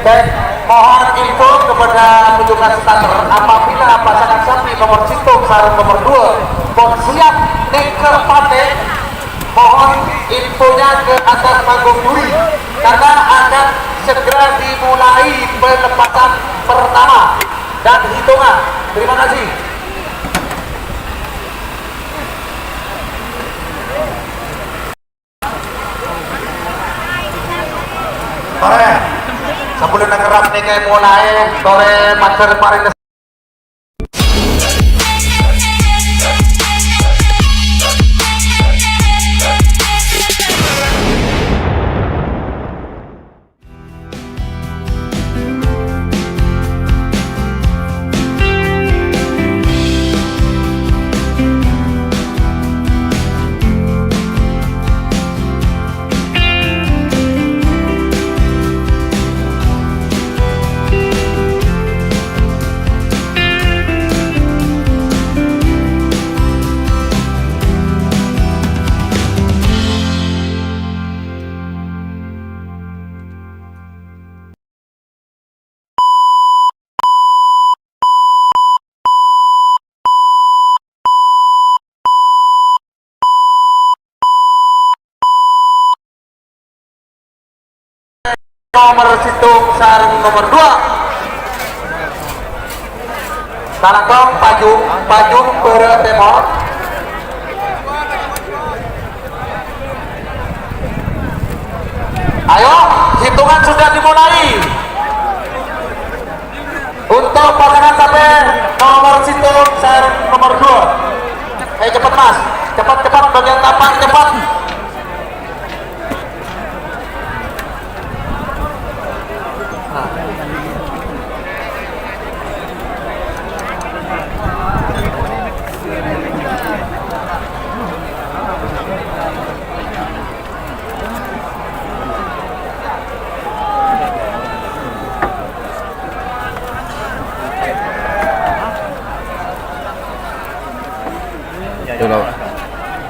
Dan mohon info kepada petugas starter apabila pasangan sapi nomor situng sarung nomor 2 pun siap ke pate, mohon infonya ke atas panggung juri karena akan segera dimulai pelepasan pertama dan hitungan. Terima kasih. Sore, sebelum ngerap nih kayak mulai sore macer paling nomor situng sarung nomor 2 Talangkong Pajung Beretemor. Ayo, hitungan sudah dimulai untuk pasangan sampai nomor situng sarung nomor 2. Ayo cepat mas, cepat bagian tapak cepat.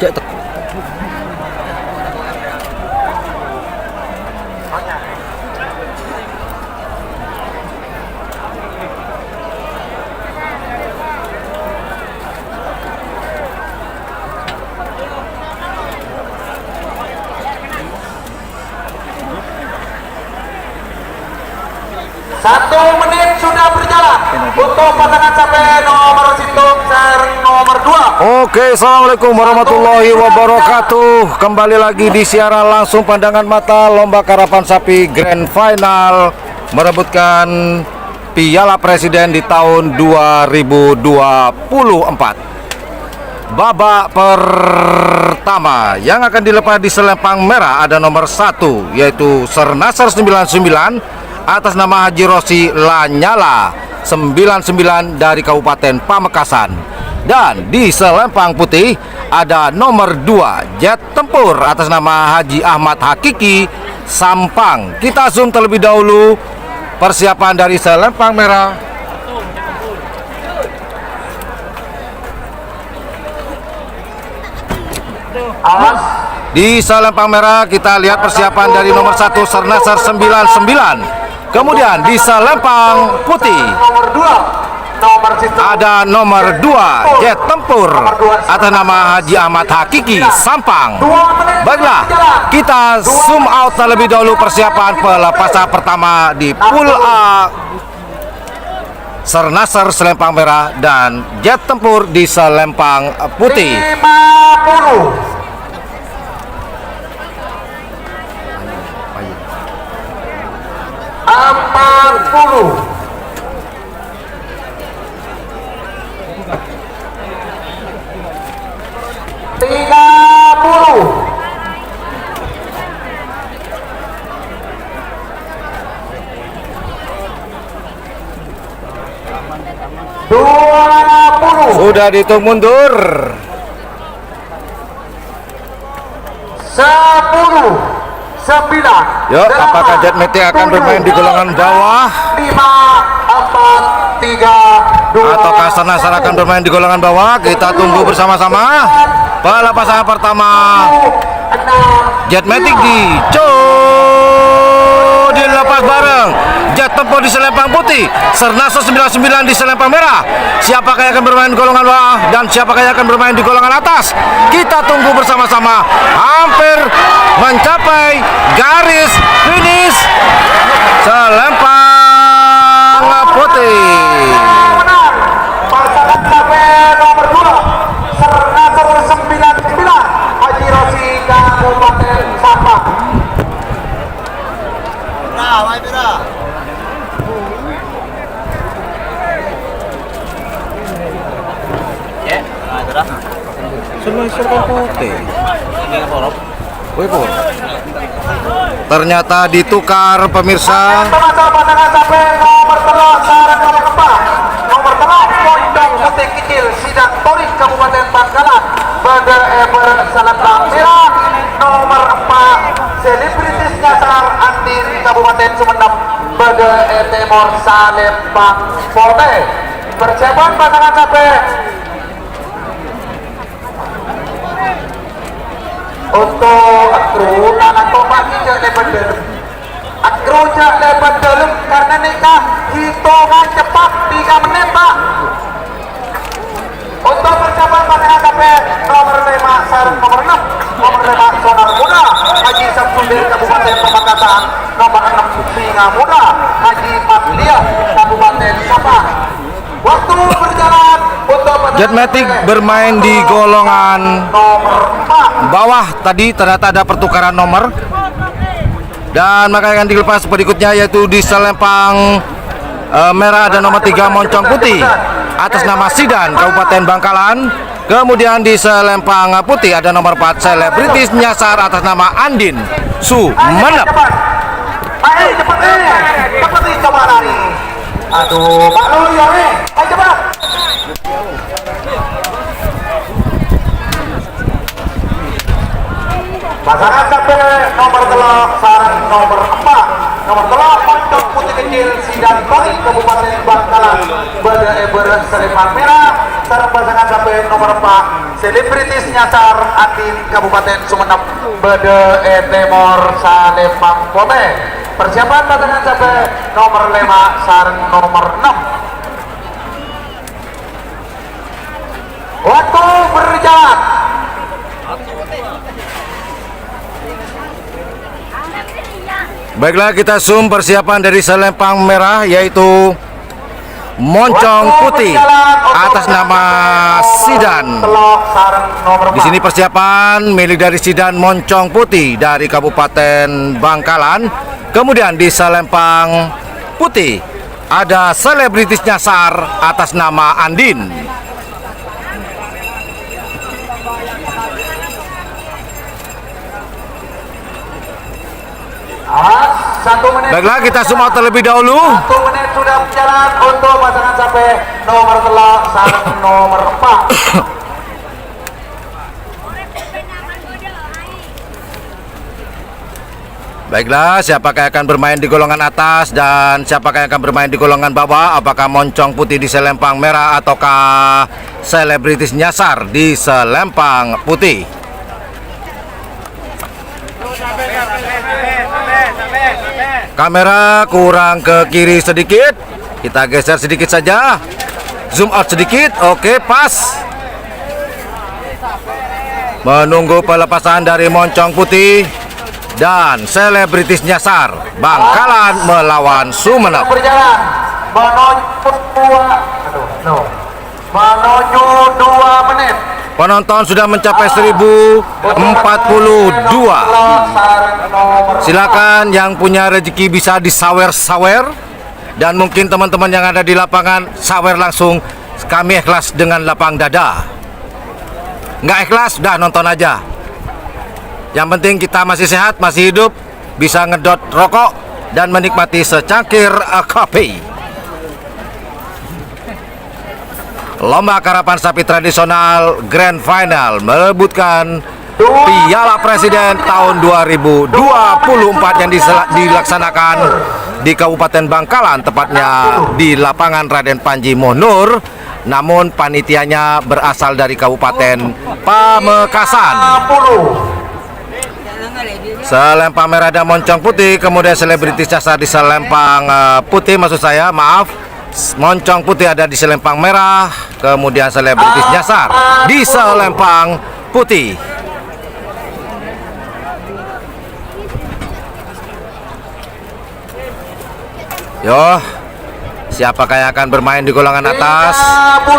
Cek Satu menit sudah berjalan untuk pasangan sampai nomor situng sarung nomor 2. Oke, assalamualaikum warahmatullahi wabarakatuh. Kembali lagi di siaran langsung pandangan mata lomba karapan sapi Grand Final merebutkan Piala Presiden di tahun 2024. Babak pertama yang akan dilepas di selempang merah ada nomor 1 yaitu Sernasar 99 atas nama Haji Rosi Lanyala 99 dari Kabupaten Pamekasan. Dan di selempang putih ada nomor 2 Jet Tempur atas nama Haji Ahmad Hakiki Sampang. Kita zoom terlebih dahulu persiapan dari selempang merah. Di selempang merah kita lihat persiapan dari nomor 1 Sernasar 99. Kemudian di selempang putih ada nomor 2 Jet Tempur atas nama Haji Ahmad Hakiki Sampang. Baiklah, kita zoom out terlebih dahulu persiapan pelepasan pertama di pool A. Sernasar selempang merah dan Jet Tempur di selempang putih. 40 20 Sudah dihitung mundur. 10 9. Yuk, apakah Jet Metik akan bermain di golongan bawah? 5 4 3 2. Ataukah Sernasar akan bermain di golongan bawah? Kita tunggu bersama-sama. Pelepasan pertama Jet Metik dilepas dilepas bareng Jet Tempur di selempang putih, Sernasar 99 di selempang merah. Siapakah yang akan bermain di golongan bawah dan siapakah yang akan bermain di golongan atas? Kita tunggu bersama-sama. Hampir mencapai garis finish selempang putih. Menang pasangan sampai nomor 2 Sernasar 99 Haji Rosi Kabupaten Sabah. Selempang putih. Wih, ternyata ditukar pemirsa. Pasangan sampai nomor 3 Sarang nomor 4 nomor 3 Pondok Putih Kecil Sidang Torik Kabupaten Bangkalan pada selempang merah nomor 4 Selebritis Nyasar Andin Kabupaten Sumeneb pada Timur Salempang Putih. Persiapan pasangan sampai untuk akru tangan tombak tidak lebar dalam akru tidak lebar dalam karena nikah hitungan cepat 3 menit pak. Untuk persiapan pasangan sampai nomor 5 Sarang nomor 6 nomor 5 Sonar Muda Haji Samsudin Kabupaten Pamekasan, nomor 6 Singa Muda Haji Maslia Kabupaten Sabah. Waktu berjalan untuk Jetmatic bermain di golongan nomor 4. bawah tadi, ternyata ada pertukaran nomor. Dan maka akan dilepas berikutnya yaitu di selempang merah ada nomor 3 Moncong Putih atas nama Sidan Kabupaten Bangkalan. Kemudian di selempang putih ada nomor 4 Selebritis Nyasar atas nama Andin Sumeneb. Ayo cepat cepat coba lari. Aduh, Pak Luli ya, ayo cepat. Pasangan sampai nomor telok Sarang nomor 4 nomor telok Moncong Putih Kecil Sidang Torik Kabupaten Bangkalan pada selempang merah. Sarang pasangan sampai nomor 4 Selebritis Nyasar Andin Kabupaten Sumeneb pada Timur Salempang Putih. Persiapan pasangan sampai nomor 5 Sarang nomor 6. Waktu berjalan. Baiklah, kita zoom persiapan dari selempang merah yaitu Moncong Putih atas nama Sidan. Di sini persiapan milik dari Sidan Moncong Putih dari Kabupaten Bangkalan. Kemudian di selempang putih ada Selebritis Nyasar atas nama Andin. Baiklah, kita semua terlebih dahulu. 1 menit sudah berjalan untuk pasangan sampai nomor telak Sarang nomor 4. Baiklah, siapakah yang akan bermain di golongan atas dan siapakah yang akan bermain di golongan bawah? Apakah Moncong Putih di selempang merah ataukah Selebritis Nyasar di selempang putih? Kamera kurang ke kiri sedikit. Kita geser sedikit saja. Zoom out sedikit. Oke, pas. Menunggu pelepasan dari Moncong Putih dan Selebritis Nyasar. Bangkalan melawan Sumeneb. Berjalan menuju 2 menit. Penonton sudah mencapai 1042. Silakan yang punya rezeki bisa disawer-sawer. Dan mungkin teman-teman yang ada di lapangan sawer langsung. Kami ikhlas dengan lapang dada. Nggak ikhlas, udah nonton aja. Yang penting kita masih sehat, masih hidup, bisa ngedot rokok dan menikmati secangkir kopi. Lomba karapan sapi tradisional Grand Final merebutkan Piala Presiden tahun 2024 yang dilaksanakan di Kabupaten Bangkalan, tepatnya di lapangan Raden Panji Monur. Namun panitianya berasal dari Kabupaten Pamekasan. selempang merah dan moncong putih. Kemudian selebritis nyasar di selempang putih, maksud saya, maaf. Moncong putih ada di selempang merah. Kemudian selebritis nyasar di selempang putih. Yo, siapakah yang akan bermain di golongan atas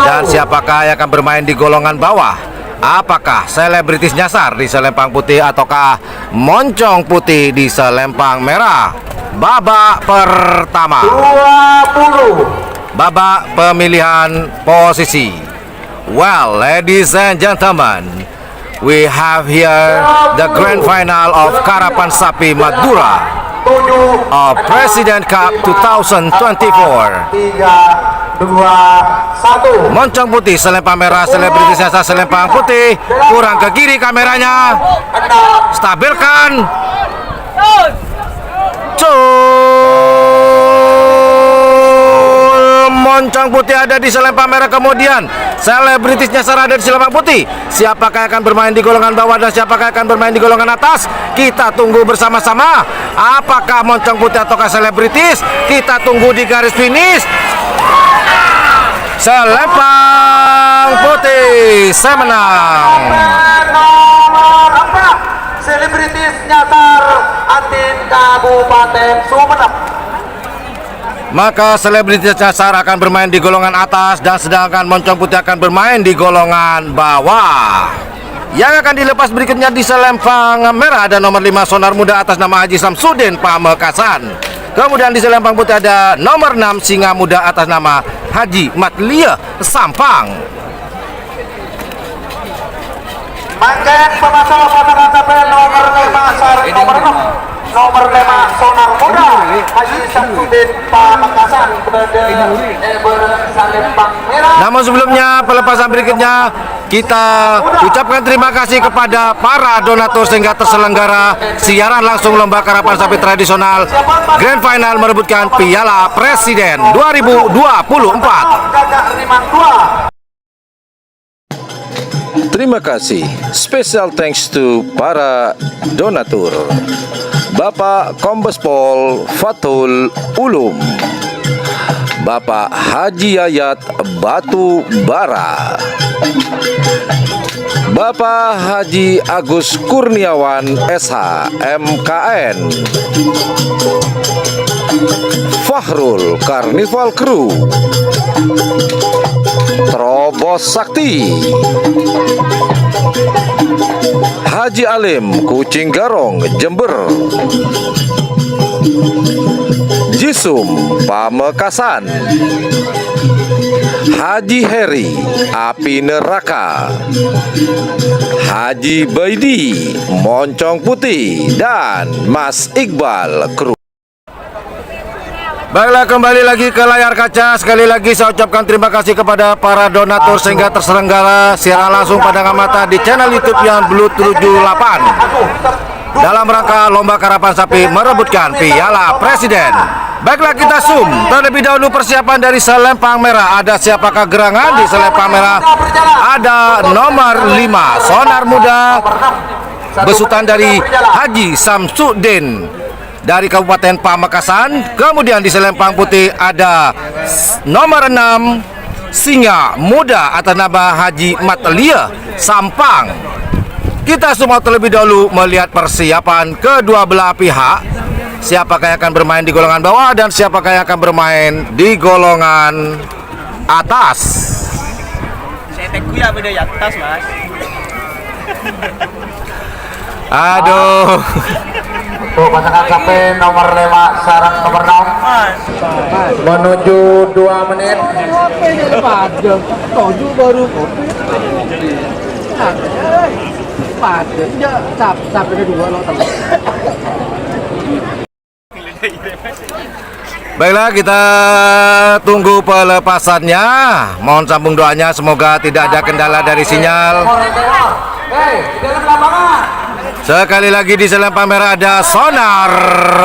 dan siapakah yang akan bermain di golongan bawah? Apakah selebritis nyasar di selempang putih ataukah moncong putih di selempang merah? Babak pertama, 20. babak pemilihan posisi. Well, ladies and gentlemen, we have here the grand final of Karapan Sapi Madura of President Cup 2024. 3, 2, 1. Moncong putih selempang merah, selebritis nyasar selempang putih. Kurang ke kiri kameranya. Stabilkan. Moncong putih ada di selempang merah, kemudian selebritis nyasar ada di selempang putih. Siapakah yang akan bermain di golongan bawah dan siapakah yang akan bermain di golongan atas? Kita tunggu bersama-sama. Apakah moncong putih ataukah selebritis? Kita tunggu di garis finish. Selempang putih, saya menang. Nomor 4, selebritis nyasar Atin Kabupaten Sumeneb. Maka selebritis nyasar akan bermain di golongan atas dan sedangkan moncong putih akan bermain di golongan bawah. Yang akan dilepas berikutnya di selempang merah ada nomor 5 Sonar Muda atas nama Haji Samsudin Pamekasan. Kemudian di selempang putih ada nomor 6 Singa Muda atas nama Haji Matlia Sampang. Manggen pemasalah pasangan sampai nomor 5 sarang nomor 6. Nomor 5 Sonar Muda Haji Samsudin Pamekasan kepada Eber Salempang Merah. Namun sebelumnya pelepasan berikutnya kita ucapkan terima kasih kepada para donatur sehingga terselenggara siaran langsung lomba karapan sapi tradisional Grand Final merebutkan Piala Presiden 2024. Gagak Rimang 2. Terima kasih. Special thanks to para donatur. Bapak Kombes Pol Fathul Ulum, Bapak Haji Yayat Batu Bara, Bapak Haji Agus Kurniawan SH MKN, Fahrul Carnival Crew, Trobos Sakti, Haji Alim Kucing Garong Jember, Jisum Pamekasan, Haji Heri Api Neraka, Haji Baidi Moncong Putih, dan Mas Iqbal Kru. Baiklah, kembali lagi ke layar kaca. Sekali lagi saya ucapkan terima kasih kepada para donatur sehingga terselenggara siaran langsung pada mata di channel YouTube yang Blue 78 dalam rangka lomba karapan sapi merebutkan Piala Presiden. Baiklah, kita zoom terlebih dahulu persiapan dari selempang merah. Ada siapakah gerangan di selempang merah? Ada nomor 5 Sonar Muda besutan dari Haji Samsudin dari Kabupaten Pamekasan. Kemudian di selempang putih ada nomor 6 Singa Muda atas nama Haji Matlia Sampang. Kita semua terlebih dahulu melihat persiapan kedua belah pihak. Siapakah yang akan bermain di golongan bawah dan siapakah yang akan bermain di golongan atas. Saya ya beda di atas, Mas. Aduh. Untuk pasangan sampai nomor 5 sarang nomor 6 menuju 2 menit. Baru kopi. Padet ya, sampai kedua lo. Baiklah, kita tunggu pelepasannya. Mohon sambung doanya, semoga tidak ada kendala dari sinyal. Hei, di dalam lapangan. Sekali lagi di selempang merah ada Sonar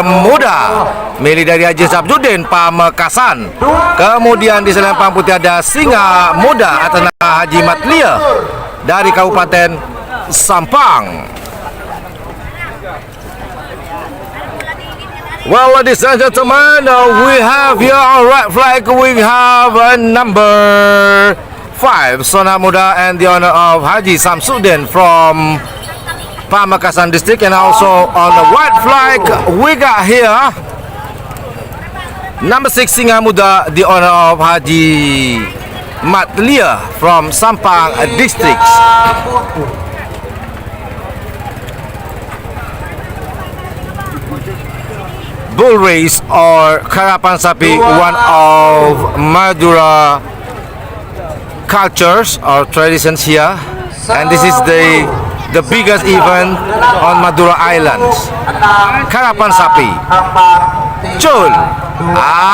Muda milik dari Haji Samsudin Pamekasan. Kemudian di selempang putih ada Singa Muda atas nama Haji Matlia dari Kabupaten Sampang. Well, ladies and gentlemen, we have here on red flag, we have number 5, Sonar Muda, and the honor of Haji Samsudin from Pamekasan District. And also on the white flag, we got here number 6, Singa Muda, the honor of Haji Matlia from Sampang District. Bull race or Karapan Sapi, one of Madura cultures or traditions here, and this is the biggest event on Madura Islands. Karapan Sapi Cul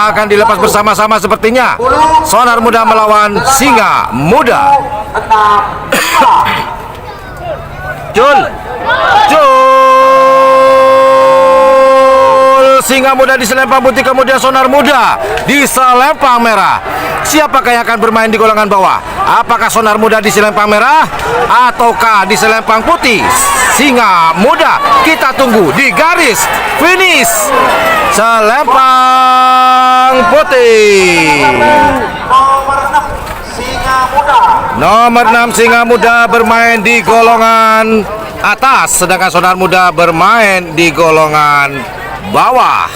akan dilepas bersama-sama sepertinya. Sonar Muda melawan Singa Muda. Cul Singa Muda di selempang putih, kemudian Sonar Muda di selempang merah. Siapakah yang akan bermain di golongan bawah? Apakah Sonar Muda di selempang merah ataukah di selempang putih? Singa Muda, kita tunggu di garis finish selempang putih. Nomor 6 Singa Muda bermain di golongan atas, sedangkan Sonar Muda bermain di golongan bawah.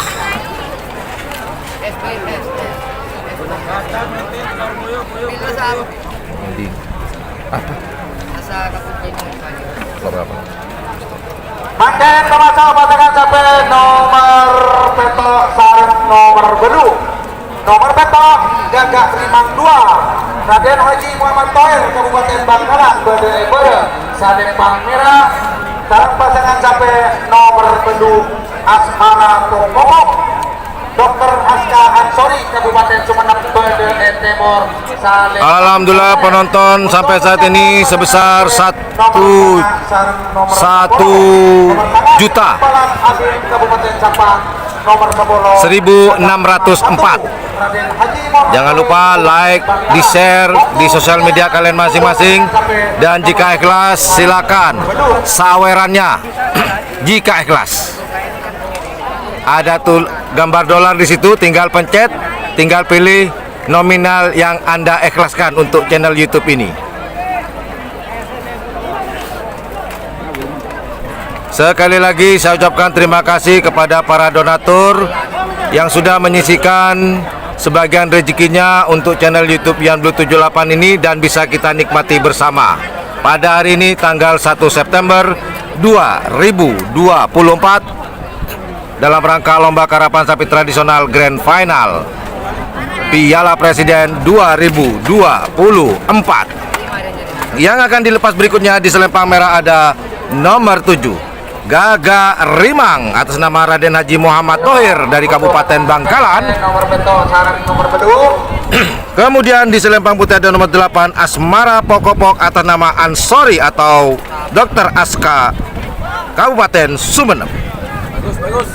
Makin terasa pasangan sampai nomor petok sarang nomor belu. Nomor petok Gagak Rimang 2 Raden Haji Muhammad Tohir Kabupaten Bangkalan Bede Salempang Merah. Sarang pasangan sampai nomor belu Asmara Pokok Dr. Aska Ansori Kabupaten Sumeneb Bede Timur Salempang. Alhamdulillah penonton sampai saat ini sebesar 1 juta 1.604. Jangan lupa like, di share di sosial media kalian masing-masing, dan jika ikhlas silakan sawerannya. Jika ikhlas, ada tuh gambar dolar di situ, tinggal pencet, tinggal pilih nominal yang Anda ikhlaskan untuk channel YouTube ini. Sekali lagi saya ucapkan terima kasih kepada para donatur yang sudah menyisihkan sebagian rezekinya untuk channel YouTube Yan Blue 78 ini, dan bisa kita nikmati bersama pada hari ini tanggal 1 September 2024 dalam rangka lomba karapan sapi tradisional Grand Final Piala Presiden 2024. Yang akan dilepas berikutnya di selempang merah ada nomor 7 Gagak Rimang atas nama Raden Haji Muhammad Tohir dari Kabupaten Bangkalan. Kemudian di selempang putih ada nomor 8 Asmara Pokopok atas nama Ansori atau Dr. Aska Kabupaten Sumeneb. Bagus.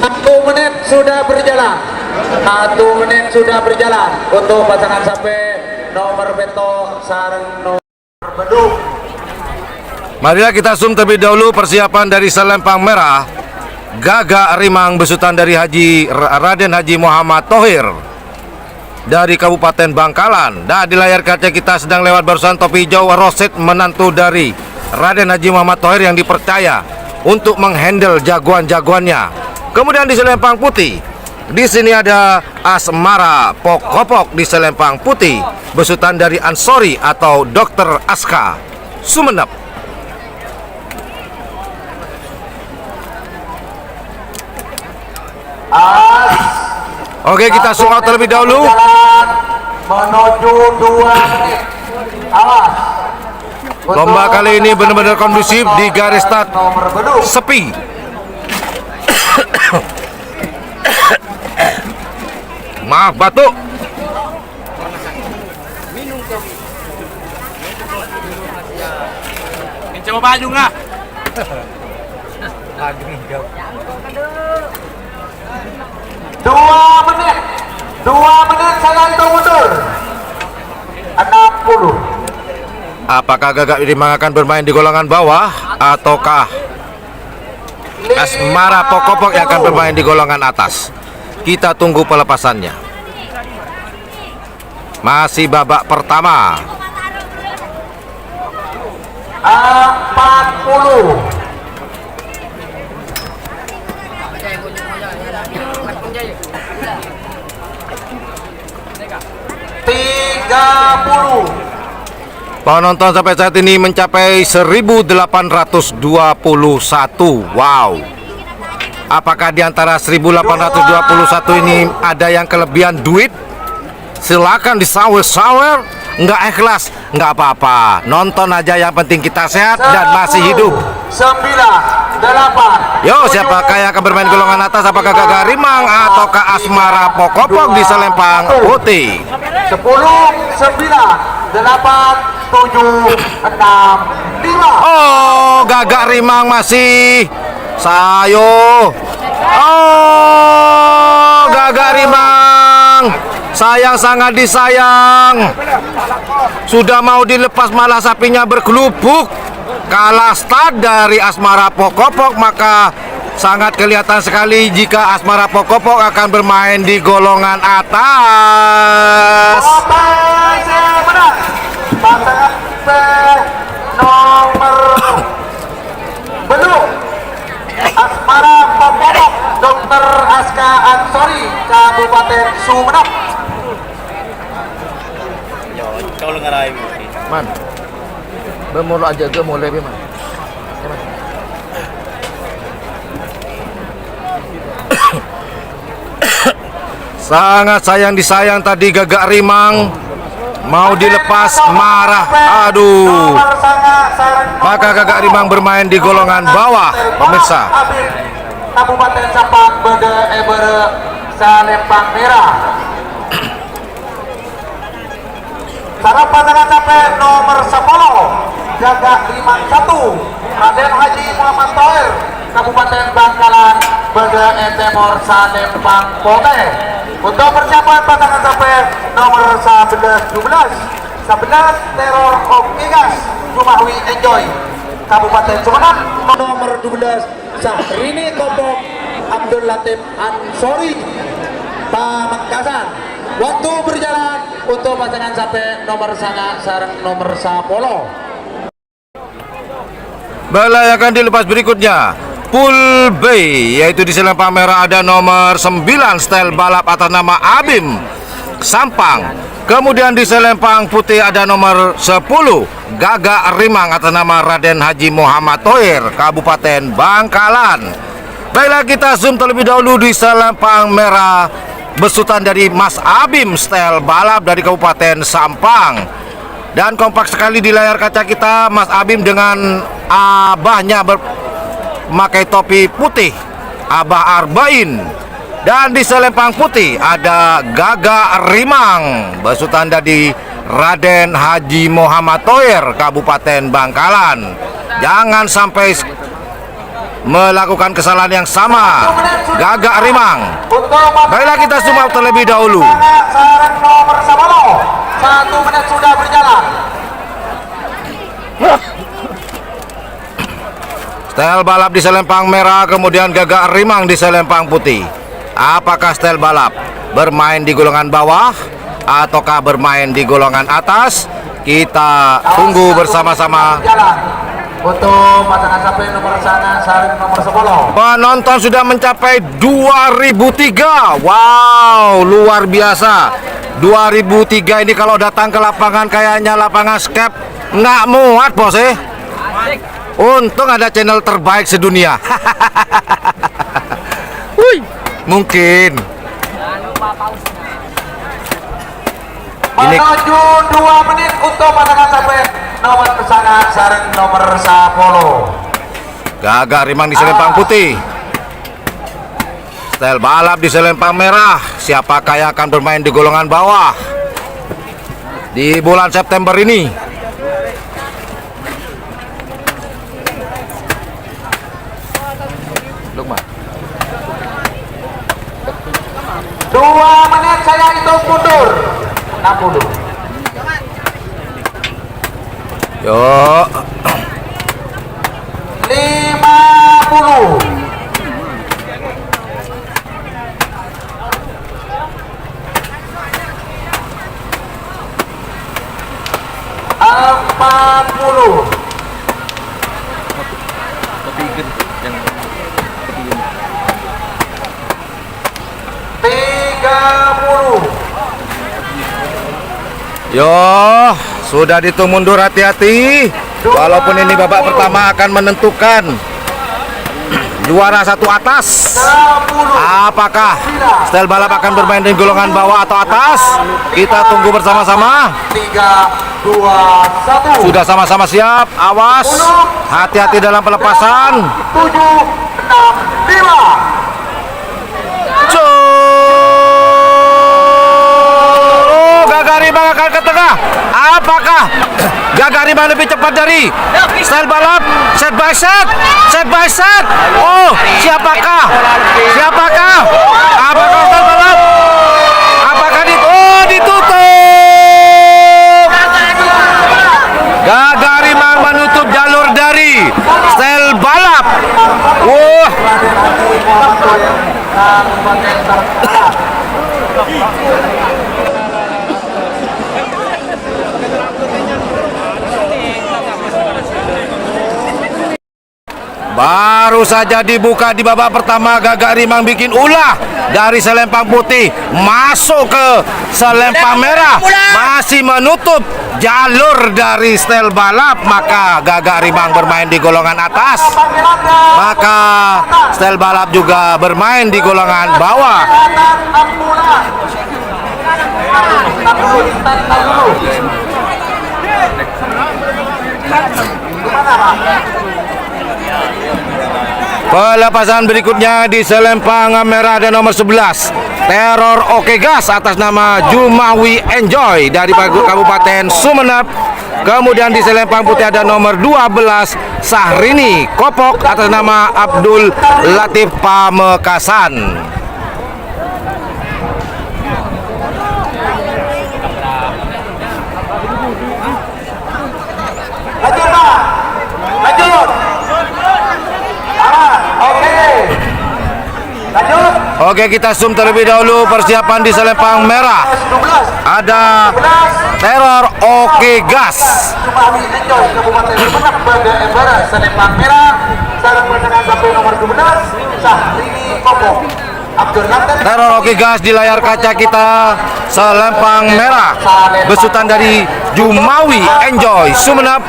1 menit sudah berjalan. 1 menit sudah berjalan untuk pasangan sampai nomor beto sareng nomor beduk. Marilah kita zoom terlebih dahulu persiapan dari selempang merah Gagak Rimang besutan dari Raden Haji Muhammad Tohir dari Kabupaten Bangkalan. Dan di layar kaca kita sedang lewat barusan topi hijau Roset, menantu dari Raden Haji Muhammad Tohir yang dipercaya untuk menghandle jagoan-jagoannya. Kemudian di selempang putih, di sini ada Asmara Pokopok di selempang putih besutan dari Ansori atau Dr. Aska Sumeneb. Oke, kita zoom out terlebih dahulu. Menuju 2 menit. Awas. Lomba kali ini benar-benar kondusif, di garis start sepi. Maaf, batuk. Coba baju nggak? 2 menit saya hitung mundur 60 Apakah Gagak Rimang akan bermain di golongan bawah ataukah Asmara Pokopok yang akan bermain di golongan atas? Kita tunggu pelepasannya. Masih babak pertama. 40. 30. Penonton sampai saat ini mencapai 1821. Wow. Apakah di antara 1821 ini ada yang kelebihan duit? Silakan disawer-sawer. Nggak ikhlas, nggak apa-apa. Nonton aja, yang penting kita sehat dan masih hidup. 9, 8. Yo, siapakah yang akan bermain golongan atas? Apakah Gagak Rimang ataukah Asmara Pokopok di selempang putih? 10, 9, 8, 7, 6, 5. Oh, Gagak Rimang masih sayo. Oh, Gagak Rimang sayang, sangat disayang. Sudah mau dilepas malah sapinya bergelubuk. Kalah start dari Asmara Pokopok, maka sangat kelihatan sekali jika Asmara Pokopok akan bermain di golongan atas. Benar. Pasangan B nomor belum Asmara Pokopok Dr. Aska Ansori Kabupaten Sumeneb. Kalau ngarai Man, bermula aja ke mulai man. Sangat sayang disayang tadi Gagak Rimang mau dilepas marah. Aduh. Maka Gagak Rimang bermain di golongan bawah, pemirsa. Kabupaten Sampang Bede Ebere Salempang Merah. Sarap pasangan sampai nomor 10 Gagak Rimang 1 Raden Haji Muhammad Toer Kabupaten Bangkalan Bede Timur Salempang Pote. Untuk persiapan pasangan sampai nomor 11 Teror Okegas Jumawi Enjoy Kabupaten Sumeneb. Nomor 12 Syahrini Kopok Abdul Latif Ansori Pamekasan. Waktu berjalan untuk pasangan sampai nomor sangat sarang nomor 10. Bola yang akan dilepas berikutnya Pool B, yaitu di selempang merah ada nomor 9 style balap atas nama Abim Sampang. Kemudian di selempang putih ada nomor 10 Gagak Rimang atas nama Raden Haji Muhammad Toir Kabupaten Bangkalan. Baiklah, kita zoom terlebih dahulu di selempang merah, besutan dari Mas Abim style balap dari Kabupaten Sampang. Dan kompak sekali di layar kaca kita Mas Abim dengan abahnya memakai topi putih, Abah Arbain. Dan di selempang putih ada Gagak Rimang, besutan dari Raden Haji Muhammad Toir Kabupaten Bangkalan. Jangan sampai melakukan kesalahan yang sama Gagak Rimang. Baiklah, kita zoom out terlebih dahulu. Sarang nomor 10 1 menit sudah berjalan. Style balap di selempang merah, kemudian Gagak Rimang di selempang putih. Apakah style balap bermain di golongan bawah ataukah bermain di golongan atas? Kita tunggu bersama-sama. Untuk pasangan sampai nomor sana sarang nomor 10. Penonton sudah mencapai 2003. Wow, luar biasa. 2003 ini kalau datang ke lapangan kayaknya lapangan skep nggak muat, bos. Untung ada channel terbaik sedunia. Wih, mungkin ini menuju 2 menit untuk pasangan sampai nomor pasangan sarang nomor 10. Gagak Rimang di selempang putih, style balap di selempang merah. Siapakah yang akan bermain di golongan bawah di bulan September ini? Lukman. 2 menit saya hitung mundur. 60. Yuk. 50. Empat puluh. Yo, sudah dihitung mundur, hati-hati. Walaupun ini babak pertama akan menentukan juara satu atas. Apakah style balap akan bermain di golongan bawah atau atas? Kita tunggu bersama-sama. 3, 2, 1. Sudah sama-sama siap. Awas, hati-hati dalam pelepasan. 7, 6, 5. Gagarimang akan ke tengah. Apakah Gagarimang lebih cepat dari style balap? Set by set, set by set. Oh, siapakah? Siapakah? Apakah style balap? Apakah ditutup? Gagarimang menutup jalur dari style balap. Wah. Baru saja dibuka di babak pertama, Gagarimang bikin ulah dari selempang putih masuk ke selempang merah, masih menutup jalur dari style balap. Maka Gagarimang bermain di golongan atas, maka style balap juga bermain di golongan bawah. Pelepasan berikutnya di selempang merah ada nomor 11 Teror Oke Gas atas nama Jumawi Enjoy dari Kabupaten Sumeneb. Kemudian di selempang putih ada nomor 12 Sahrini Kopok atas nama Abdul Latif Pamekasan. Oke, kita zoom terlebih dahulu persiapan di selempang merah. Ada Teror Oke Gas. Jumawi Enjoy Kabupaten Sumeneb Barat selempang merah. Sarang pasangan sampai nomor 12 Sahrini Kopok. Teror Oke Gas di layar kaca kita selempang merah besutan dari Jumawi Enjoy Sumeneb.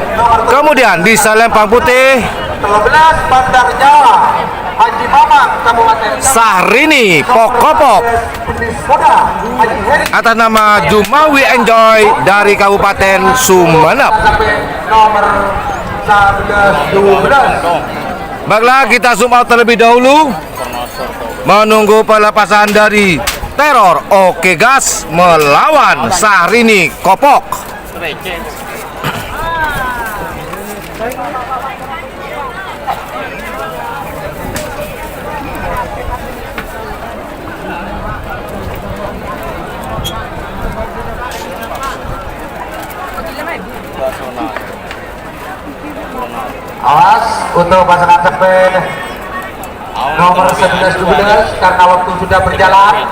Kemudian di selempang putih 13 Bandar Jawa Haji Mamat Kabupaten Sahrini Pokopok atas nama Jumawi Enjoy dari Kabupaten Sumeneb. Nomor 12. Baiklah, kita zoom out terlebih dahulu menunggu pelepasan dari Teror Oke Gas melawan Sahrini Kopok. Awas untuk pasangan sampai nomor 11-12 karena waktu sudah berjalan.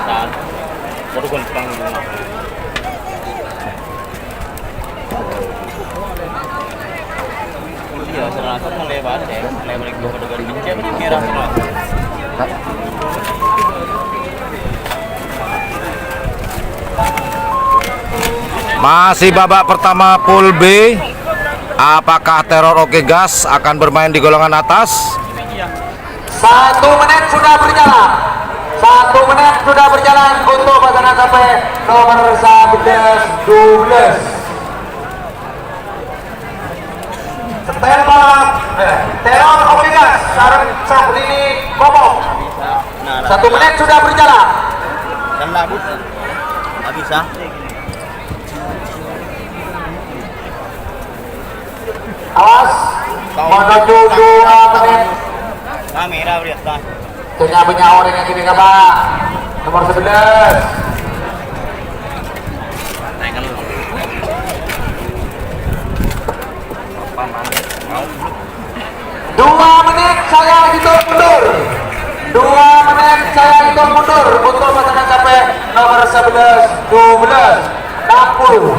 Masih babak pertama pool B. Apakah Teror Oke Gas akan bermain di golongan atas? 1 menit sudah berjalan. 1 menit sudah berjalan untuk pasangan sampai nomor 11-12. Setel balap Teror Oke Gas sarang Sahrini Kopok. 1 menit sudah berjalan. Dan labut. Nggak bisa. Awas menuju 2 menit. Kamera berita. Punya orang yang gini Pak. Nomor 11. 2 menit saya hitung mundur. 2 menit saya hitung mundur untuk pasangan sampai nomor 11, 12, 60,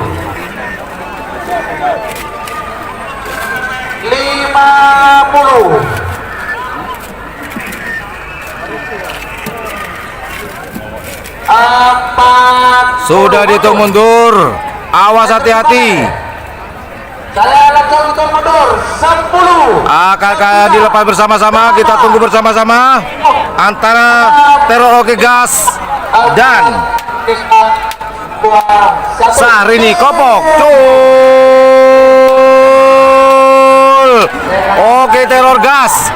50. Sudah dihitung mundur. Awas hati-hati. Saya langsung hitung mundur. 10. Akan dilepas bersama-sama. Kita tunggu bersama-sama antara Teror Oke Gas dan Syahrini Kopok. Cul. Oke, Teror Gas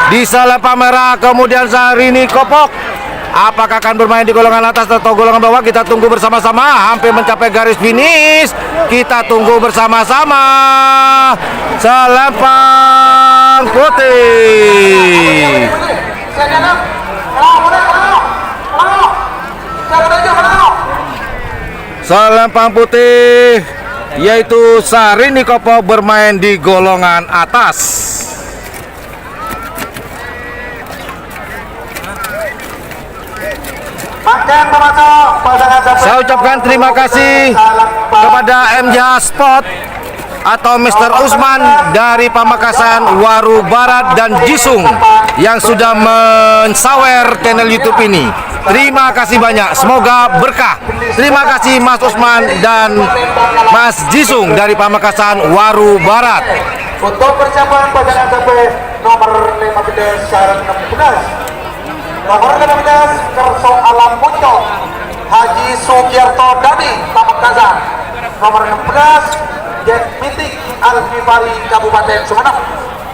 di Selempang Merah, kemudian Syahrini Kopok. Apakah akan bermain di golongan atas atau golongan bawah? Kita tunggu bersama-sama. Hampir mencapai garis finish. Kita tunggu bersama-sama. Selempang Putih. Selempang Putih yaitu Syahrini Kopok bermain di golongan atas. Saya ucapkan terima kasih kepada MJH Sport atau Mr. Usman dari Pamekasan, Waru Barat dan Jisung yang sudah mensawer channel YouTube ini. Terima kasih banyak, semoga berkah. Terima kasih Mas Usman dan Mas Jisung dari Pamekasan, Waru Barat. Untuk persiapan pasangan sampai nomor 15 syarat 16. Nomor 15 Kerso Alam Muncok Haji Sugiarto Dani Pamekasan. Nomor 16 Jet Mitik Al-Fifari Kabupaten Sumeneb.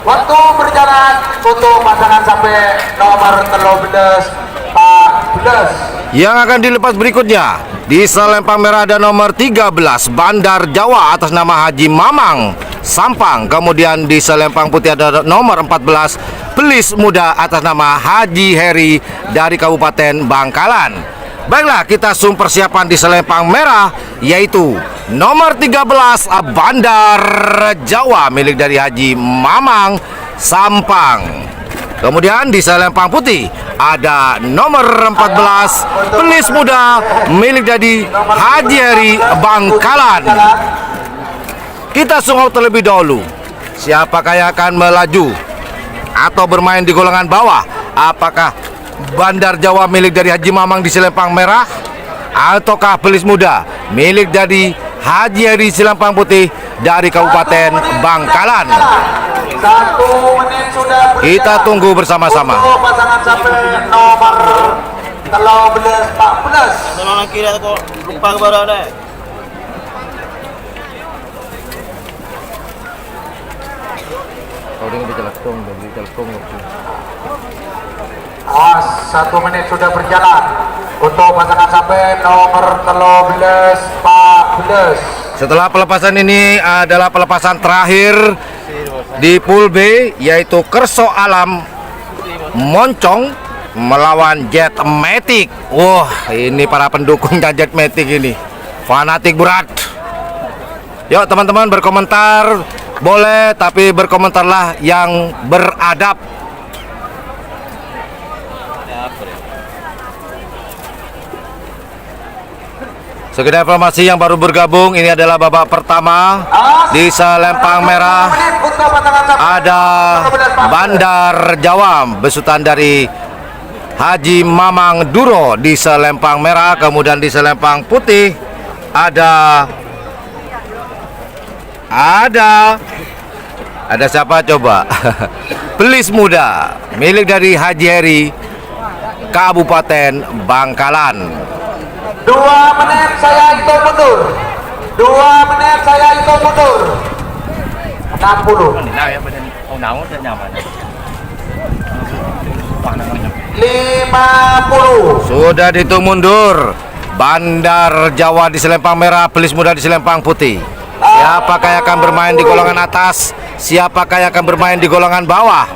Waktu berjalan untuk pasangan sampai nomor 13 14. Yang akan dilepas berikutnya di Selempang Merah ada nomor 13 Bandar Jawa atas nama Haji Mamang Sampang. Kemudian di Selempang Putih ada nomor 14 Belis Muda atas nama Haji Heri dari Kabupaten Bangkalan. Baiklah, kita zoom persiapan di Selempang Merah yaitu nomor 13 Bandar Jawa milik dari Haji Mamang Sampang. Kemudian di Selempang Putih ada nomor 14 Belis Muda milik dari Haji Heri Bangkalan. Kita sungguh terlebih dahulu. Siapakah yang akan melaju atau bermain di golongan bawah? Apakah Bandar Jawa milik dari Haji Mamang di Selempang Merah, ataukah Belis Muda milik dari Haji Heri Selempang Putih dari Kabupaten Bangkalan? 1 menit sudah berjalan. Kita tunggu bersama-sama. Untuk pasangan sampai nomor 13 14. Tolong lagi dah kok lupa kepada dah. Kau dengan di telepon, di telepon. 1 menit sudah berjalan untuk pasangan sampai nomor 13 14. Setelah pelepasan ini adalah pelepasan terakhir di pool B yaitu Kerso Alam Moncong melawan Jet Matic. Wah, ini para pendukung Jet Matic ini fanatik berat. Yuk teman-teman berkomentar boleh, tapi berkomentarlah yang beradab. Sekedar informasi yang baru bergabung, ini adalah babak pertama di Selempang Merah. Ada Bandar Jawa besutan dari Haji Mamang Duro di Selempang Merah. Kemudian di Selempang Putih ada siapa coba? Belis Muda milik dari Haji Heri Kabupaten Bangkalan. 2 menit saya hitung mundur. 2 menit saya hitung mundur. 60. 50. Sudah dihitung mundur. Bandar Jawa di Selempang Merah, Belis Muda di Selempang Putih. Siapakah yang akan bermain di golongan atas? Siapakah yang akan bermain di golongan bawah?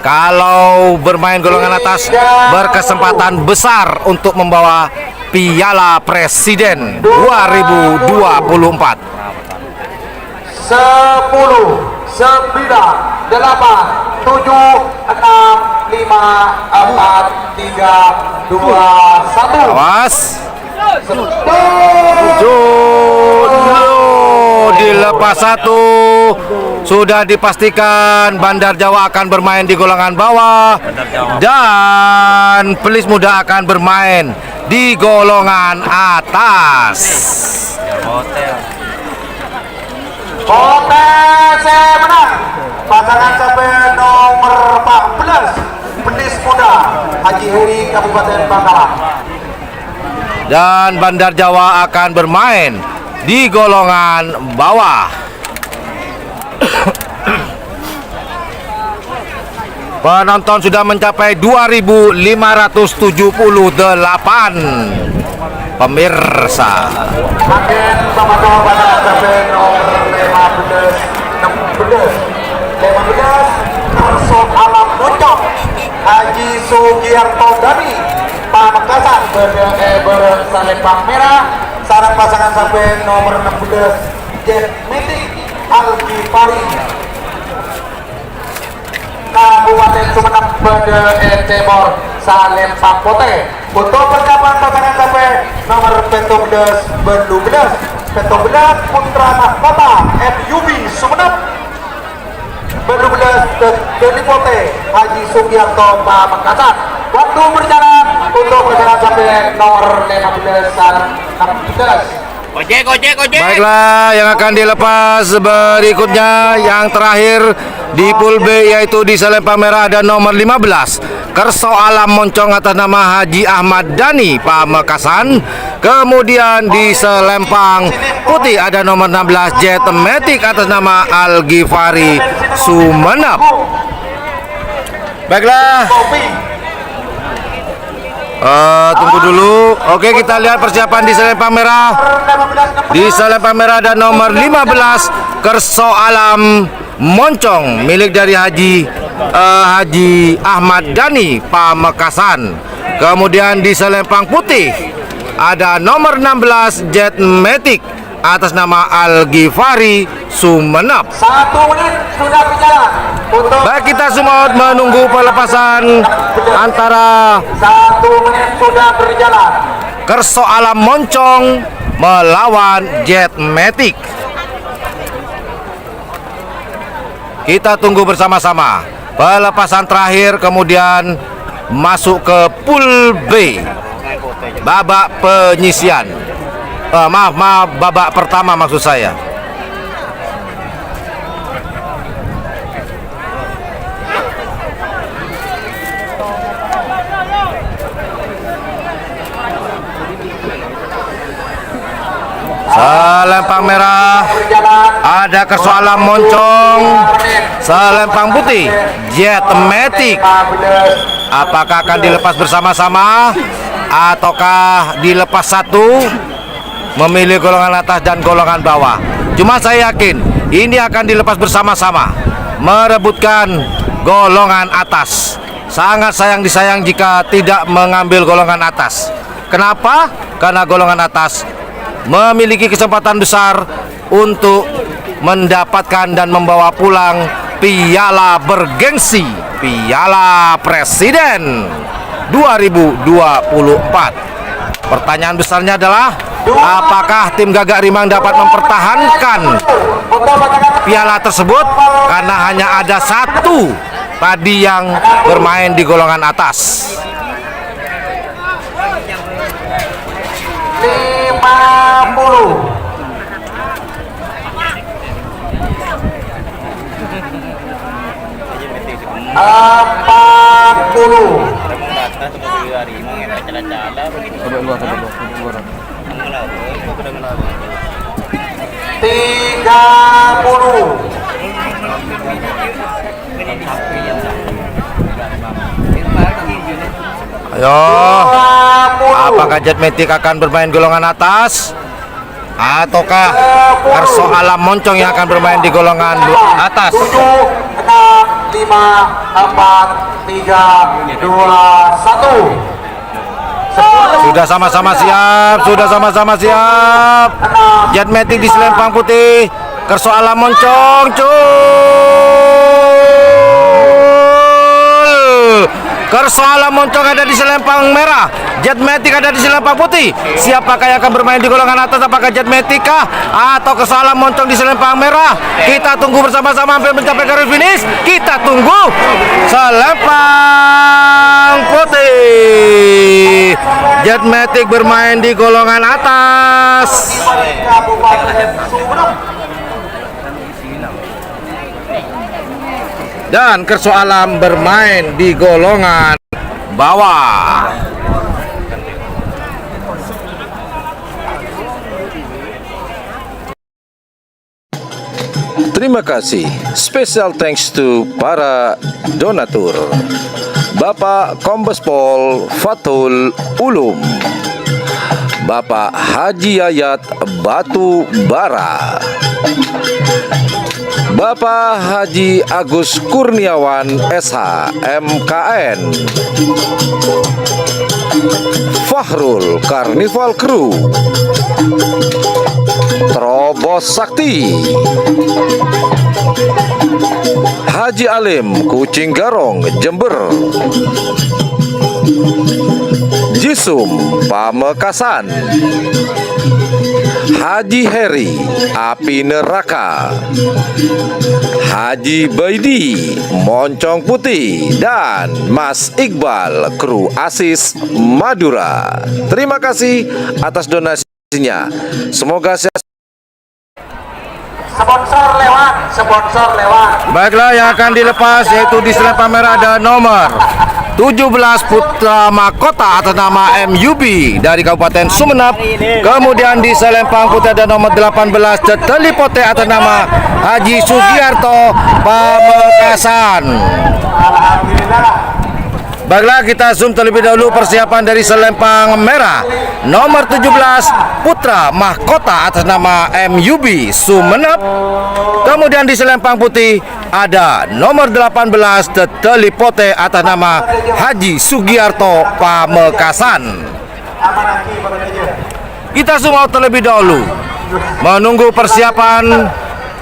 Kalau bermain golongan atas berkesempatan besar untuk membawa Piala Presiden 2024. 10 9, 8, 7, 6, 5, 4, 3, 2, 1. Awas. Stop. Dilepas satu. Sudah dipastikan Bandar Jawa akan bermain di golongan bawah dan Pelis Muda akan bermain di golongan atas. Potensi menang pasangan sampai nomor 14 Pelis Muda Haji Heri Kabupaten Bangkalan. Dan Bandar Jawa akan bermain di golongan bawah. Penonton sudah mencapai 2.578 pemirsa. Makin sama-sama pasangan sampai nomor 15 Kerso Alam Mocok Haji Sugiyarto Dani Pamekasan bersalempang merah. Sarang pasangan sampai nomor 16 Jet Metik Algifari Kabupaten Sumeneb Timur Salempang Pote. Untuk persiapan pasangan sampai nomor 17 Putra Mahkota FUB Sumeneb 12 Delipote Haji Sugiarto Pamekasan. Waktu berjalan untuk perjalanan sampai nomor 15 dan 16. Ojek. Baiklah, yang akan dilepas berikutnya yang terakhir di pool B yaitu di Selempang Merah ada nomor 15 Kerso Alam Moncong atas nama Haji Ahmad Dani Pamekasan. Kemudian di Selempang Putih ada nomor 16 Jet Metik atas nama Algifari Sumeneb. Baiklah, tunggu dulu. Oke, kita lihat persiapan di Selempang Merah. Di Selempang Merah ada nomor 15 Kerso Alam Moncong milik dari Haji Ahmad Dani Pamekasan. Kemudian di Selempang Putih ada nomor 16 Jet Metik atas nama Algifari Sumeneb. 1 menit sudah berjalan. Baik, kita semua menunggu pelepasan antara 1 menit sudah berjalan. Kerso Alam Moncong melawan Jet Metik. Kita tunggu bersama-sama pelepasan terakhir, kemudian masuk ke pool B, babak penyisian. Maaf, babak pertama maksud saya. Selempang Merah ada Kerso Alam Moncong. Selempang Putih Jet Metik. Apakah akan dilepas bersama-sama ataukah dilepas satu, memilih golongan atas dan golongan bawah? Cuma saya yakin ini akan dilepas bersama-sama, merebutkan golongan atas. Sangat disayang jika tidak mengambil golongan atas. Kenapa? Karena golongan atas memiliki kesempatan besar untuk mendapatkan dan membawa pulang piala bergengsi, Piala Presiden 2024. Pertanyaan besarnya adalah, apakah tim Gagak Rimang dapat mempertahankan piala tersebut? Karena hanya ada satu tadi yang bermain di golongan atas. 50. Ayo, apakah Jet Metik akan bermain golongan atas ataukah Kerso Alam Moncong yang akan bermain di golongan atas? 7, 6, 5, 4, 3, 2, 1. Sudah sama-sama siap, Jet Metik di Selempang Putih Kersoala moncong Kersoala moncong ada di selempang merah, Jetmatic ada di selempang putih. Siapakah yang akan bermain di golongan atas? Apakah Jetmatic kah atau Kersoala moncong di selempang merah? Kita tunggu bersama-sama hampir mencapai garis finish. Kita tunggu selempang putih. Jetmatic bermain di golongan atas. Dan Kersoalam bermain di golongan bawah. Terima kasih. Special thanks to para donatur. Bapak Kombes Pol Fatul Ulum, Bapak Haji Yayat Batu Bara, Bapak Haji Agus Kurniawan SH MKN, Fahrul Carnival Crew, Terobos Sakti, Haji Alim Kucing Garong Jember, Jisum Pamekasan, Haji Heri Api Neraka, Haji Baidi Moncong Putih, dan Mas Iqbal Kru Asis Madura. Terima kasih atas donasinya. Semoga sehat. Sponsor lewat. Baiklah, yang akan dilepas yaitu di selempang merah ada nomor 17 Putra Mahkota atas nama MUB dari Kabupaten Sumeneb. Kemudian di selempang putih ada nomor 18 Tetelipote atas nama Haji Sugiarto Pamekasan. Alhamdulillah. Baiklah, kita zoom terlebih dahulu persiapan dari selempang merah. Nomor 17 Putra Mahkota atas nama MUB Sumeneb. Kemudian di selempang putih ada nomor 18 Tetelipote atas nama Haji Sugiarto Pamekasan. Kita zoom out terlebih dahulu menunggu persiapan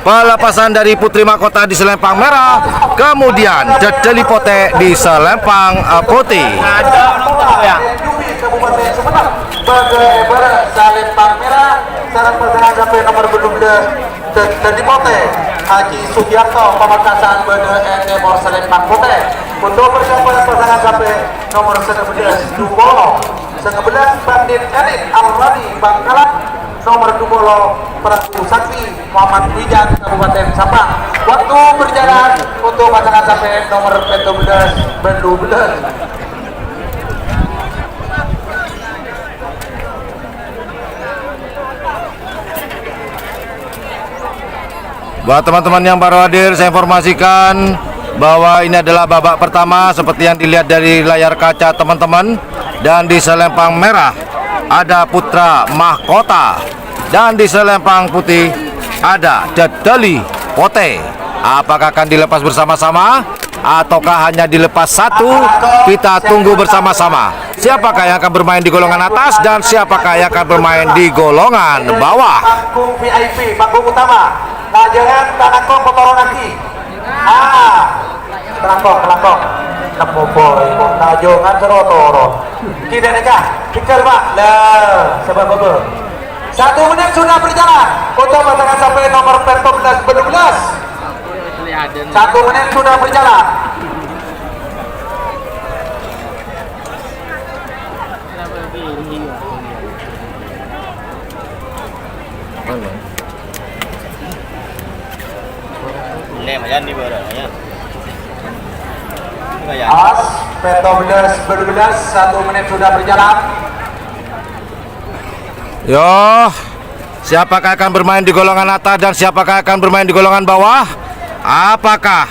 pelepasan dari Putri Mahkota di selempang merah, kemudian Tetelipote di selempang putih. Kabupaten Sumeneb sebagai selempang merah, saran pasangan sampai nomor 12 Tetelipote Haji Sugiarto Pamekasan berde nomor selempang putih. Untuk persiapan pasangan sampai nomor 19 Dubolo 11 Bandit Elit Al-Rani Bangkalan, nomor 20 Prabu Sakti Muhammad Wijan Kabupaten Sabang. Waktu berjalan untuk pasangan sampai nomor 12 Bendubeles. Buat teman-teman yang baru hadir, saya informasikan bahwa ini adalah babak pertama seperti yang dilihat dari layar kaca teman-teman. Dan di selempang merah ada Putra Mahkota, dan di selempang putih ada Tetelipote. Apakah akan dilepas bersama-sama ataukah hanya dilepas satu? Kita tunggu bersama-sama. Siapakah yang akan bermain di golongan atas dan siapakah yang akan bermain di golongan bawah? Panggung VIP, panggung utama. Nah, jangan tanakong motoron lagi. Kelangkong. Nemu boy, nah jangan serotoro. Tidak nekah, pikir pak. Lah, sebab apa? 1 menit sudah berjalan untuk pasangan sampai nomor 14 12. 1 menit sudah berjalan. As, 14 12, 1 menit sudah berjalan. Yo, siapakah akan bermain di golongan atas dan siapakah akan bermain di golongan bawah? Apakah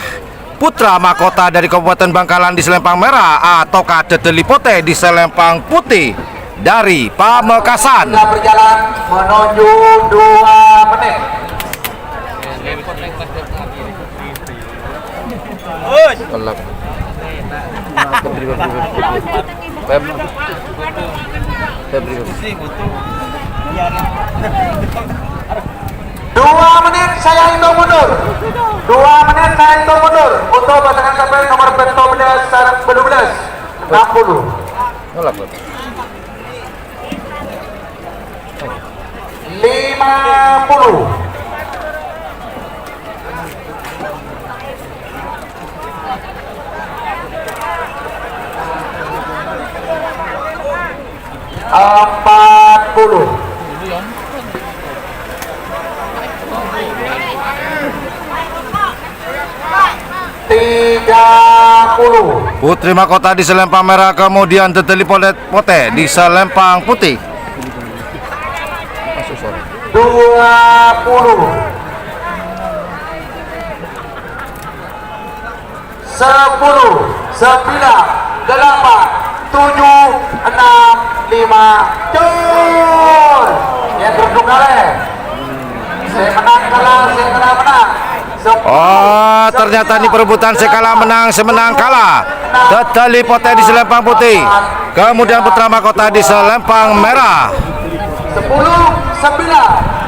Putra Mahkota dari Kabupaten Bangkalan di selempang merah ataukah Tetelipote di selempang putih dari Pamekasan? Sudah berjalan menuju 2 menit. Dua menit saya hitung mundur. 2 menit saya hitung mundur untuk pasangan capres nomor 12 syarat 12 60. Nolak. 50. Empat puluh. Tiga puluh. Putri Mahkota di selempang merah, kemudian Teteli Pote di selempang putih. 20. 10, 9, 8, 7, 6, 5. Jol. Yang berdungkale. Saya menang kalah, saya menang. Oh, ternyata ini perebutan sekala menang, semenang kalah. Teteli Pote di selempang putih, kemudian Putra Mahkota di selempang merah. 10, 9,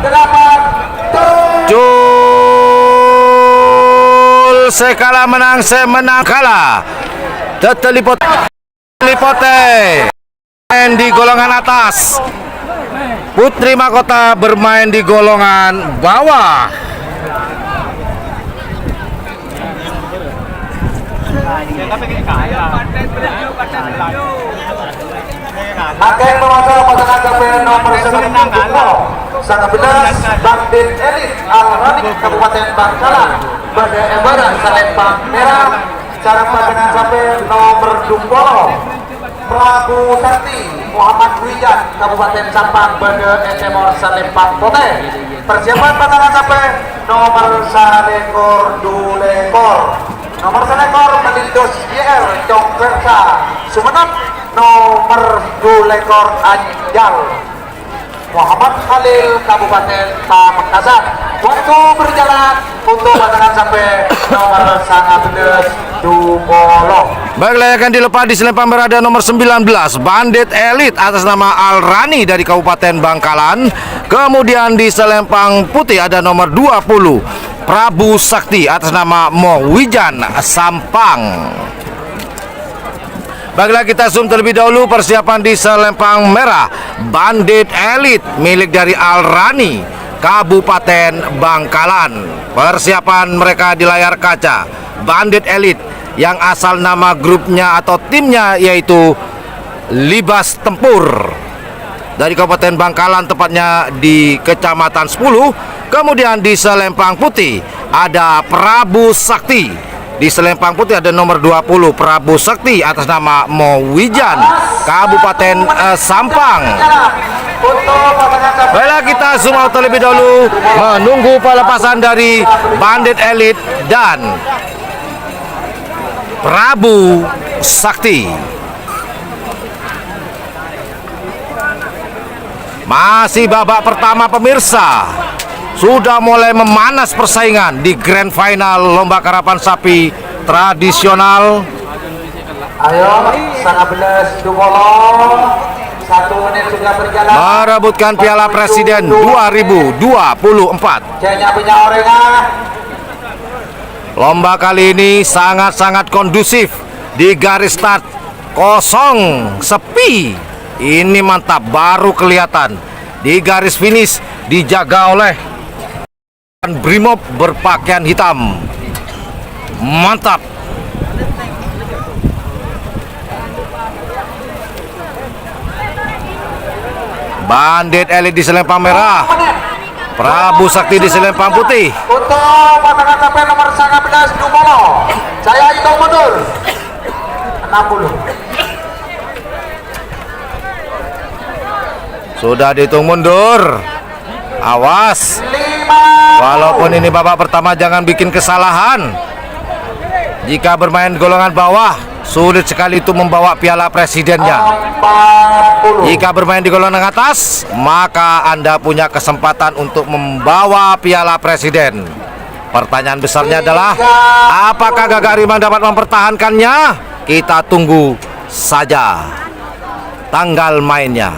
8, Jul sekala menang, semenang kalah. Teteli Pote main di golongan atas. Putri Mahkota bermain di golongan bawah. Akan memasang pasangan capres nomor 19 Bandit Elit Al-Rani Kabupaten Bangkalan pada Embaran Salempang Merah. Cara pasangan capres nomor 20 Prabu Sakti Muhammad Wijan Kabupaten Sampang pada Esemor Salempang Pote. Persiapan pasangan capres nomor 1 Dulekor. Nomor 1 Melindos YR Jongkersa Sumenep. Nomor 2 Anjal Muhammad Khalil Kabupaten Pamekasan. Waktu berjalan untuk pasangan sampai nomor 19 Dumolo. Baiklah, yang akan dilepas di selempang merah ada nomor 19 Bandit Elit atas nama Al-Rani dari Kabupaten Bangkalan. Kemudian di selempang putih ada nomor 20 Prabu Sakti atas nama Mowijan Sampang. Baiklah, kita zoom terlebih dahulu persiapan di selempang merah. Bandit Elit milik dari Al-Rani Kabupaten Bangkalan. Persiapan mereka di layar kaca. Bandit Elit yang asal nama grupnya atau timnya yaitu Libas Tempur dari Kabupaten Bangkalan, tepatnya di Kecamatan 10. Kemudian di selempang putih ada Prabu Sakti. Di selempang putih ada nomor 20 Prabu Sakti atas nama Mowijan Kabupaten Sampang. Baiklah, kita zoom out terlebih dahulu menunggu pelepasan dari Bandit Elit dan Prabu Sakti. Masih babak pertama pemirsa. Sudah mulai memanas persaingan di grand final lomba karapan sapi tradisional. Ayo, 19 Dumolo. 1 menit sudah berjalan. Merebutkan Piala Presiden 2024. Punya orangnya. Lomba kali ini sangat-sangat kondusif. Di garis start kosong, sepi. Ini mantap, baru kelihatan. Di garis finish dijaga oleh Brimob berpakaian hitam. Mantap. Bandit Elit di selempang merah, Prabu Sakti di selempang putih. Untuk pasangan sampai nomor 19 Dumolo. Saya hitung mundur. 60. Sudah dihitung mundur. Awas. 5. Walaupun ini babak pertama, jangan bikin kesalahan. Jika bermain golongan bawah, sulit sekali itu membawa Piala Presidennya. 40. Jika bermain di golongan atas, maka Anda punya kesempatan untuk membawa Piala Presiden. Pertanyaan besarnya adalah, apakah Gagak Riman dapat mempertahankannya? Kita tunggu saja tanggal mainnya.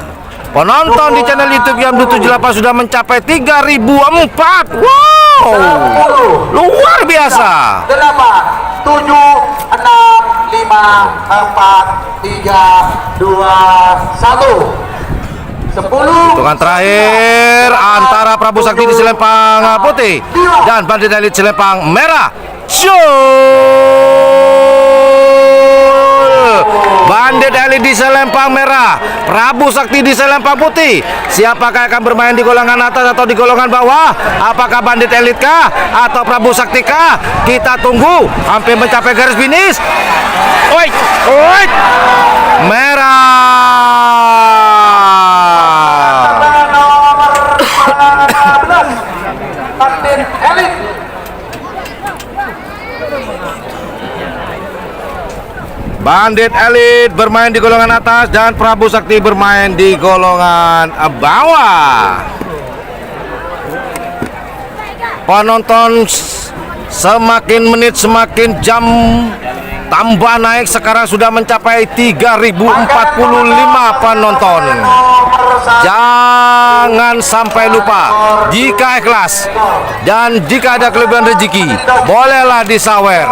Penonton di channel YouTube Yamdu 78 sudah mencapai 3004. Wow! Wow, 10 luar biasa. 8 7 6 5 4 3 2 1 10. Hitungan terakhir antara Prabu Sakti di Selempang putih dan Bandit Elit Selempang merah. Bandit Elit di Selempang merah, Prabu Sakti di Selempang putih. Siapakah yang akan bermain di golongan atas atau di golongan bawah? Apakah Bandit Elit kah atau Prabu Sakti kah? Kita tunggu hampir mencapai garis finish. Oi, oi, merah. Nomor 14 Bandit Elit. Bandit Elit bermain di golongan atas dan Prabu Sakti bermain di golongan bawah. Penonton semakin menit semakin jam tambah naik, sekarang sudah mencapai 3045 penonton. Jangan sampai lupa, jika ikhlas dan jika ada kelebihan rezeki, bolehlah disawer.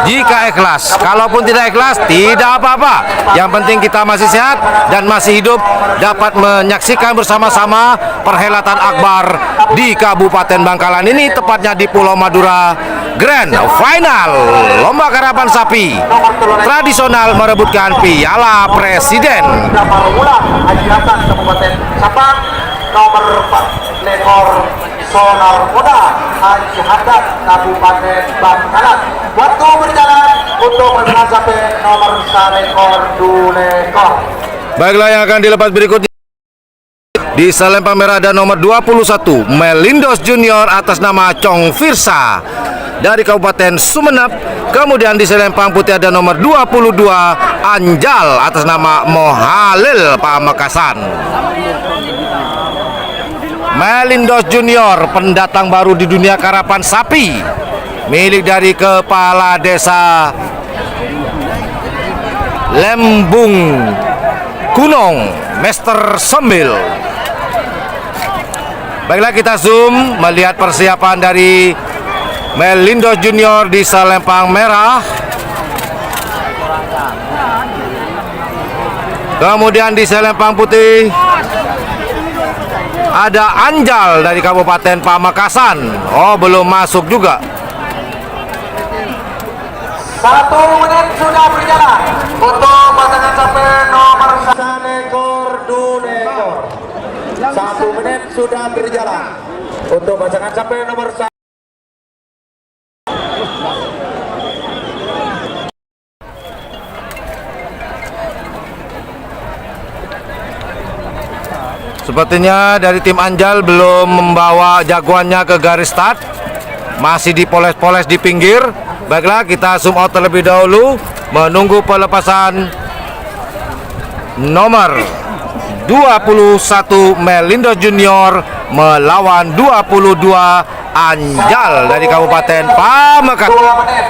Jika ikhlas, kalaupun tidak ikhlas, tidak apa-apa. Yang penting kita masih sehat dan masih hidup, dapat menyaksikan bersama-sama perhelatan akbar di Kabupaten Bangkalan ini, tepatnya di Pulau Madura. Grand Final Lomba Karapan Sapi tradisional merebutkan Piala Presiden. Dapat ulang Haji Hasan Kabupaten Sabang, nomor 4 lekor Sonar Muda Haji Haddad Kabupaten Bangkalan. Waktu berjalan untuk pasangan sapi nomor 1 lekor 2 lekor. Baiklah, yang akan dilepas berikutnya di Selempang merah ada nomor 21 Melindos Junior atas nama Chong Firsa dari Kabupaten Sumeneb. Kemudian di Selempang putih ada nomor 22 Anjal atas nama Mohalil Pamekasan. Melindos Junior pendatang baru di dunia karapan sapi, milik dari Kepala Desa Lembung Gunung, Master Sembil. Baiklah, kita zoom melihat persiapan dari Melindos Junior di Selempang merah. Kemudian di Selempang putih ada Anjal dari Kabupaten Pamekasan. Oh, belum masuk juga. 1 menit sudah berjalan untuk pasangan sapi nomor 1 lekor 2 lekor. 1 menit sudah berjalan untuk pasangan sapi nomor 1. Sepertinya dari tim Anjal belum membawa jagoannya ke garis start, masih dipoles-poles di pinggir. Baiklah, kita zoom out terlebih dahulu menunggu pelepasan nomor 21 Melindos Junior melawan 22 Anjal dari Kabupaten Pamekasan. 2 menit.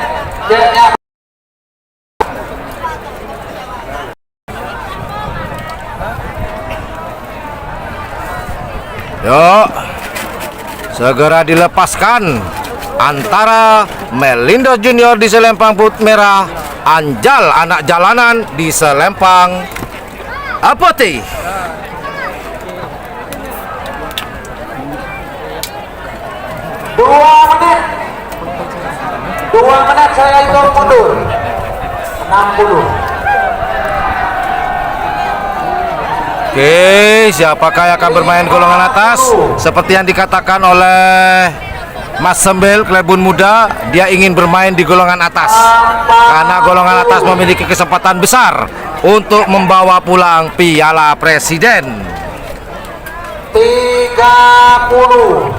Yuk, segera dilepaskan antara Melindos Junior di Selempang putih merah, Anjal anak jalanan di Selempang putih. 2 menit. 2 menit saya hitung mundur. 60. Oke, siapakah yang akan bermain golongan atas? Seperti yang dikatakan oleh Mas Sembil, Klebun Muda, dia ingin bermain di golongan atas karena golongan atas memiliki kesempatan besar untuk membawa pulang Piala Presiden. 30.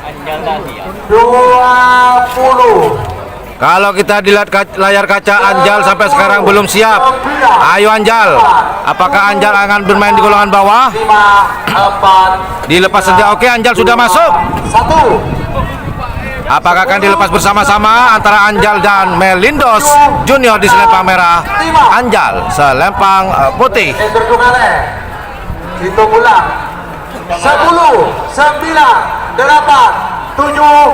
Anjal tadi ya. 20. Kalau kita dilihat layar kaca, Anjal sampai sekarang belum siap. Ayo Anjal, apakah Anjal akan bermain di golongan bawah? 5 4 Dilepas saja. Oke, Anjal sudah masuk. 1. Apakah akan dilepas bersama-sama antara Anjal dan Melindos Junior di Selempang merah, Anjal Selempang putih. Hitung ulang. 10, 9, 8, 7, 6,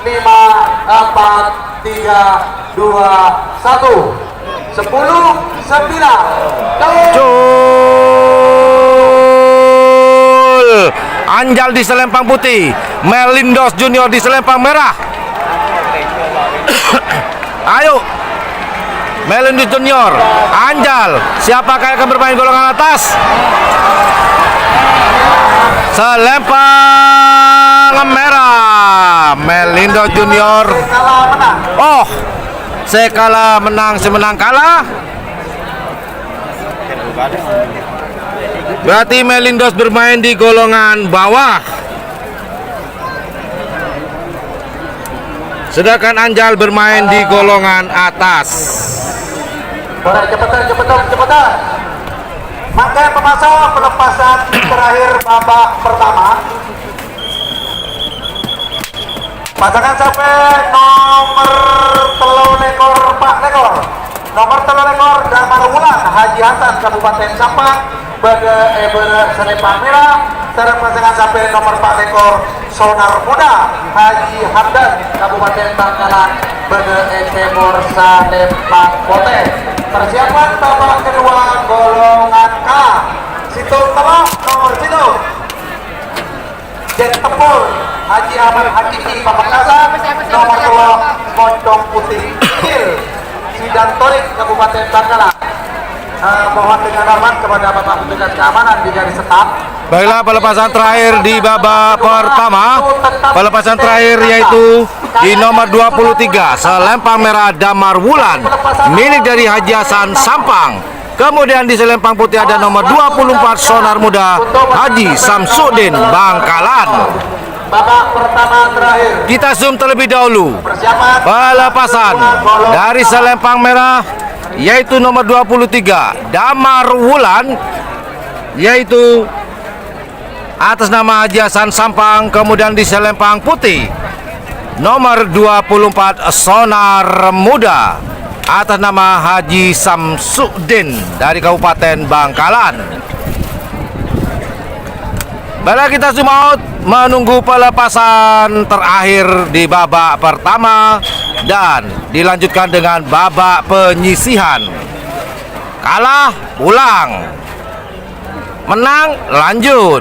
5, 4, 3, 2, 1. Sepuluh, 9, Cul. Anjal di selempang putih, Melindos Junior di selempang merah. Ayo, Melindos Junior, Anjal, siapakah yang akan bermain golongan atas? Selempang merah, Melindos Junior. kalah menang. Oh, sekala menang, semenang kalah. Berarti Melindos bermain di golongan bawah, sedangkan Anjal bermain di golongan atas. Boleh cepetan. Maka pemasang pelepasan terakhir babak pertama. Pasangan sampai nomor telu lekor Pak Lekor. Nomor telu lekor Damar Wulan Haji Hasan Kabupaten Sampang Bede Selempang Merah. Sareng pasangan sampai nomor 4 lekor Sonar Muda Haji Hamdan Kabupaten Bangkalan Bede Timur Selempang Pote. Persiapan babak kedua golongan K. Situ telok nomor situ. Jet Tempur Haji Ahmad Hakiki Pamekasan. Nomor 2 Pondok Putih Kecil Sidan Torik Kabupaten Bangkalan. Mohon dengan hormat kepada Bapak petugas keamanan di garis start. Baiklah, pelepasan terakhir di babak pertama. Pelepasan terakhir yaitu di nomor 23 selempang merah Damar Wulan milik dari Haji Hasan Sampang. Kemudian di selempang putih ada nomor 24 Sonar Muda Haji Samsudin Bangkalan. Babak pertama terakhir. Kita zoom terlebih dahulu. Persiapan Pelepasan dari selempang merah yaitu nomor 23 Damar Wulan, yaitu atas nama Haji Hasan Sampang. Kemudian di selempang putih nomor 24 Sonar Muda atas nama Haji Samsudin dari Kabupaten Bangkalan. Baiklah, kita zoom out menunggu pelepasan terakhir di babak pertama dan dilanjutkan dengan babak penyisihan. Kalah pulang, menang lanjut.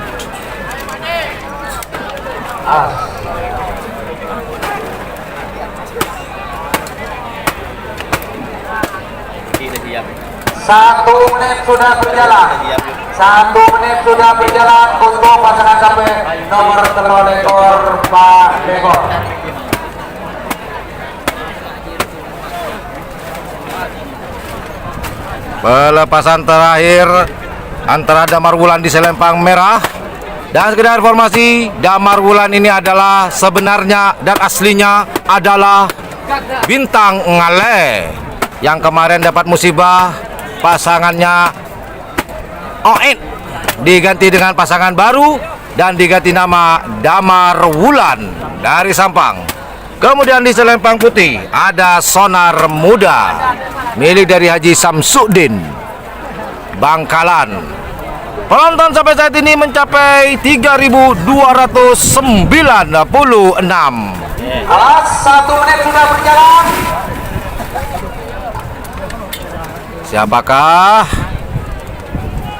Satu menit sudah berjalan. 1 menit sudah berjalan untuk pasangan sampai nomor telu lekor Pak Lekor. Pelepasan terakhir antara Damar Wulan di selempang merah. Dan sekedar informasi, Damar Wulan ini adalah sebenarnya dan aslinya adalah Bintang Ngale yang kemarin dapat musibah pasangannya Oin diganti dengan pasangan baru dan diganti nama Damar Wulan dari Sampang. Kemudian di selempang putih ada Sonar Muda milik dari Haji Samsudin Bangkalan. Penonton sampai saat ini mencapai 3.296. Alas, 1 menit sudah berjalan. Siapakah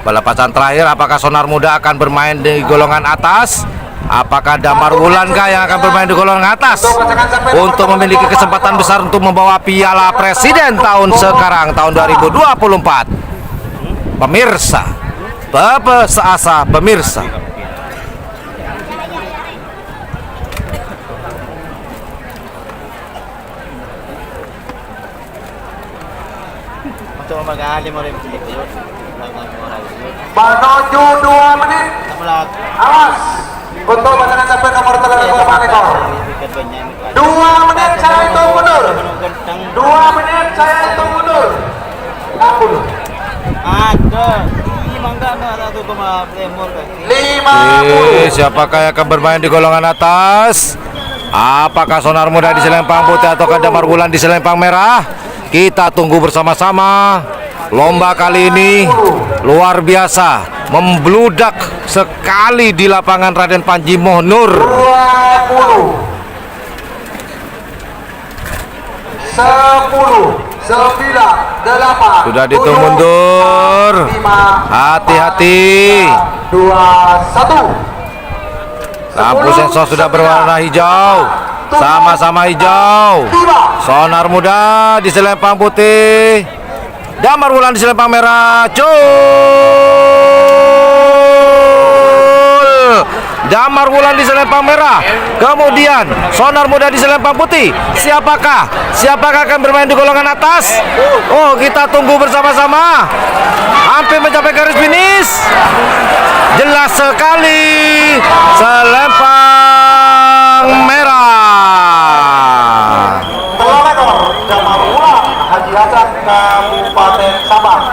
pelepasan terakhir? Apakah Sonar Muda akan bermain di golongan atas? Apakah Damar Wulan kah yang akan bermain di golongan atas untuk memiliki kesempatan besar untuk membawa Piala Presiden tahun sekarang, tahun 2024? Pemirsa, Bapak seasa pemirsa. Menuju 2 menit. Awas untuk pasangan sampai nomor telu lekor Pak Lekor. 2 menit saya hitung mundur. 2 menit saya hitung mundur. 60. Ada. Ini mangga ada tuh sama Timur. 50. Siapakah yang akan bermain di golongan atas? Apakah Sonar Muda di selempang putih atau Damar Wulan di selempang merah? Kita tunggu bersama-sama. Lomba kali ini luar biasa. membludak sekali di lapangan Raden Panji Mohnur. 20 10 9 8 Sudah dihitung mundur. 5 Hati-hati. 2 1. Lampu sensor sudah berwarna hijau. Sama-sama hijau. Sonar muda di selempang putih. Damar Wulan di selempang merah. Damar Wulan di selempang merah. Kemudian Sonar muda di selempang putih. Siapakah akan bermain di golongan atas? Oh, kita tunggu bersama-sama. Hampir mencapai garis finish. Jelas sekali selempang merah. Pelonekor Damar Wulan Haji Hasan Kabupaten Sabang.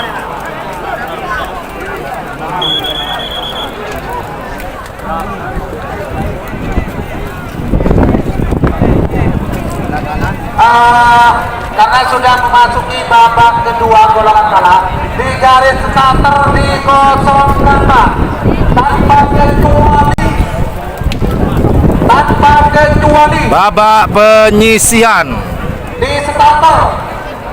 Karena sudah memasuki babak kedua golongan kalah, di garis starter dikosongkan tanpa kecuali Babak penyisihan. di starter.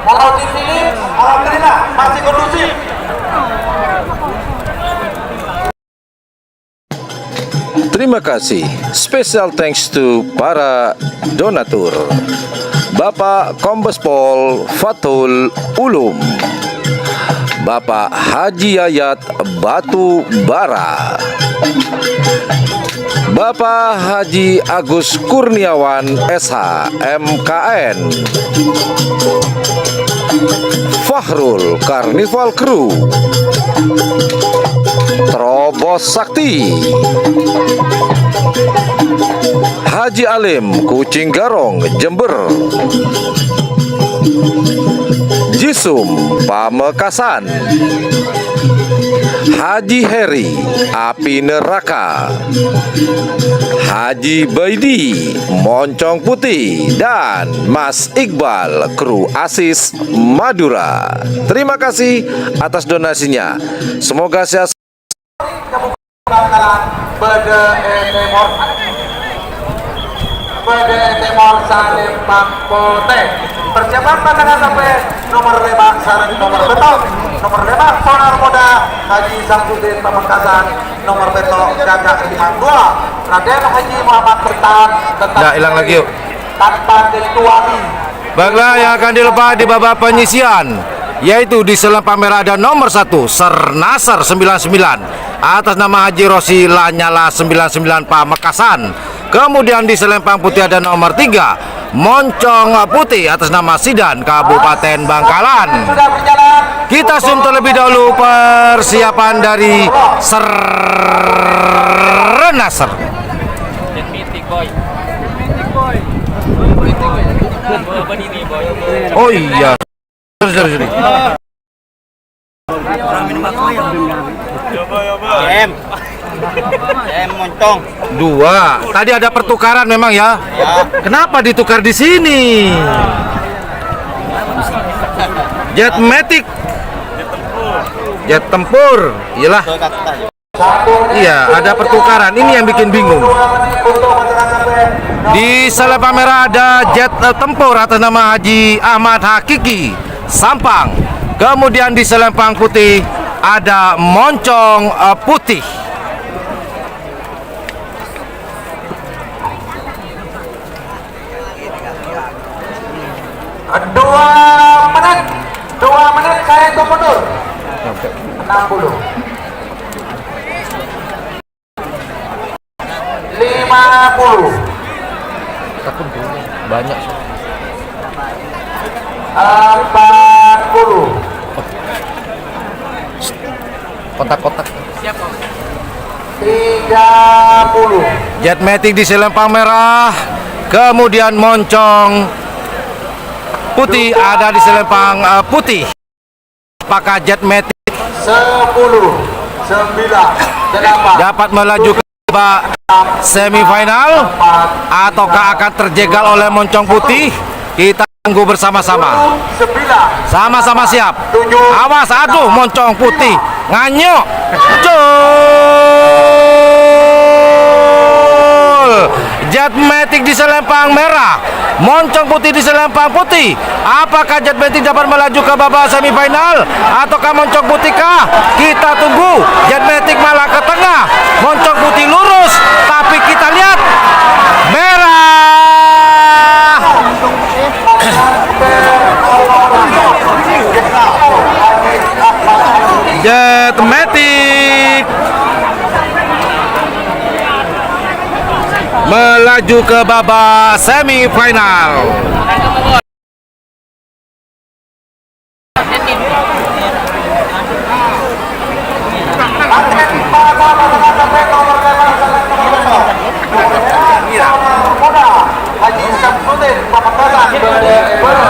Kalau di Philips, alhamdulillah masih kondusif. Terima kasih. Special thanks to para donatur. Bapak Kombes Pol Fatul Ulum, Bapak Haji Yayat Batu Bara, Bapak Haji Agus Kurniawan SH MKN, Fahrul Carnival Crew, Terobos Sakti, Haji Alim Kucing Garong Jember, Jisum Pamekasan, Haji Heri Api Neraka, Haji Baidi Moncong Putih, dan Mas Iqbal Kru Asis Madura. Terima kasih atas donasinya. Semoga sehat. Bede Temor Salim Bangkote. Persiapan pasangan sampai nomor 5 sarang nomor betok, nomor 5 Sonar Muda Haji Samsudin Pamekasan, nomor betok Gagak 52 Raden Haji Muhammad Bertahan tetap Nah, hilang lagi yuk. tanpa kecuali. Baiklah, yang akan dilepas di babak penyisian yaitu di selempang merah ada nomor 1 Sernasar 99 atas nama Haji Rosi Lanyala 99 Pamekasan. Kemudian di selempang putih ada nomor 3 Moncong Putih atas nama Sidan Kabupaten Bangkalan. Sudah berjalan. Kita zoom terlebih dahulu persiapan dari Sernasar. Oh iya. Sorry. Moncong. 2. Tadi ada pertukaran memang ya. Kenapa ditukar di sini? Jet Matic. Jet tempur. Iyalah. Iya, ada pertukaran. Ini yang bikin bingung. Di selempang merah ada jet tempur atas nama Haji Ahmad Hakiki Sampang. Kemudian di selempang putih ada Moncong Putih. Dua menit saya hitung mundur. 60 50 Banyak. 40 Kotak-kotak. 30 Jet Matic di selempang merah. Kemudian Moncong Putih ada di selempang putih. Apakah Jet Matic 10 9 8 dapat melaju ke babak semifinal ataukah akan terjegal oleh Moncong Putih? Kita tunggu bersama-sama. 9. Sama-sama siap. Awas, aduh, moncong putih nganyuk. Cul. Jetmatic di selempang merah, moncong putih di selempang putih. Apakah Jetmatic dapat melaju ke babak semifinal ataukah moncong putih kah? Kita tunggu. Jetmatic malah ke tengah, moncong putih lurus, tapi kita lihat merah. Jetmatic melaju ke babak semifinal.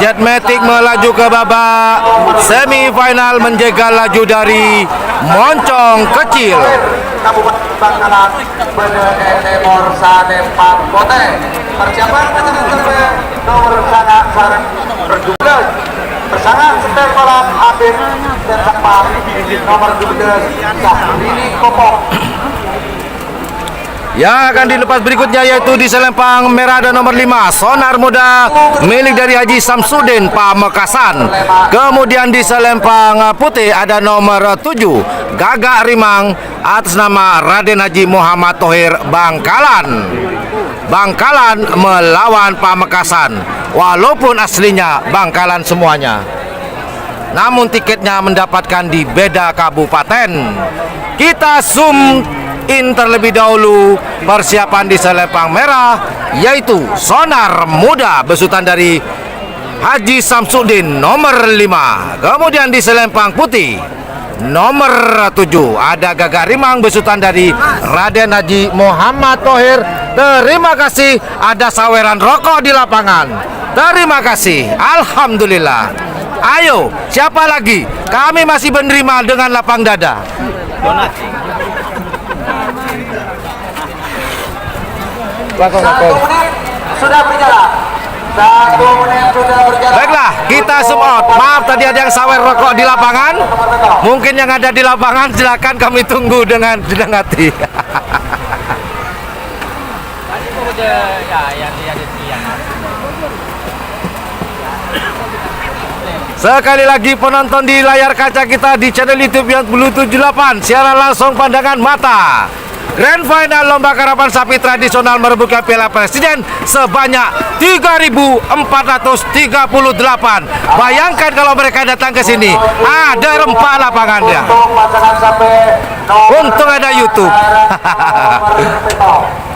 Jetmatic melaju ke babak semifinal menjegal laju dari moncong kecil. Kabupaten Bangkalan Timur Sanempak Kote. Persiapan nomor sana sarang berjumlah bersangat setel malam Abid dan Sakpam nomor 12 Syahrini Kopok. Yang akan dilepas berikutnya yaitu di selempang merah ada nomor 5 Sonar Muda milik dari Haji Samsudin Pamekasan. Kemudian di selempang putih ada nomor 7 Gagak Rimang atas nama Raden Haji Muhammad Thohir Bangkalan. Bangkalan melawan Pamekasan, walaupun aslinya Bangkalan semuanya, namun tiketnya mendapatkan di beda kabupaten. Kita zoom in terlebih dahulu persiapan di selempang merah yaitu Sonar Muda besutan dari Haji Samsudin nomor 5. Kemudian di selempang putih nomor 7 ada Gagak Rimang besutan dari Raden Haji Muhammad Thohir. Terima kasih, ada saweran rokok di lapangan. Terima kasih, alhamdulillah. Ayo, siapa lagi? Kami masih menerima dengan lapang dada. Satu menit sudah berjalan. 1 menit sudah berjalan. Baiklah, kita zoom out. Maaf tadi ada yang sawer rokok di lapangan. Mungkin yang ada di lapangan silakan kami tunggu dengan senang hati. Sekali lagi penonton di layar kaca kita di channel YouTube yang Blue 78 siaran langsung pandangan mata. Grand Final Lomba Karapan Sapi Tradisional merebutkan Piala Presiden sebanyak 3.438. Bayangkan kalau mereka datang ke sini, ada rempah lapangannya. Untuk pasangan sampai Untung ada YouTube.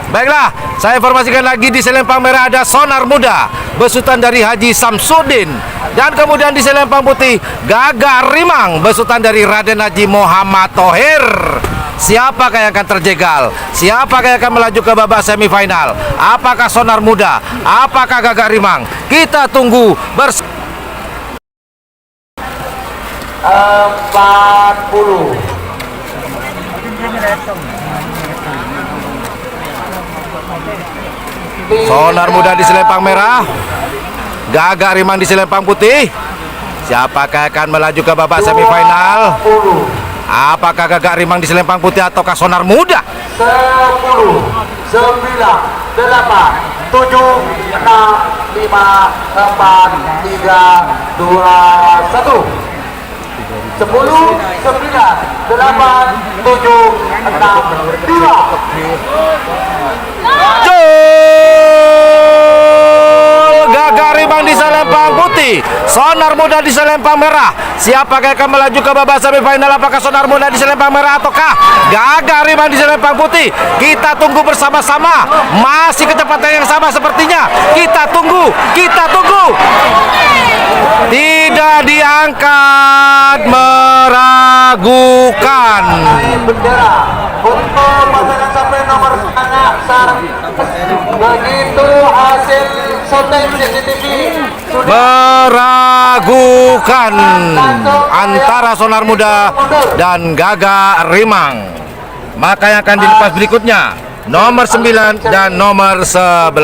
Baiklah, saya informasikan lagi di selempang merah ada Sonar Muda besutan dari Haji Samsudin. Dan kemudian di selempang putih Gagak Rimang besutan dari Raden Haji Muhammad Thohir. Siapakah yang akan terjegal? Siapakah yang akan melaju ke babak semifinal? Apakah Sonar Muda? Apakah Gagak Rimang? Kita tunggu 40. Sonar Muda di selempang merah, Gagak Rimang di selempang putih. Siapakah akan melaju ke babak semifinal? Apakah Gagak Rimang di selempang putih ataukah Sonar Muda? 10, 9, 8, 7, 6, 5, 4, 3, 2, 1. 10, 9, 8, 7, 6, 2. Gagak Rimang di selempang putih, Sonar Muda di selempang merah. Siapakah yang akan melaju ke babak semifinal? Apakah Sonar Muda di selempang merah ataukah Gagak Rimang di selempang putih? Kita tunggu bersama-sama. Masih kecepatan yang sama sepertinya. Kita tunggu, kita tunggu. Tidak diangkat, meragukan. Bendera untuk pasangan sampai nomor anak sarang. Begitu hasil syuting CCTV sudah Meragukan antara Sonar Muda dan Gagak Rimang. Maka yang akan dilepas berikutnya nomor 9 dan nomor 11.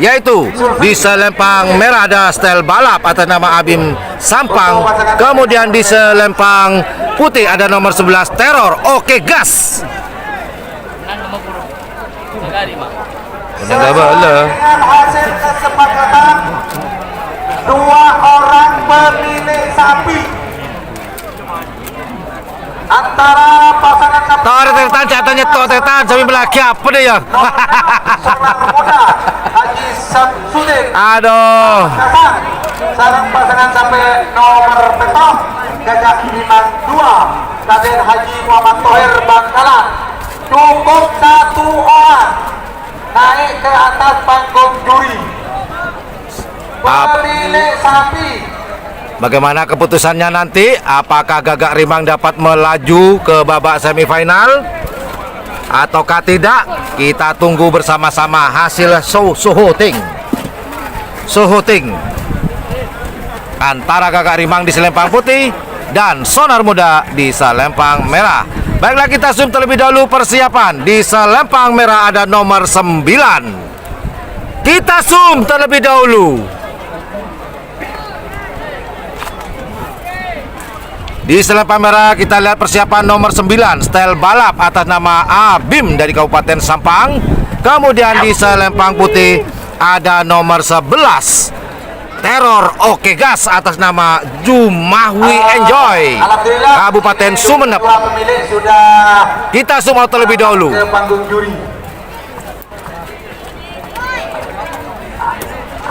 Yaitu di selempang merah ada Stel Balap atas nama Abim Sampang. Kemudian di selempang putih ada nomor 11 Teror Oke Gas. Dengan hasil kesepakatan dua orang pemilik sapi antara pasangan Tertetan catanya tertetan sampai belaki apa deh ya. Sonar Muda Haji Samsudin Aduh. Kasang sarang pasangan sampai nomor petok Gajah Liman 2 Kaden Haji Muhammad Toher Bangkalan. Cukup satu orang naik ke atas panggung juri. Pemilik sapi Bagaimana keputusannya nanti? Apakah Gagak Rimang dapat melaju ke babak semifinal ataukah tidak? Kita tunggu bersama-sama hasil suhuting antara Gagak Rimang di selempang putih dan Sonar Muda di selempang merah. Baiklah, kita zoom terlebih dahulu persiapan. Di selempang merah ada nomor 9. Kita zoom terlebih dahulu. Di selempang merah kita lihat persiapan nomor 9 Stel Balap atas nama Abim dari Kabupaten Sampang. Kemudian di selempang putih ada nomor 11 Teror Oke Gas atas nama Jumahwi Enjoy Kabupaten Sumeneb. dua pemilik sudah Kita zoom out terlebih dahulu. ke panggung juri.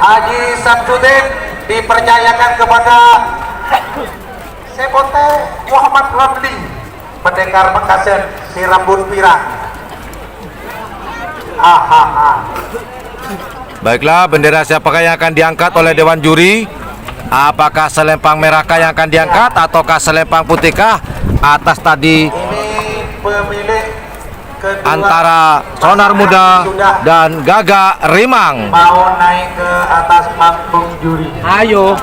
Haji Samsudin dipercayakan kepada Sepote Muhammad Ramli, pendekar Makassar si rambut pirang. Baiklah, bendera siapakah yang akan diangkat oleh Dewan Juri? Apakah selempang merahkah yang akan diangkat ataukah selempang putihkah? Atas tadi Ini pemilik kedua antara Sonar Muda dan Gagak Rimang. mau naik ke atas panggung juri. Ayo.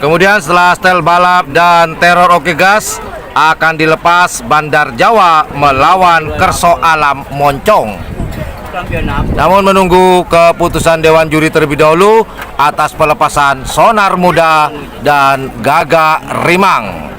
Kemudian setelah Stel Balap dan Teror Oke Gas akan dilepas Bandar Jawa melawan Kerso Alam Moncong. Namun menunggu keputusan Dewan Juri terlebih dahulu atas pelepasan Sonar Muda dan Gagak Rimang.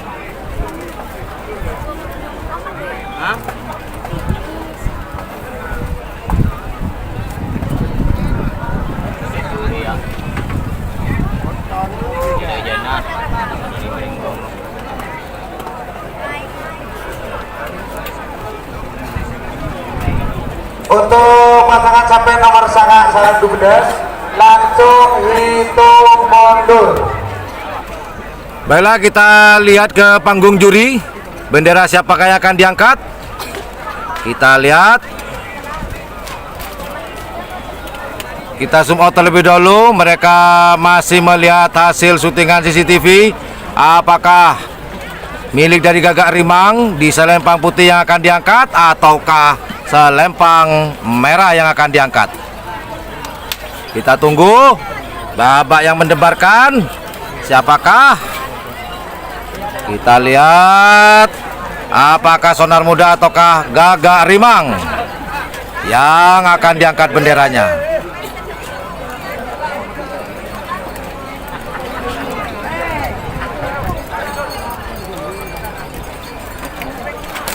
Untuk pasangan sampai nomor sangat dubedas langsung hitung mundur. Baiklah, kita lihat ke panggung juri. Bendera siapakah yang akan diangkat? Kita lihat. Kita zoom out terlebih dahulu. Mereka masih melihat hasil syutingan CCTV. Apakah milik dari Gagak Rimang di selempang putih yang akan diangkat ataukah selempang merah yang akan diangkat? Kita tunggu babak yang mendebarkan. Siapakah? Kita lihat apakah Sonar Muda ataukah Gagak Rimang yang akan diangkat benderanya.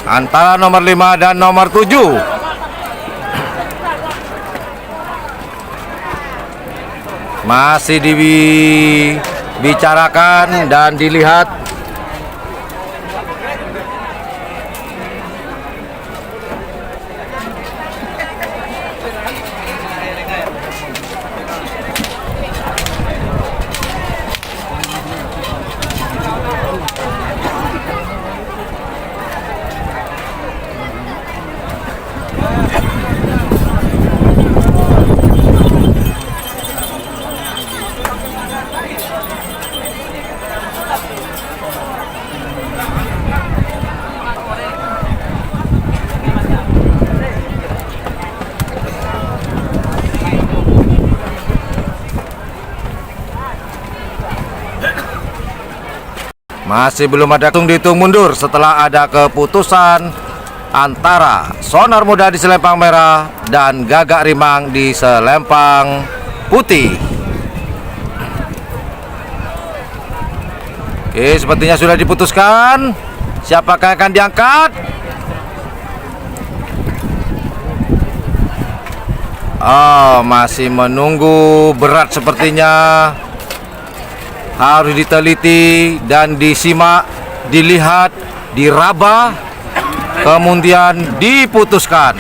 Antara nomor 5 dan nomor 7. Masih dibicarakan dan dilihat. Masih belum ada dihitung mundur setelah ada keputusan antara Sonar Muda di Selempang Merah dan Gagak Rimang di Selempang Putih. Oke, sepertinya sudah diputuskan. Siapakah yang akan diangkat? Oh, masih menunggu, berat sepertinya. Harus diteliti dan disimak, dilihat, diraba, kemudian diputuskan.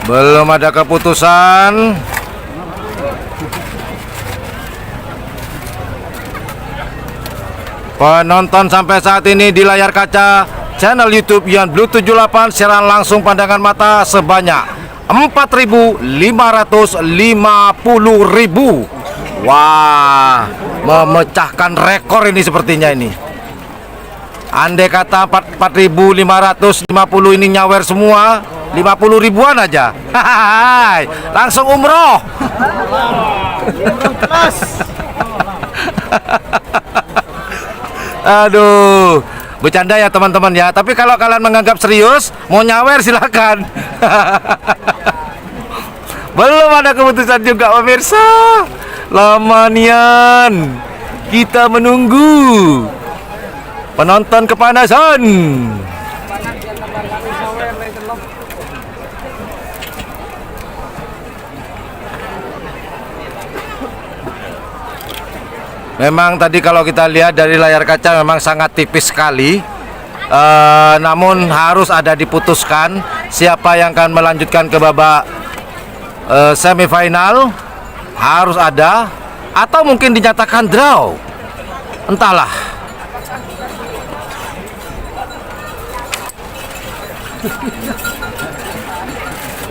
Belum ada keputusan. Penonton sampai saat ini di layar kaca channel YouTube Yan Blue 78 siaran langsung pandangan mata sebanyak 4.550.000. Wah, memecahkan rekor ini sepertinya ini. Andai kata 4.550 ini nyawer semua, 50 ribuan aja. Hai, langsung umroh. Aduh, bercanda ya teman-teman ya. Tapi kalau kalian menganggap serius, mau nyawer silakan. Belum ada keputusan juga pemirsa. Lama nian kita menunggu. Penonton kepanasan. Memang tadi kalau kita lihat dari layar kaca memang sangat tipis sekali. Namun harus ada diputuskan siapa yang akan melanjutkan ke babak semifinal. Harus ada, atau mungkin dinyatakan draw, entahlah.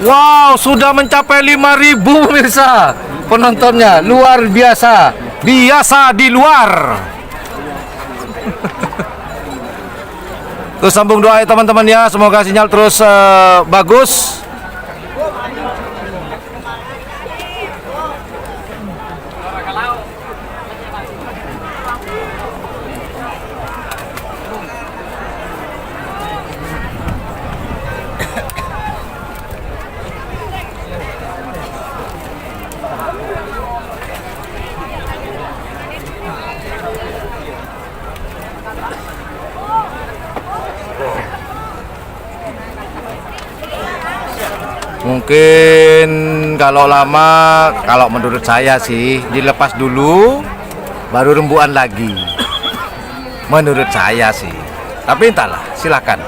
Wow, sudah mencapai 5.000 pemirsa penontonnya, luar biasa, biasa di luar. Terus sambung doa ya teman-teman ya, semoga sinyal terus bagus. Mungkin kalau lama, kalau menurut saya sih dilepas dulu baru rembukan lagi. Menurut saya sih. Tapi entahlah, silakan.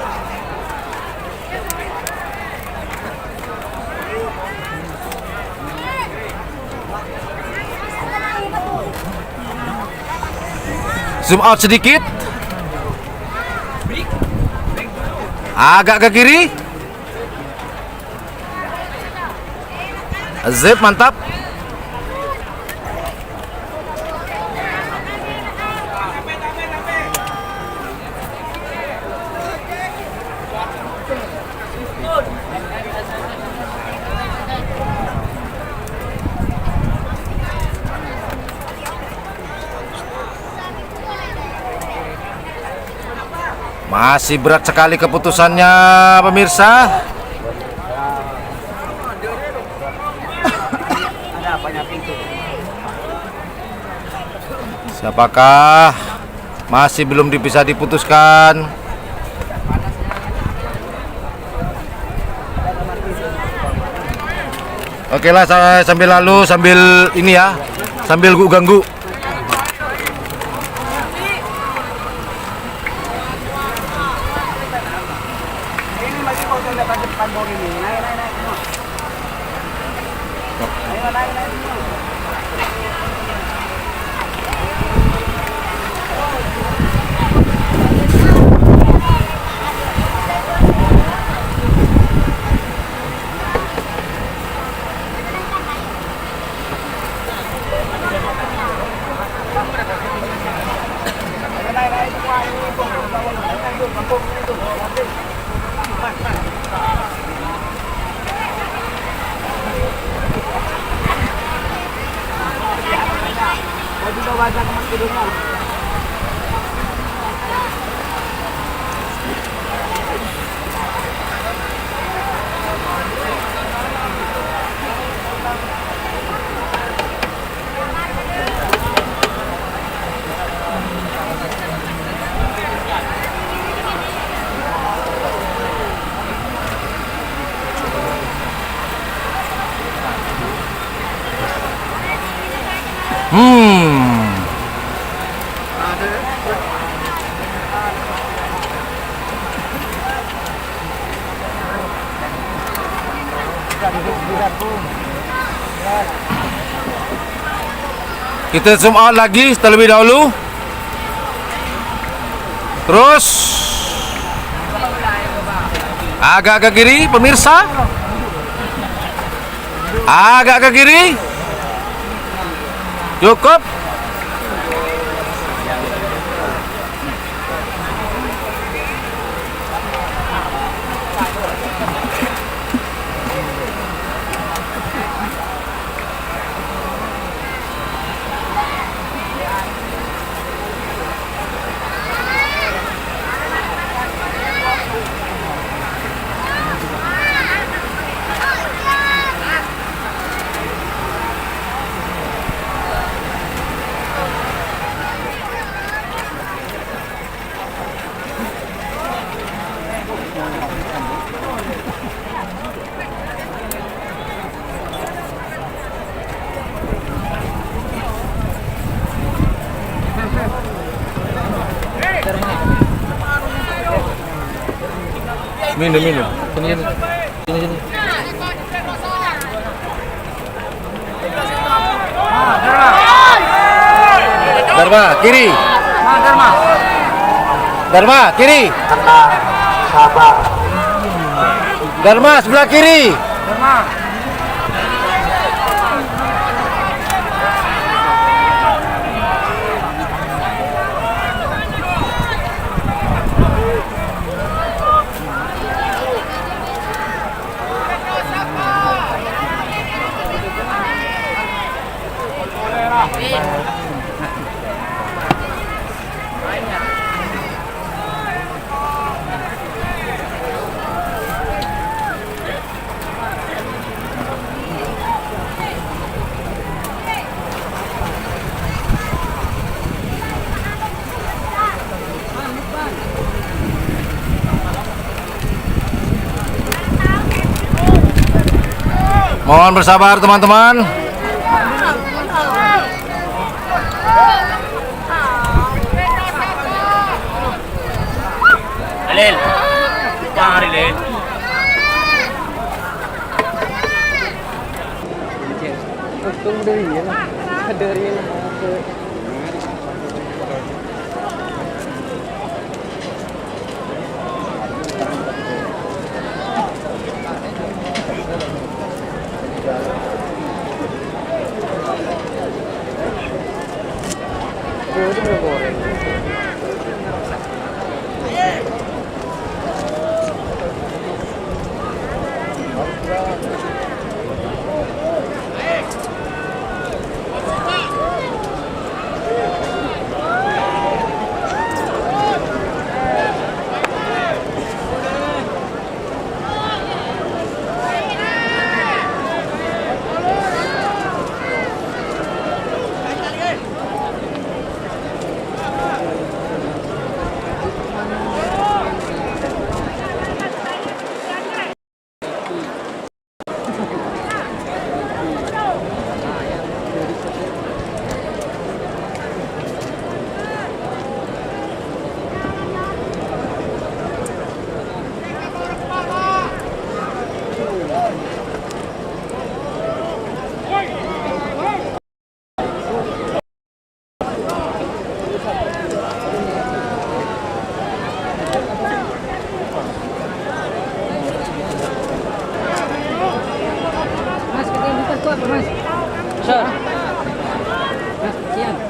Zoom out sedikit. Agak ke kiri. Zip, mantap. Masih berat sekali keputusannya pemirsa. Siapakah? Masih belum bisa diputuskan. Oke lah, saya sambil lalu, sambil ini ya, sambil ganggu. Kita zoom out lagi terlebih dahulu. Terus agak ke kiri pemirsa. Agak ke kiri. Cukup. Minum. Sini. Dharma, kiri. Dharma, kiri. Tenang, sabar. Dharma, sebelah kiri. Mohon bersabar teman-teman. Alil. Jangan Alil. Untung dari ya, dari ke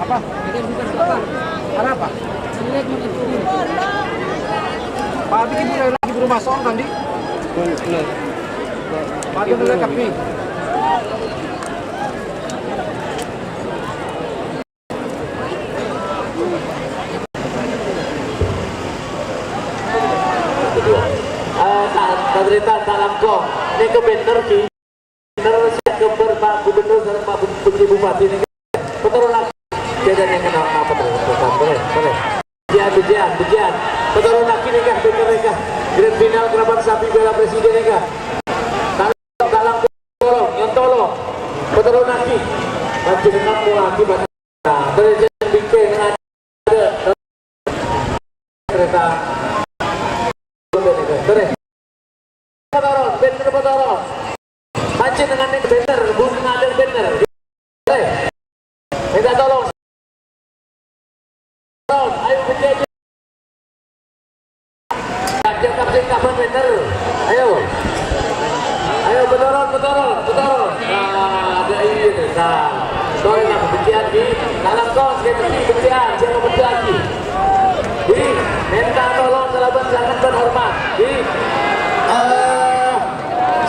Apa? Ada apa? Pak bikin mulai lagi berumah soal kan di? Pak dia mulai kapi. Pemerintah dalam kong ini ke bener ki bener ke Pak Gubernur dan Pak Bupati ini betul lagi jajan yang kenal apa boleh bujian betul lagi nih kah bener nih kah grand final kerabat sapi Piala Presiden nih kah dalam tolong betul lagi masih dengan lagi dari bikin ada kereta bener mancing dengan yang bener bukan ada bener minta tolong ayo berjajan jangan kapten kapan bener ayo betul ada ini soalnya nak berjajan di dalam kos kita berjajan siapa berjajan minta tolong sahabat jangan berhormat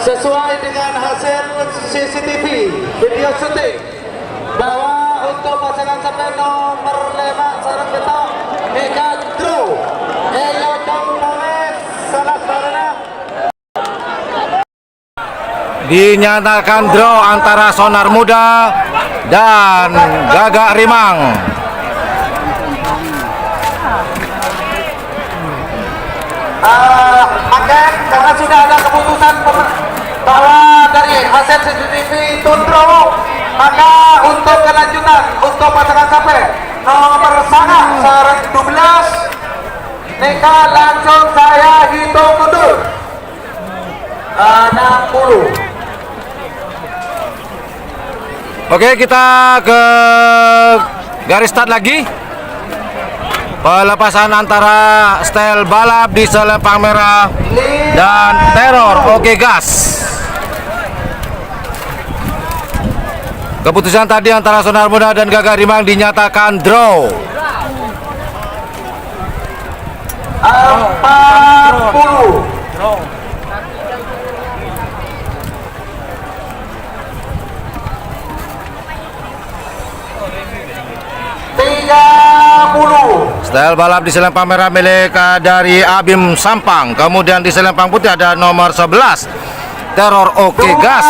sesuai dengan hasil CCTV video syuting bahwa untuk pasangan sampai nomor 5 sarang ketok Mega Draw Eyo Dong Moles salah sarana dinyatakan draw antara Sonar Muda dan Gagak Rimang. Karena sudah ada keputusan bahwa dari hasil CCTV itu draw, maka untuk kelanjutan untuk pasangan sampai nomor sarang 12 Neka langsung saya hitung mundur 60. Oke, kita ke garis start lagi. Pelepasan antara Style Balap di Selempang Merah dan Teror Oke Gas. Keputusan tadi antara Sonar Muda dan Gagak Rimang dinyatakan draw. 40. Style Balap di Selempang Merah milik dari Abim Sampang. Kemudian di Selempang Putih ada nomor 11 Teror Oke Gas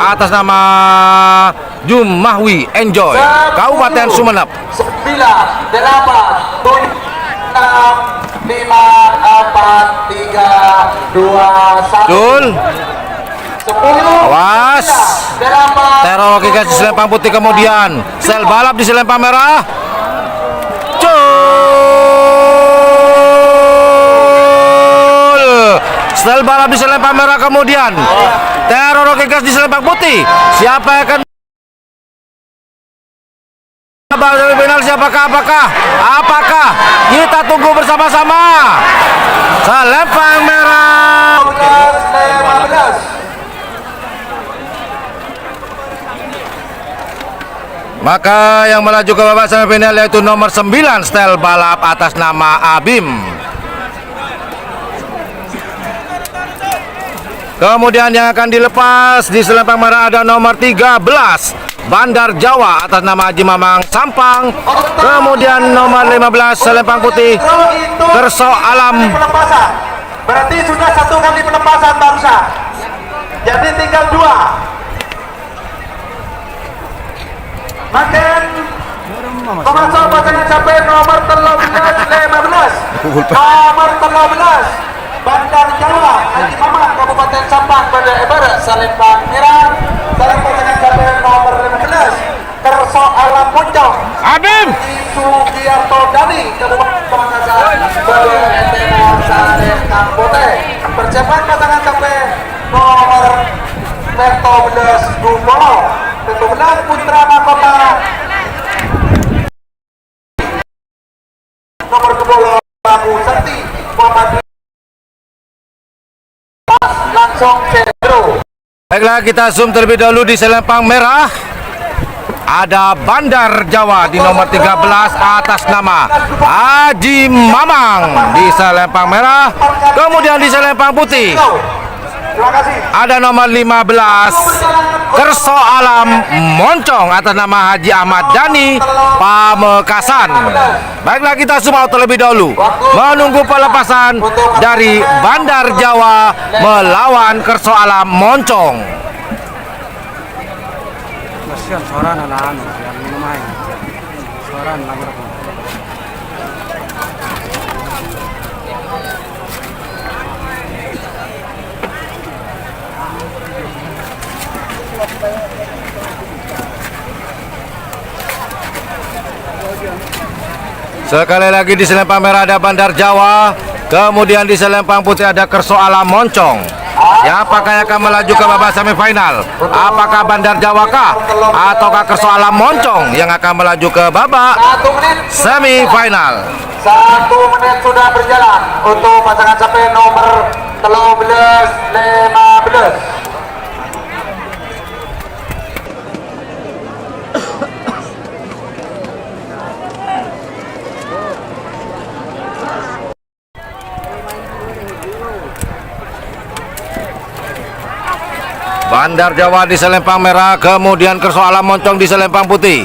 atas nama Jumahwi Enjoy Kabupaten Sumeneb. 9, 8, 7, 6, 5, 4, 3, 2, 1. Betul. 10. Awas. Teror Oke Gas di Selempang Putih, kemudian Style Balap di Selempang Merah. Style Balap di Selempang Merah, kemudian Teror Oke Gas di Selempang Putih. Siapa yang akan final? Apakah kita tunggu bersama-sama. Selempang Merah 15. Maka yang melaju ke babak semifinal yaitu nomor 9 Style Balap atas nama Abim. Kemudian yang akan dilepas di Selempang Merah ada nomor 13 Bandar Jawa atas nama Haji Mamang Sampang. Kemudian nomor 15 Selempang Putih Kerso Alam. Berarti sudah 1 kali pelepasan bangsa. Jadi tinggal 2. Makin memasuk pasangan sampai nomor 15. Nomor 13 Bandar Jawa Haji Mamang Kabupaten Sampang pada Ibarat Selempang Merah. Dalam pasangan sampai nomor 15 Kerso Alam Muncong Abim Sugiarto Dani Kabupaten Pamekasan Bolo Etena Selempang Putih. Persiapan pasangan sampai nomor 13 Gumolo Ketubulan Putra Mahkota nomor Gumolo Abu Santi Muhammad langsung sentro. Baiklah, kita zoom terlebih dahulu di Selempang Merah. ada Bandar Jawa di nomor 13 atas nama Haji Mamang di selempang merah. Kemudian di selempang putih Terima kasih. ada nomor 15 Kerso Alam Moncong atas nama Haji Ahmad Dhani Pamekasan. Baiklah, kita semua terlebih dahulu menunggu pelepasan dari Bandar Jawa melawan Kerso Alam Moncong. Kasihan suara anak-anak yang main. Suara anak-anak. Sekali lagi di selempang merah ada Bandar Jawa, kemudian di selempang putih ada Kerso Alam Moncong. Siapakah yang akan melaju ke babak semifinal? Apakah Bandar Jawa kah ataukah Kerso Alam Moncong yang akan melaju ke babak 1 menit. semifinal? 1 menit sudah berjalan untuk pasangan sampai nomor 13-15. Bandar Jawa di selempang merah, kemudian Kerso Alam Moncong di selempang putih.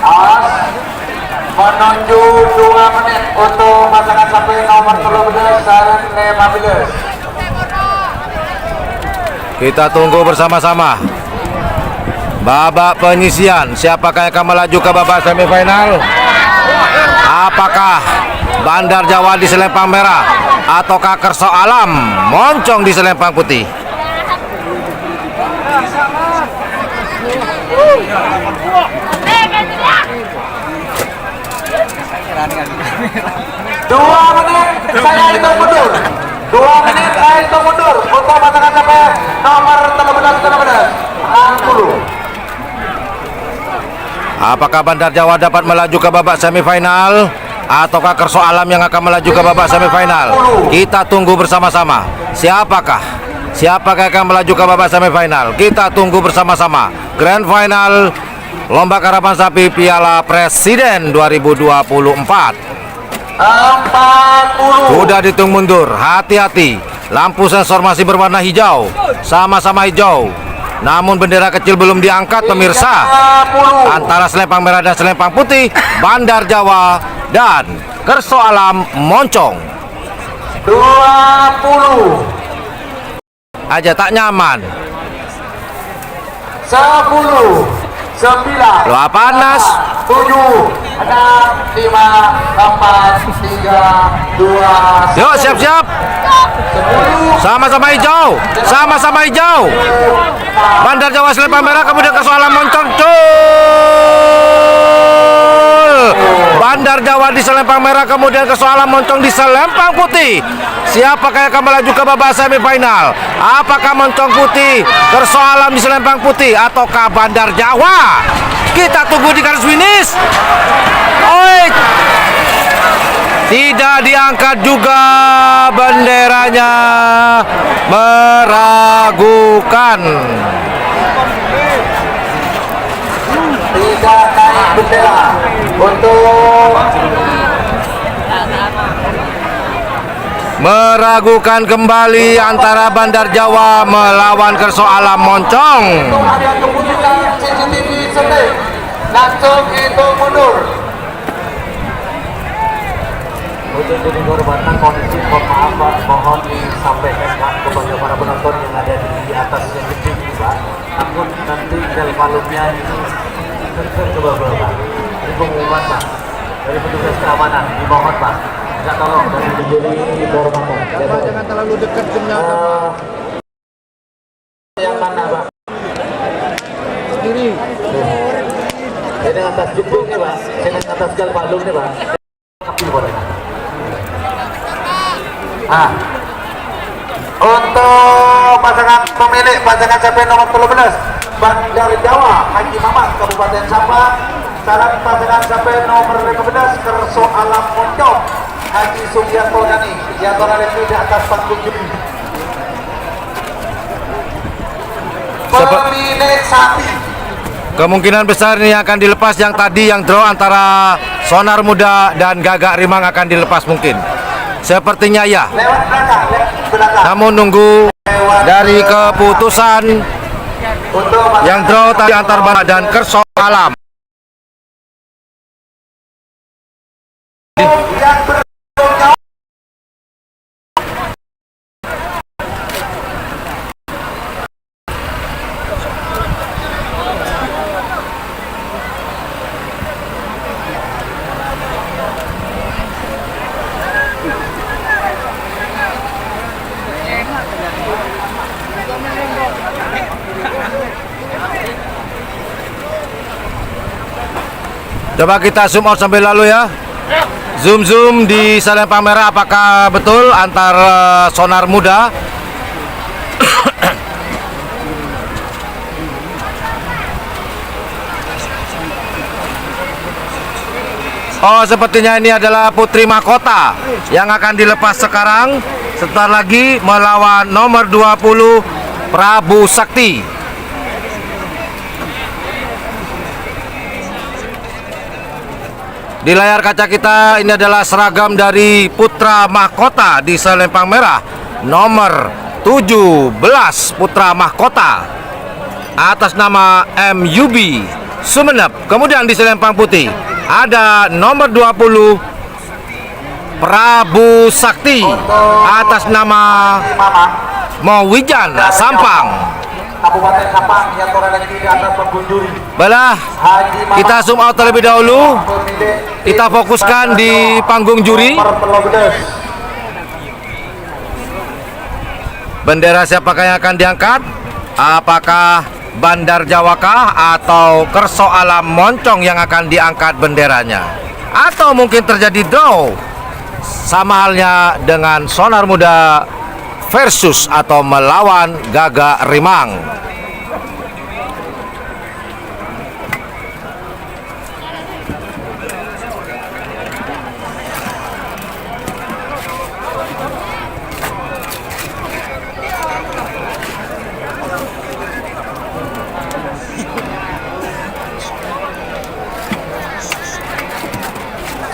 Awas menuju 2 menit untuk pasangan sampai nomor 13 dan 15. Kita tunggu bersama-sama babak penyisian. Siapakah yang akan melaju ke babak semifinal? Apakah Bandar Jawa di selempang merah ataukah Kerso Alam Moncong di selempang putih? Dua menit saya hitung mundur. 2 menit saya hitung mundur untuk pasangan sampai nomor 13-15. 60. Apakah Bandar Jawa dapat melaju ke babak semifinal ataukah Kerso Alam yang akan melaju ke babak semifinal? Kita tunggu bersama-sama. Siapakah yang akan melaju ke babak semifinal? Kita tunggu bersama-sama. Grand Final Lomba Karapan Sapi Piala Presiden 2024. 40. Sudah dihitung mundur. Hati-hati. Lampu sensor masih berwarna hijau. Sama-sama hijau. Namun bendera kecil belum diangkat, pemirsa. 30. Antara selempang merah dan selempang putih, Bandar Jawa dan Kerso Alam Moncong. 20. Aja tak nyaman. 10. 9. Doa panas. 7. 6. 5. 4. 3. 2. Yuk, siap-siap. 10. Sama-sama hijau. Sama-sama hijau. Bandar Jawa selempang merah, kemudian Kerso Alam Moncong. Cul. Bandar Jawa di selempang merah, kemudian Kerso Alam Moncong di selempang putih. Siapakah yang akan melaju ke babak semifinal? Apakah Moncong putih, Kerso Alam di selempang putih, ataukah Bandar Jawa? Kita tunggu di garis finish. Oi. Tidak diangkat juga benderanya, meragukan. Tidak naik bendera untuk Meragukan kembali antara Bandar Jawa melawan Kerso Alam Moncong. ada keputusan CCTV Senin. Langsung itu mundur. Untuk jadi kehormatan kondisi mohon maaf Pak, mohon disampaikan Pak kepada para penonton yang ada di atas yang kecil ini Pak. Takut nanti dari palungnya ini ke bawah Pak. Ini pengumuman Pak dari petugas keamanan. Dimohon Pak, minta tolong dari menjadi kehormatan. Jangan terlalu dekat senjata Yang mana Pak? sendiri. Ini atas jemput nih Pak, ini atas gal palung nih Pak. Kepil boleh. Untuk pasangan pemilik pasangan CP nomor 13 Bandar Jawa Haji Mamat Kabupaten Sabah, saran pasangan CP nomor 15 Kerso Alam Moncong Haji Sugiarto Dani yang berada di atas panggung juri. Pemilik sapi Kemungkinan besar ini akan dilepas yang tadi yang draw antara Sonar Muda dan Gagak Rimang akan dilepas mungkin. Sepertinya ya. Lewat belakang. Namun nunggu dari keputusan Untuk yang draw tadi antar Banda dan Kerso Alam. yang bertanggung jawab. Coba kita zoom out sampai lalu ya. Zoom di Salempang Merah, apakah betul antara Sonar Muda Oh, sepertinya ini adalah Putri Mahkota yang akan dilepas sekarang. Sebentar lagi melawan nomor 20 Prabu Sakti. Di layar kaca kita ini adalah seragam dari Putra Mahkota di Salempang Merah, nomor 17 Putra Mahkota atas nama MUB Sumenep. Kemudian di Salempang Putih ada nomor 20 Prabu Sakti atas nama Mawijan Sampang. Kabupaten Sampang yang terada di atas pengunjuri. Balah, Haji Mamat kita zoom out terlebih dahulu. pemilik Kita fokuskan di panggung juri. Perpelobedes. Bendera siapakah yang akan diangkat? Apakah Bandar Jawakah atau Kerso Alam Moncong yang akan diangkat benderanya? Atau mungkin terjadi draw sama halnya dengan Sonar Muda versus atau melawan Gagak Rimang.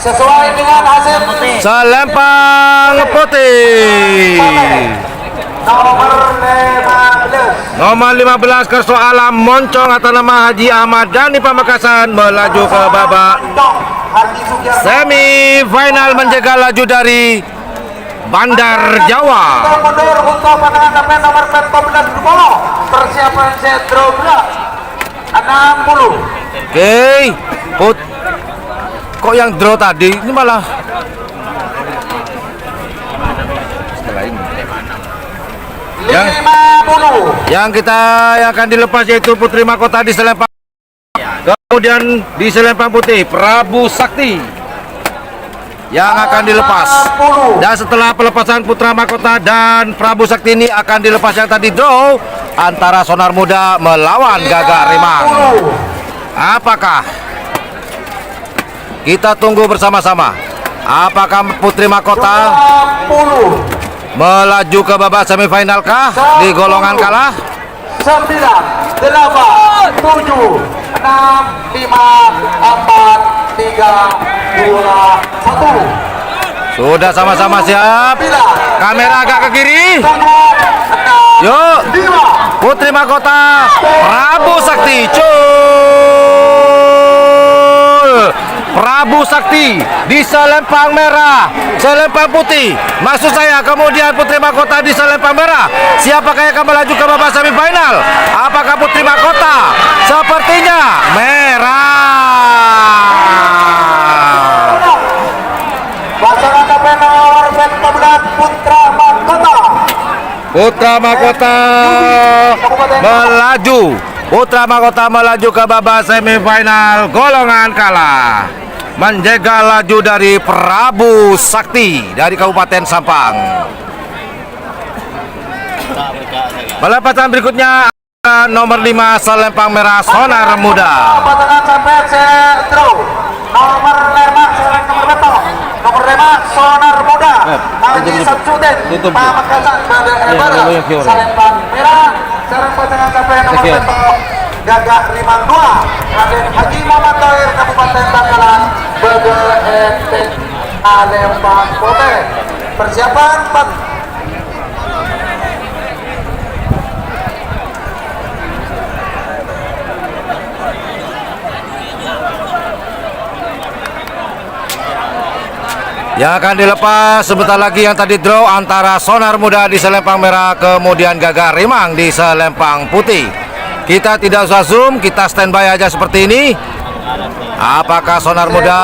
Sesuai dengan hasil Salempang Putih nomor 15. nomor 15 Kerso Alam Moncong atas nama Haji Ahmad Dhani Pamekasan melaju ke babak Haji Sugiarto. semifinal menjaga laju dari Bandar Jawa. Mundur untuk pasangan sampai nomor 14 Dumono. Persiapan set draw 60. Oke, kok yang draw tadi ini malah Yang- 50. yang akan dilepas yaitu Putri Mahkota di Salempang. Kemudian di Salempang Putih Prabu Sakti yang akan dilepas. 50. Dan setelah pelepasan Putra Mahkota dan Prabu Sakti ini akan dilepas yang tadi draw antara Sonar Muda melawan Gagak Rimang. 50. Apakah kita tunggu bersama-sama? Apakah Putri Mahkota 20. melaju ke babak semifinal kah di golongan kalah? 9, 8, 7, 6, 5, 4, 3, 2, 1. Sudah sama-sama siap. Kamera agak ke kiri. Yuk, 5. Putri Mahkota Prabu Sakti. Cul Prabu Sakti di Salempang Merah, Salempang Putih. Maksud saya, kemudian Putri Mahkota di Salempang Merah. Siapakah yang akan melaju ke babak semifinal? Apakah Putri Mahkota? Sepertinya merah. Pasangan KPN nomor 14 Putra Mahkota. Putra Mahkota melaju. Putra Mahkota melaju ke babak semifinal golongan kalah. Menjaga laju dari Prabu Sakti dari Kabupaten Sampang. Pelepasan berikutnya nomor 5 Salempang Merah Sonar Muda. Pasangan sampai set draw. Nomor 5 nomor beto. Nomor 5 Sonar Muda. Haji Samsudin Pamekasan Bandar Barat. Salempang Merah. Sekarang pasangan sampai nomor beto. Gagak Rimang 2 Raden Haji Muhammad Tohir Kabupaten Bangkalan BDNT Lembang Pote. Persiapan yang akan dilepas sebentar lagi yang tadi draw antara Sonar Muda di selempang merah kemudian Gagak Rimang di selempang putih. Kita tidak usah zoom, kita standby aja seperti ini. Apakah Sonar Muda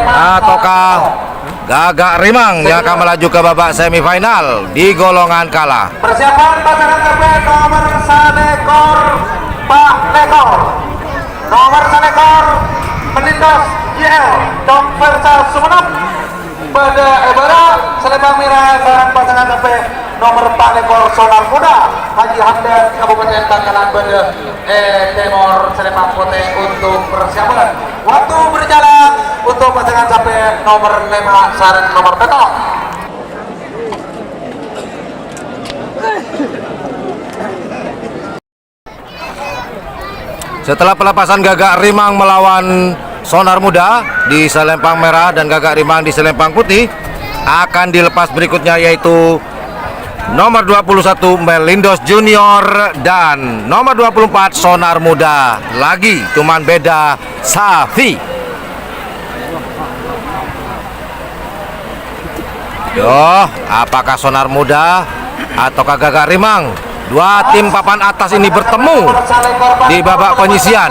ataukah Gagak Rimang yang akan melaju ke babak semifinal di golongan kalah? persiapan pasangan terbaik nomor Sanekor Pak Lekor, nomor Sanekor Menindas YL Dong Versa Sumenep pada Ebara selempang merah sarang pasangan terbaik nomor Pak Lekor Sonar Muda Haji Hamdan Kabupaten Bangkalan pada Timor selempang putih untuk persiapan. Waktu berjalan untuk pasangan sampai nomor 5 sarang nomor petok. Setelah pelepasan Gagak Rimang melawan Sonar Muda di selempang merah dan Gagak Rimang di selempang putih, akan dilepas berikutnya yaitu nomor 21 Melindos Junior dan nomor 24 Sonar Muda. Lagi cuman beda Safi. Apakah Sonar Muda ataukah Gagak Rimang? Dua tim papan atas ini bertemu di babak penyisian.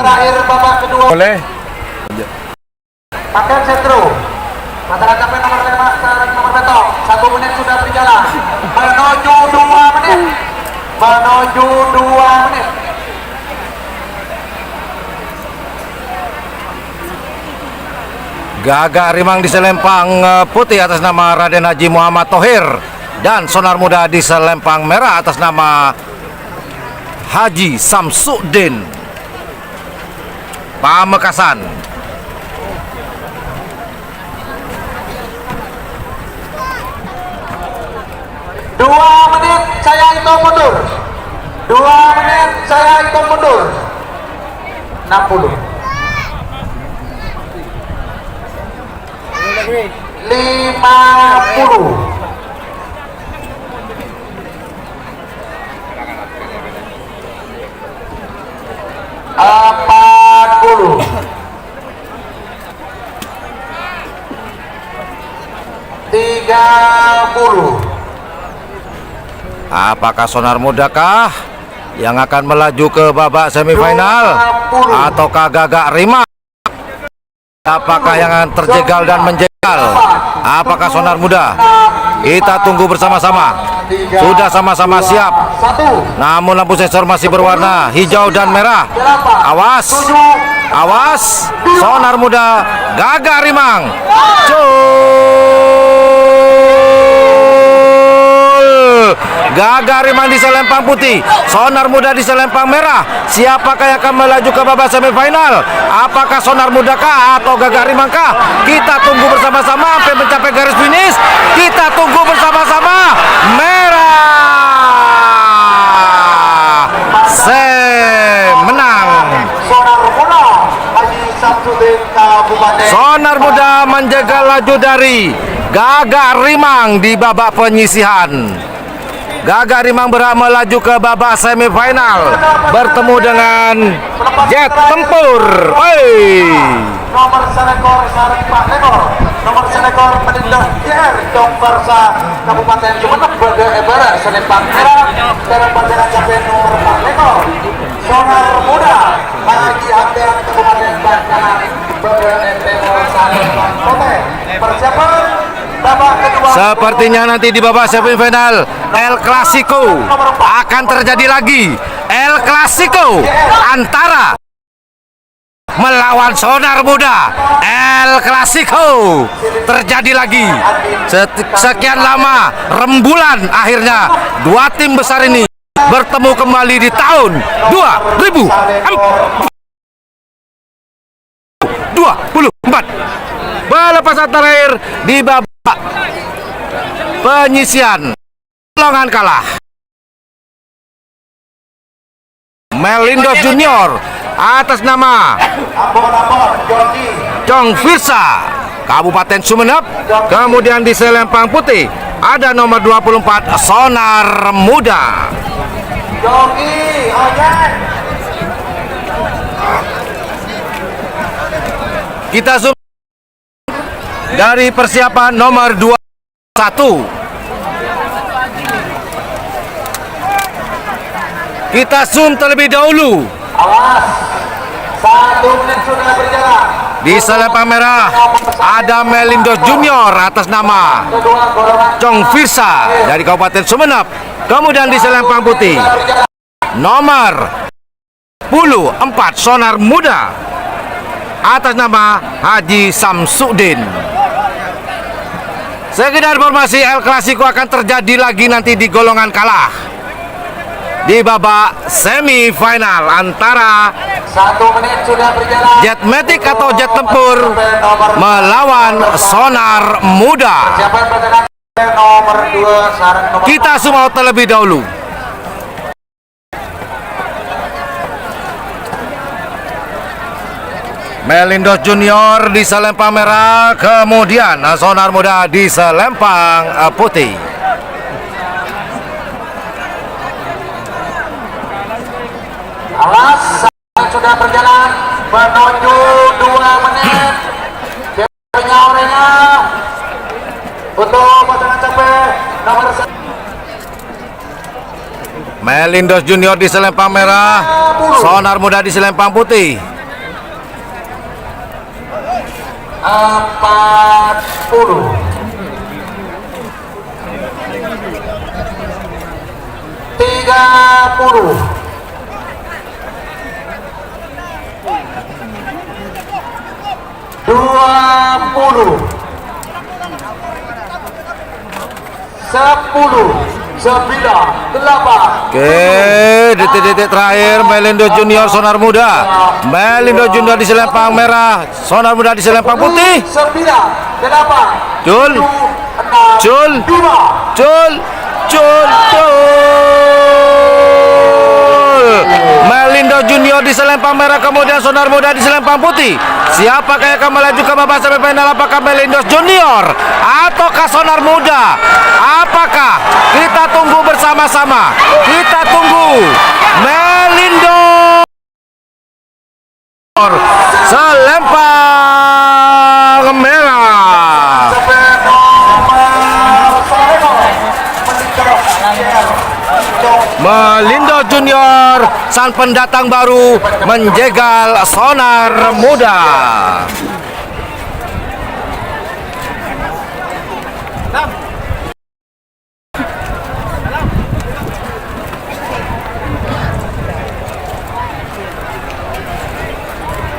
Boleh. Pakai sentro. Masyarakat nomor 5 sarang nomor petok. 1 menit sudah berjalan. Menuju 2 menit. Menuju 2 menit. Gagak Rimang di selempang putih atas nama Raden Haji Muhammad Tohir dan Sonar Muda di selempang merah atas nama Haji Samsudin Pamekasan. Dua menit saya hitung mundur. 2 menit saya hitung mundur. 60. 50. 40. 30. Apakah Sonar Muda kah yang akan melaju ke babak semifinal ataukah Gagak Rimang? Apakah yang akan terjegal dan menjegal? Apakah Sonar Muda? Kita tunggu bersama-sama. Sudah sama-sama siap. Namun lampu sensor masih berwarna hijau dan merah. Awas, awas, Sonar Muda, Gagak Rimang. Gagak Rimang di selempang putih, Sonar Muda di selempang merah. Siapakah yang akan melaju ke babak semifinal? Apakah Sonar Muda kah atau Gagak Rimang kah? Kita tunggu bersama-sama sampai mencapai garis finish. Kita tunggu bersama-sama. Merah menang. Sonar Muda Haji Samsudin Kabupaten. Sonar Muda menjaga laju dari Gagak Rimang di babak penyisihan. Gagak Rimang berhak melaju ke babak semifinal bertemu dengan Jet Tempur. Nomor Sanekor sarang Pak Lekor, nomor Sanekor Menindas JR Dong Versa Kabupaten Sumenep Bede Ebara selempang merah dalam pasangan captain nomor Pak Lekor. Sonar Muda Haji Hamdan Kabupaten Bangkalan Bede Ebara selempang Pote. Persiapan babak kedua. Sepertinya nanti di babak semifinal El Clasico akan terjadi lagi. El Clasico antara melawan Sonar Muda. El Clasico terjadi lagi. Sekian lama rembulan, akhirnya dua tim besar ini bertemu kembali di tahun 2024. Pelepasan terakhir di babak penyisian golongan kalah. Melindos Junior atas nama Ambon Joki. Chong Firsa Kabupaten Sumeneb. Kemudian di selempang putih ada nomor 24 Sonar Muda. Joki Oyen. Kita zoom dari persiapan nomor 21. Kita zoom terlebih dahulu. Awas. 1 menit sudah berjalan. Di selempang merah ada Melindos Junior atas nama Kedua golongan Chong Firsa dari Kabupaten Sumeneb. Kemudian di selempang putih nomor 4 Sonar Muda atas nama Haji Samsudin. Sekedar informasi, El Clasico akan terjadi lagi nanti di golongan kalah di babak semifinal antara 1 menit sudah berjalan. Jet Matic atau Jet Tempur melawan Sonar Muda. Siapa pertandingan nomor 2 sarang nomor Kita semua terlebih dahulu. Melindos Junior di selempang merah, kemudian Sonar Muda di selempang putih. Awas, saat sudah berjalan menuju 2 menit. Orenya untuk pasangan capek nomor 1. Melindos Junior di selempang merah, Sonar Muda di selempang putih. 40. 30. 20. 10. 9. 8. Oke, detik-detik terakhir Melindos Junior Sonar Muda. Melindos Junior di selempang merah, Sonar Muda di selempang putih. 9. 8. Jul, 6. Jul, 2. Jul, Jul, Jul. Melindos Junior di selempang merah, kemudian Sonar Muda di selempang putih. Siapakah yang akan melaju ke babak semifinal? Apakah Melindos Junior ataukah Sonar Muda? Apakah? Kita tunggu bersama-sama. Kita tunggu Melindos selempang merah. Melindos Junior sang pendatang baru menjegal Sonar Muda.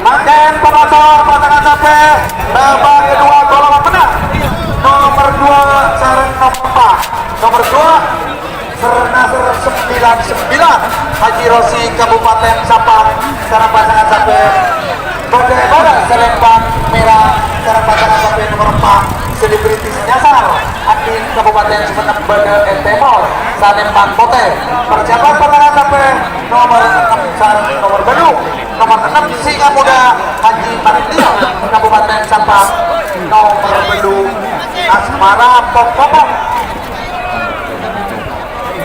Makin penonton pasangan capek babak kedua golongan menang. Nomor 2 sarang nomor 4. Nomor 2 Sernasar 99 Haji Rosi Kabupaten Sampang. Sarang pasangan capek bagaimana selempang merah sarang pasangan capek nomor 4 selebritis nyasar Adin Kabupaten Sumeneb Bade Temol Salempang Pote. Persiapan pasangan capek nomor 6 sarang nomor Bandung. Nomor 6 Singa Muda Haji Martia Kabupaten Sampang. Nomor Bandung Asmara Pokokok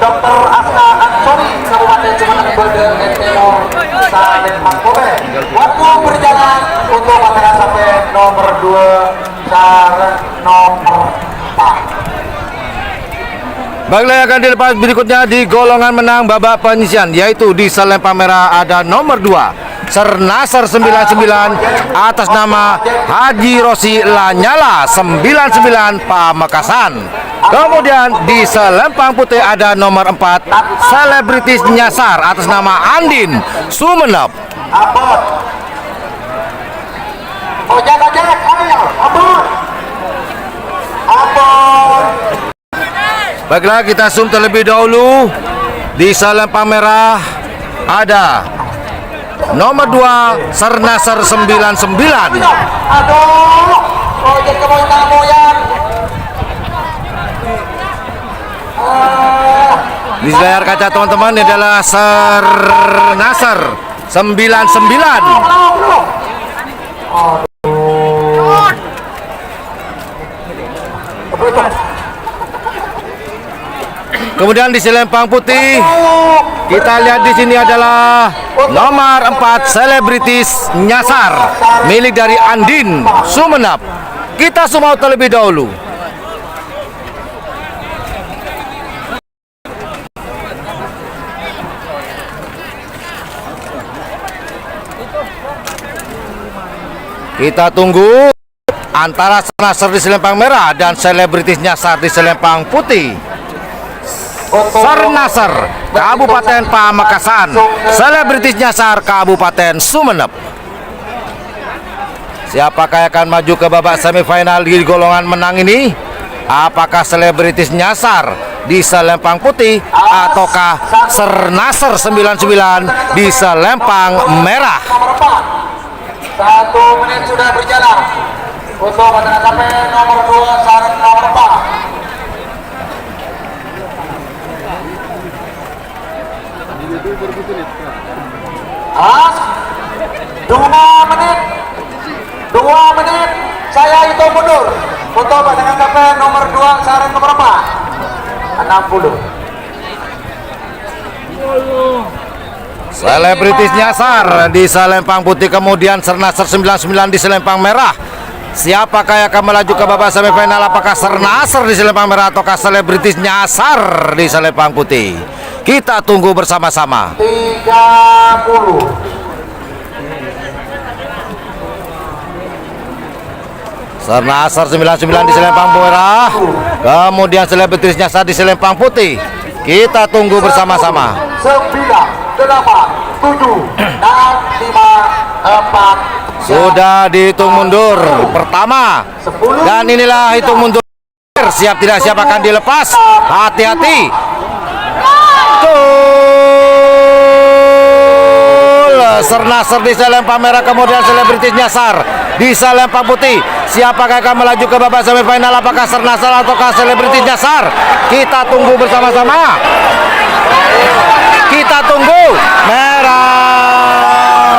Dr. Aska Ansori Kabupaten Sumeneb Bade Temol Salempang Pote. Waktu berjalan untuk pasangan sampai nomor 2 sarang nomor 4. Baiklah, yang akan dilepas berikutnya di golongan menang babak penyisian, yaitu di selempang merah ada nomor 2 Sernasar 99 atas nama Haji Rosi Lanyala 99 Pamekasan. Kemudian di selempang putih ada nomor 4 Selebritis Nyasar atas nama Andin Sumeneb. Ambon. Ojek, ayo, Ambon. Ambon. Baiklah, kita zoom terlebih dahulu. Di selempang merah ada nomor 2 Sernasar 99. Aduh, ojek kemoy-moyan. Di layar kaca teman-teman ini adalah Sernasar 99. Kemudian di selempang putih kita lihat di sini adalah nomor 4 selebritis nyasar milik dari Andin Sumenep. Kita semua terlebih dahulu. Kita tunggu antara Sernasar di selempang merah dan selebritis nyasar di selempang putih. Sernasar Kabupaten Pamekasan, selebritis nyasar Kabupaten Sumenep. Siapakah yang akan maju ke babak semifinal di golongan menang ini? Apakah selebritis nyasar di selempang putih ataukah Sernasar 99 di selempang merah? Nomor 4. 1 menit sudah berjalan untuk pasangan capek nomor 2 sarung nomor 4. As 2 menit saya itu mundur untuk pasangan capek nomor 2 sarung nomor 4 60. Selebritis nyasar di selempang putih, kemudian Sernasar 99 di selempang merah. Siapakah yang akan melaju ke babak semifinal? Apakah Sernasar di selempang merah ataukah selebritis nyasar di selempang putih? Kita tunggu bersama-sama. 30. Sernasar 99 di selempang merah, kemudian selebritis nyasar di selempang putih. Kita tunggu bersama-sama. 9, 8, 7, 6, 5, 4. Sudah dihitung mundur pertama, dan inilah hitung mundur. Siap tidak siap akan dilepas. Hati-hati. Sernasar di selempang merah, kemudian selebritis nyasar di selempang putih. Siapakah akan melaju ke babak semifinal? Apakah Sernasar ataukah selebritis nyasar? Kita tunggu bersama-sama. Kita tunggu. Merah.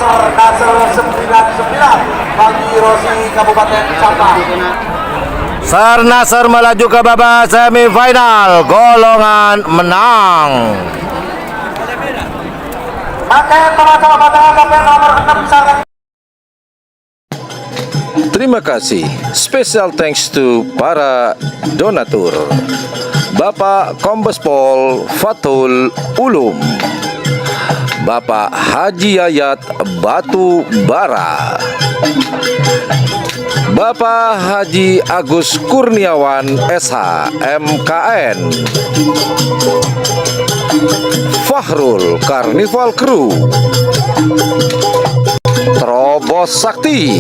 Sernasar 99 bagi Rosi Kabupaten Sampang. Sernasar melaju ke babak semifinal golongan menang. Maka teman-teman pasangan capek nomor 6 sarung. Terima kasih. Special thanks to para donatur. Bapak Kombes Pol Fatul Ulum, Bapak Haji Yayat Batu Bara, Bapak Haji Agus Kurniawan SH MKN, Fahrul Carnival Crew, Terobos Sakti,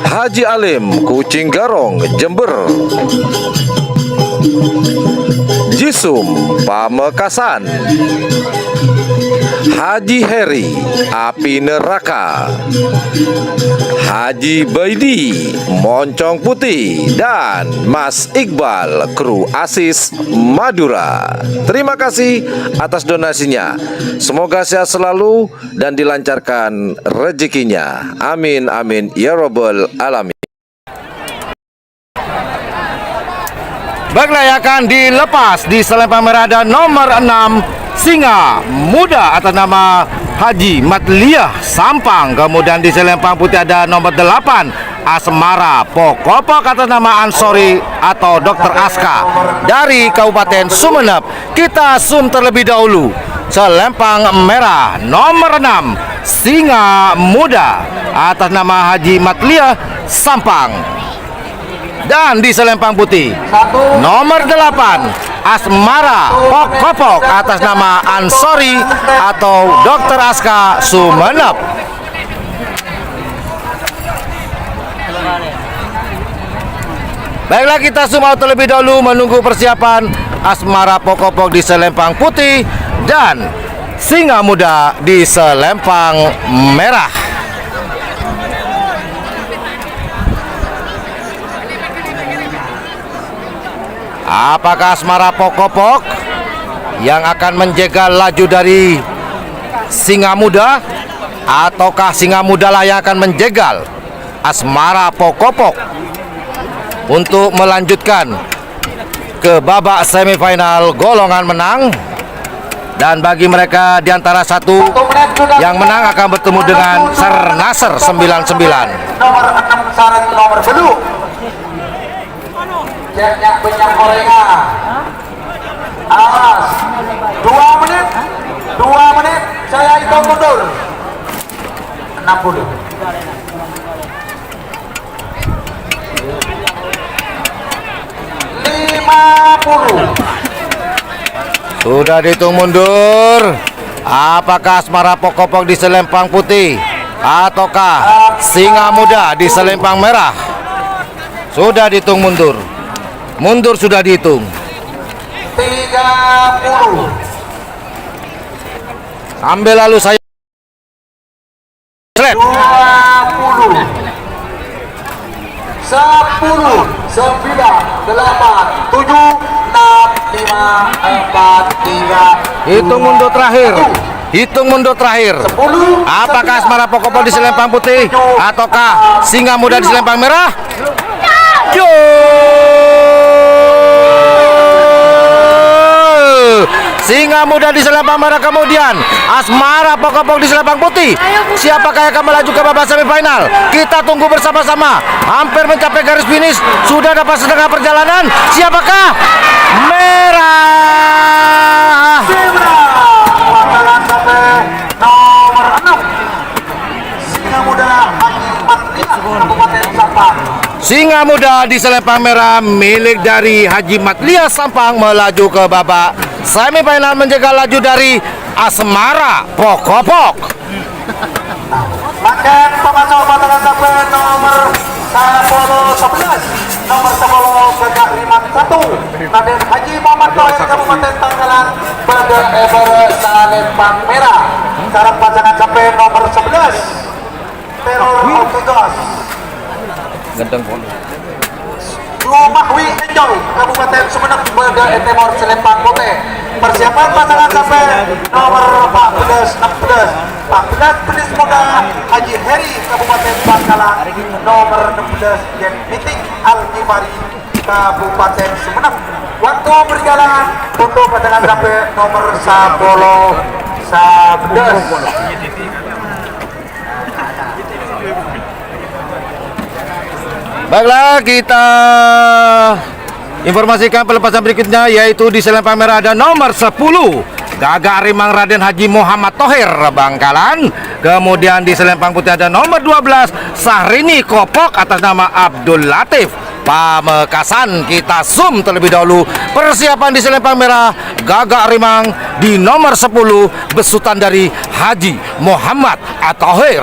Haji Alim Kucing Garong Jember, Jisum Pamekasan, Haji Heri Api Neraka, Haji Baidi Moncong Putih, dan Mas Iqbal Kru Asis Madura. Terima kasih atas donasinya. Semoga sehat selalu dan dilancarkan rezekinya. Amin amin ya robbal alamin. Baiklah, yang akan dilepas di selempang merah ada nomor 6 Singa Muda atas nama Haji Matliah Sampang. Kemudian di selempang putih ada nomor 8 Asmara Pokopok atas nama Ansori atau Dr. Aska dari Kabupaten Sumenep. Kita zoom terlebih dahulu. Selempang merah nomor 6 Singa Muda atas nama Haji Matliah Sampang. Dan di selempang putih nomor 8 Asmara Pokopok atas nama Ansori atau Dr. Aska Sumenep. Baiklah, kita semua terlebih dahulu menunggu persiapan Asmara Pokopok di selempang putih dan Singa Muda di selempang merah. Apakah Asmara Pokopok yang akan menjegal laju dari Singa Muda, ataukah Singa Muda lah yang akan menjegal Asmara Pokopok untuk melanjutkan ke babak semifinal golongan menang? Dan bagi mereka di antara satu yang menang akan bertemu dengan Sernasar 99. Nomor 6 sarang nomor beluk. Banyak gorengan. Awas. 2 menit. 2 menit. Saya hitung mundur. 60. Sudah dihitung mundur. Apakah Asmara Pokopok di selempang putih ataukah Singa Muda di selempang merah? Sudah dihitung mundur. Mundur sudah dihitung. 30. Sambil lalu saya 20. 10, 9, 8, 7, 6, 5, 4, 3. hitung mundur terakhir. Hitung mundur terakhir. 10. Apakah Asmara Pokopok di selempang putih ataukah Singa Muda di selempang merah? Yo! Singa Muda di selempang merah, kemudian Asmara Pokopok di selempang putih. Siapakah yang akan melaju ke babak semifinal? Kita tunggu bersama-sama. Hampir mencapai garis finish, sudah dapat setengah perjalanan. Siapakah? Merah. Pasangan sampai nomor 6. Singa Muda Haji Matlia Kabupaten Sampang. Singa Muda di selempang merah milik dari Haji Matlia Sampang melaju ke babak semifinal menjegal laju dari Asmara Pokopok. Makan pemasok pasangan sampai nomor 11. Nomor 10 Gagak Riman 1. Raden Haji Muhammad Tohir Kabupaten Tanggalan pada selempang merah. Sekarang pasangan sampai nomor 11. Teror Okidos. Gendeng pun. Mahwi Enjoy Kabupaten Sumeneb pada Timur selempang putih. Persiapan pasangan sampai nomor 14 penis muda Haji Heri Kabupaten Bangkalan, nomor 16 Gen Miting Al-Gifari Kabupaten Sumeneb. Waktu berjalan untuk pasangan sampai nomor 11. Baiklah, kita informasikan pelepasan berikutnya, yaitu di selempang merah ada nomor 10 Gagak Rimang Raden Haji Muhammad Tohir Bangkalan. Kemudian di selempang putih ada nomor 12 Sahrini Kopok atas nama Abdul Latif Pamekasan. Kita zoom terlebih dahulu persiapan di selempang merah. Gagak Rimang di nomor 10 besutan dari Haji Muhammad Tohir.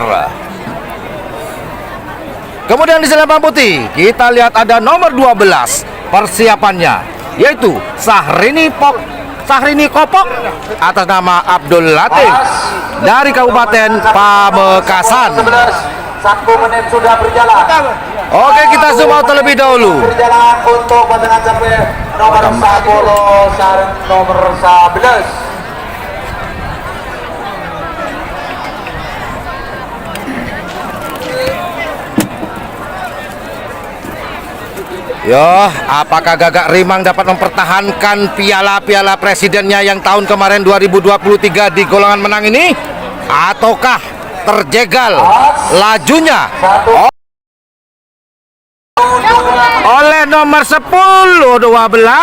Kemudian di selempang putih kita lihat ada nomor 12 persiapannya, yaitu Sahrini Kopok atas nama Abdul Latif dari Kabupaten Pamekasan. 1 menit sudah berjalan. Oke, kita zoom out terlebih dahulu. Berjalan untuk pasangan sampai nomor 10 sarang nomor 11. Yo, apakah Gagak Rimang dapat mempertahankan piala-piala presidennya yang tahun kemarin 2023 di golongan menang ini, ataukah terjegal lajunya oleh nomor 10 12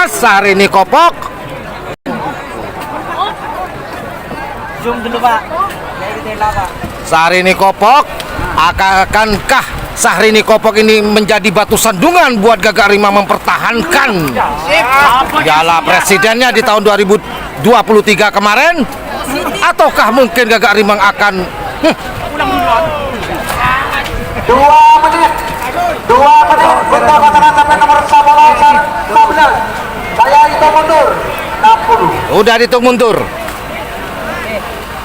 Sahrini Kopok? Zoom dulu Pak. Sahrini Kopok, akankah Sahrini Kopok ini menjadi batu sandungan buat Gagak Rimang mempertahankan piala presidennya di tahun 2023 kemarin, ataukah mungkin Gagak Rimang akan 2 menit kita pasangan sampai nomor 11. Saya hitung mundur 60. udah dihitung mundur.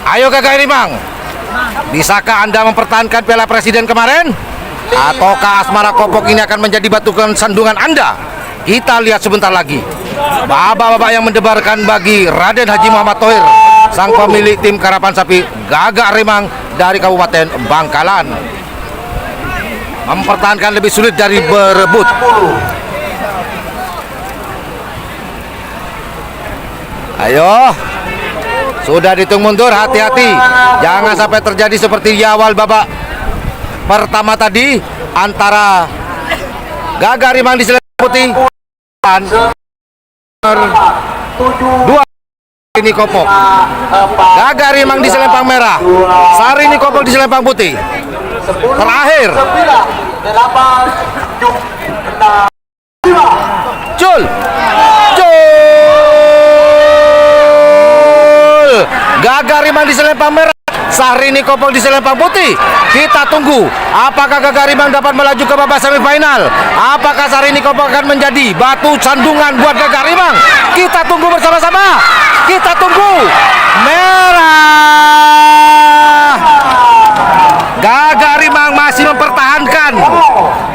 Ayo Gagak Rimang, bisakah Anda mempertahankan piala presiden kemarin? Ataukah Asmara Kopok ini akan menjadi batu sandungan Anda? Kita lihat sebentar lagi. Bapak-bapak yang mendebarkan bagi Raden Haji Muhammad Thohir, sang pemilik tim karapan sapi Gagak Rimang dari Kabupaten Bangkalan, mempertahankan lebih sulit dari berebut. Ayo, sudah dihitung mundur, hati-hati, jangan sampai terjadi seperti di awal babak pertama tadi antara Gagak Rimang di Selempang Putih dan dua ini Kopok. Gagak Rimang di Selempang Merah, Sarini Kopok di Selempang Putih. Terakhir Cul Gagak Rimang di Selempang Merah, Sarini Kopok di Selempang Putih. Kita tunggu apakah Gagak Rimang dapat melaju ke babak semifinal. Apakah Sarini Kopok akan menjadi batu sandungan buat Gagak Rimang? Kita tunggu bersama-sama. Kita tunggu. Merah, Gagak Rimang masih mempertahankan.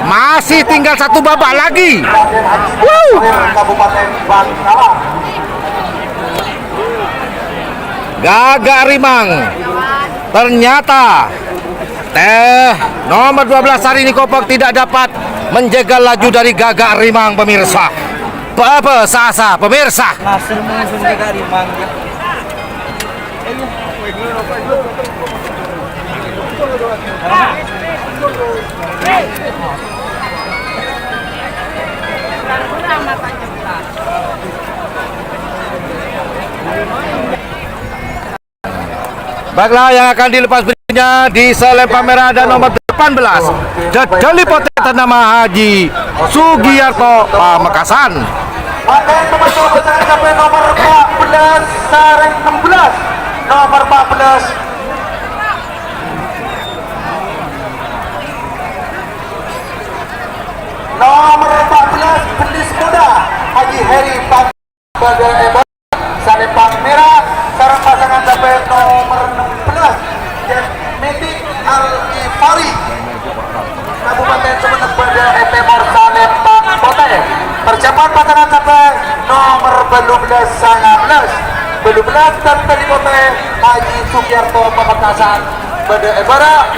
Masih tinggal satu babak lagi. Kabupaten Bangkalan. Gagak Rimang ternyata nomor 12 Sarini Kopok tidak dapat menjegal laju dari Gagak Rimang, pemirsa. Sasa pemirsa. Hasil mengusung Gagak Rimang. Baiklah, yang akan dilepas berikutnya di Selempang Merah ada nomor 18 Dedeli Potet nama Haji Sugiyarto Pamekasan. Pakai nomor 12 sampai nomor 14 sareng 16. Nomor 14 nomor 14 Belis Muda Haji Heri Baga Eba Selempang Merah. Sarang pasangan sampai nomor 16 Medik Al-Ghifari Kabupaten Sumeneb Baga Timur Selempang Kota. Persiapan pasangan sampai nomor 12 dan Kota Haji Sugiyarto Pamekasan Bada Ebara.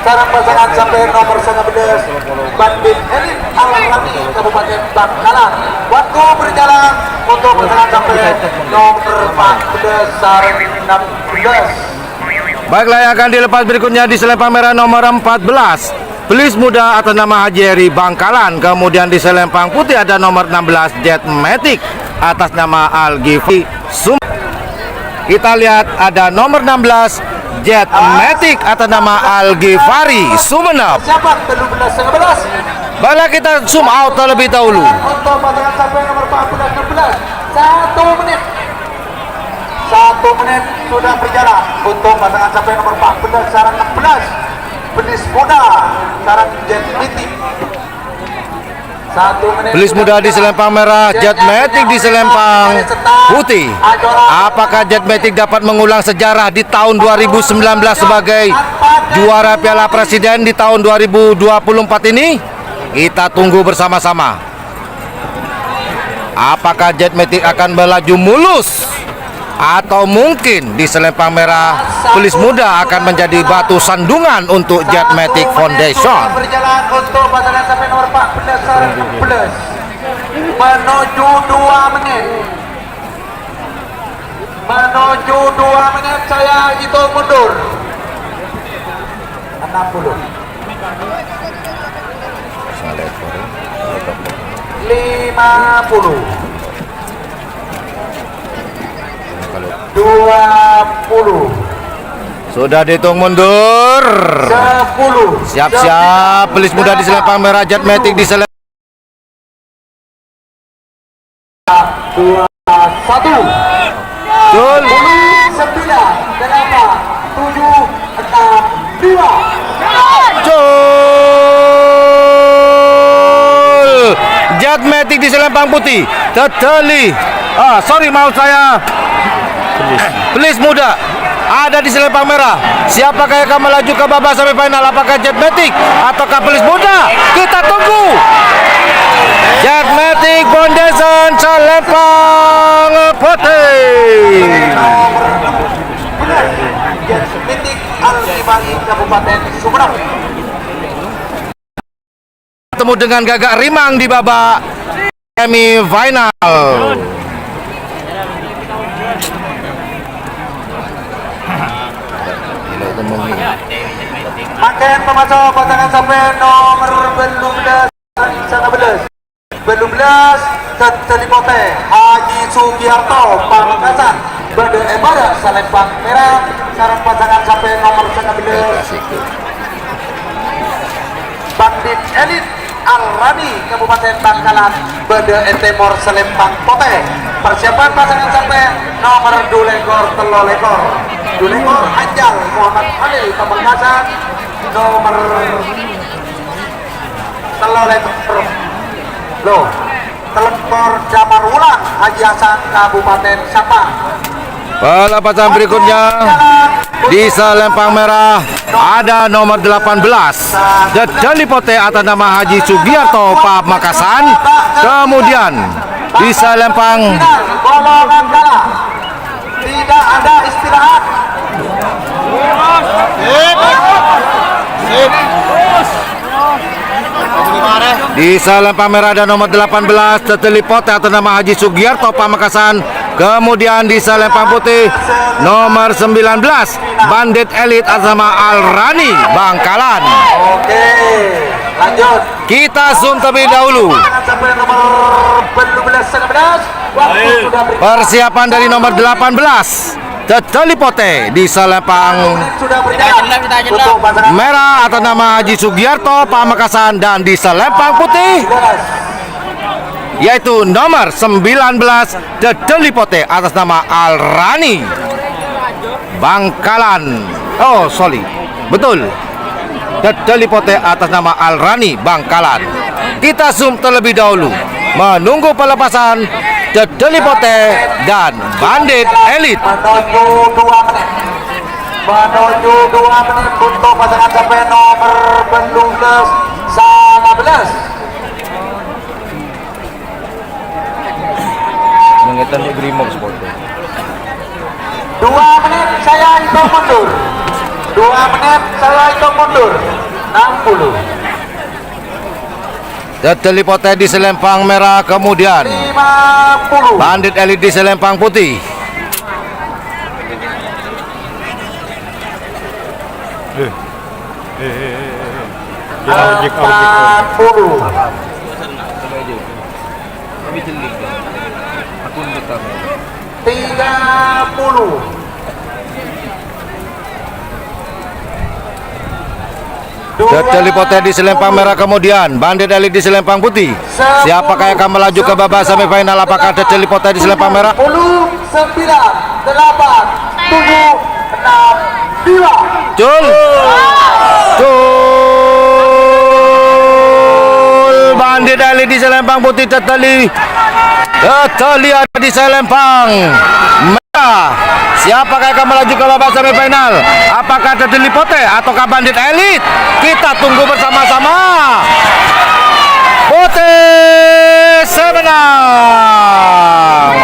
Sarang pasangan sampai nomor 19 Bandit Elit Al-Rami Kabupaten Bangkalan. Waktu berjalan untuk pasangan sampai nomor 14 sarang 16. Baiklah, yang akan dilepas berikutnya di Selempang Merah nomor 14 Belis Muda atas nama Haji Heri Bangkalan. Kemudian di Selempang Putih ada nomor 16 Jet Matic atas nama Al-Ghifari. Kita lihat ada nomor 16 Jet Matic atas nama Al-Ghifari Sumeneb. Siapa? 13-11. Baiklah, kita zoom out terlebih dahulu. Untuk pasangan sampai nomor 14-16 1 menit. 1 menit sudah berjalan untuk pasangan sampai nomor 14 sarang 16 Belis Muda sarang Jet Matic. 1 menit. Belis Muda di Selempang Merah, Jet Matic di Selempang Putih. Apakah Jet Matic dapat mengulang sejarah di tahun 2019 sebagai juara Piala Presiden di tahun 2024 ini? Kita tunggu bersama-sama. Apakah Jet Matic akan melaju mulus? Atau mungkin di Selempang Merah Belis Muda akan menjadi batu sandungan untuk Jet Matic Foundation. Berjalan untuk pasangan sampai nomor 14 sarang 16 menuju 2 menit. Menuju 2 menit saya hitung mundur. 60 50 20 Sudah dihitung mundur. 10 Siap-siap Belis Muda di Selempang Merah, Jet Matic di Selempang 2 1 Jul. 9 8 7 6 5 Jul. Jet Matic di Selempang Putih. Dedeli. Sorry, maaf saya. Belis Muda ada di selempang merah. Siapakah yang akan melaju ke babak semifinal? Apakah Jetmatic ataukah Pelis Muda? Kita tunggu. Jetmatic Foundation Selempang Putih. Jetmatic Al-Imani Kabupaten Sumedang. Ketemu dengan Gagak Rimang di babak semifinal. Makin memasuk pasangan sampai nomor 12 Tertelipote Haji Sugiharto Pamekasan Bade Ebada Selempang Merah. Sarang pasangan sampai nomor 19 Bandit Elit Al-Rani Kabupaten Bangkalan Bade Etemor Selempang Pote. Persiapan pasangan sampai nomor 2 lekor Telolekor Dulekor Anjal Muhammad Halil Pamekasan nomor Telolekor Telekor Jamar Wulan Haji Hasan Kabupaten Sabang. Pelepasan berikutnya di selempang merah ada nomor 18 Dedelipote atas nama Haji Sugiarto Pamekasan. Kemudian di selempang golongan kalah tidak ada istirahat. di selempang merah ada nomor 18 Dedelipote atas nama Haji Sugiarto Pamekasan. Kemudian di selempang putih nomor 19 Bandit Elit atas nama Al-Rani Bangkalan. Oke, lanjut. Kita zoom terlebih dahulu. Sampai nomor 19. Waktu sudah beri. Persiapan dari nomor 18 Dedelipote di selempang Sudah berjalan. Untuk pasangan merah atas nama Haji Sugiarto Pamekasan, dan di selempang putih 19. yaitu nomor 19 Dedelipote atas nama Al-Rani Bangkalan. Oh sorry, betul, Dedelipote atas nama Al-Rani Bangkalan. Kita zoom terlebih dahulu menunggu pelepasan Dedelipote dan Bandit Elit. Menuju 2 menit. Menuju 2 menit untuk pasangan sampai nomor 19. Mengetan di Brimob Sport. 2 menit saya hitung mundur. 2 menit saya hitung mundur. 60. Dedelipote di selempang merah, kemudian 50. Bandit Elit di selempang putih. Empat puluh. 30. Dedelipote di selempang merah, kemudian Bandit Elit di selempang putih. Siapakah yang akan melaju ke babak semifinal? Apakah Dedelipote di selempang merah? 9, 8, 7, 6, 5. Cul. Bandit Elit di selempang putih. Dedeli ada di selempang merah. Siapakah yang akan melaju ke babak semifinal? Apakah Dedelipote ataukah Bandit Elit? Kita tunggu bersama-sama. Putih semenang.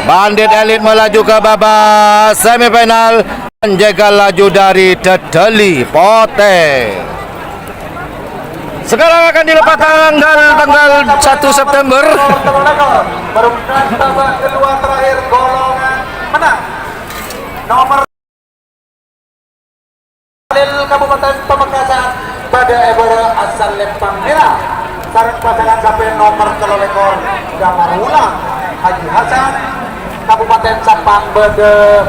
Bandit Elit melaju ke babak semifinal, menjaga laju dari Dedelipote. Sekarang akan dilepas tanggal 1 September. Merupakan babak kedua terakhir golongan menang. Nomor Kabupaten Pamekasan pada Ebora asal Lempang Merah. Sarang pasangan sampai nomor Telolekor Damar Wulang Haji Hasan Kabupaten Sampang Bede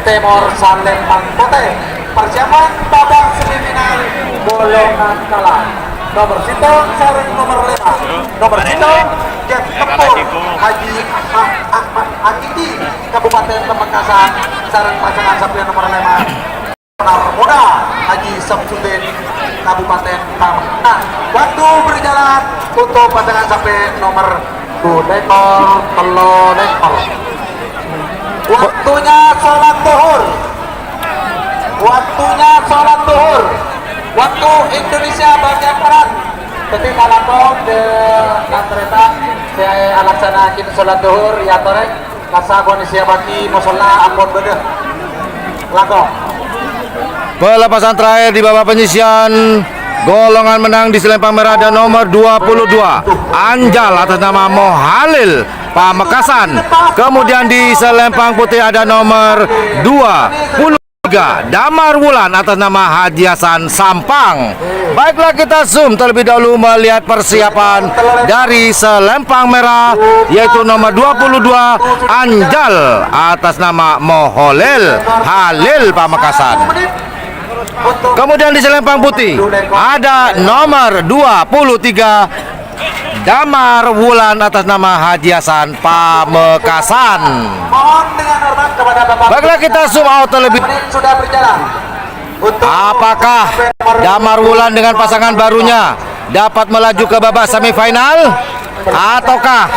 Temor Salempang Pote. Persiapan babak semifinal golongan kalah. Nomor Sitong sarang nomor 5. Nomor Sitong Jet Tempur Haji Ahmad Akidi Kabupaten Pamekasan. Sarang pasangan sampai nomor 5 Muda Haji Samsudin Kabupaten Pamekasan. Waktu berjalan untuk pasangan sampai nomor 2 dekor telo dekor. Waktunya sholat duhur. Waktunya sholat duhur. Waktu Indonesia bagian barat. Ketika kalakon de lantreta saya alaksana kita sholat duhur ya torek kasa kondisi bagi musola ampun beda. Lakon. Pelepasan terakhir di babak penyisian golongan menang di selempang merah ada nomor 22 Anjal atas nama Mohalil Pamekasan. Kemudian di selempang putih ada nomor 23 Damar Wulan atas nama Haji Hasan Sampang. Baiklah, kita zoom terlebih dahulu melihat persiapan dari selempang merah, yaitu nomor 22 Anjal atas nama Mohalil Halil Pamekasan. Kemudian di selempang putih ada nomor 23 Damar Wulan atas nama Haji Hasan Pamekasan. Mohon dengan hormat kepada Bapak. Baiklah, kita zoom out terlebih. Menit sudah berjalan. Apakah Damar Wulan dengan pasangan barunya dapat melaju ke babak semifinal? Ataukah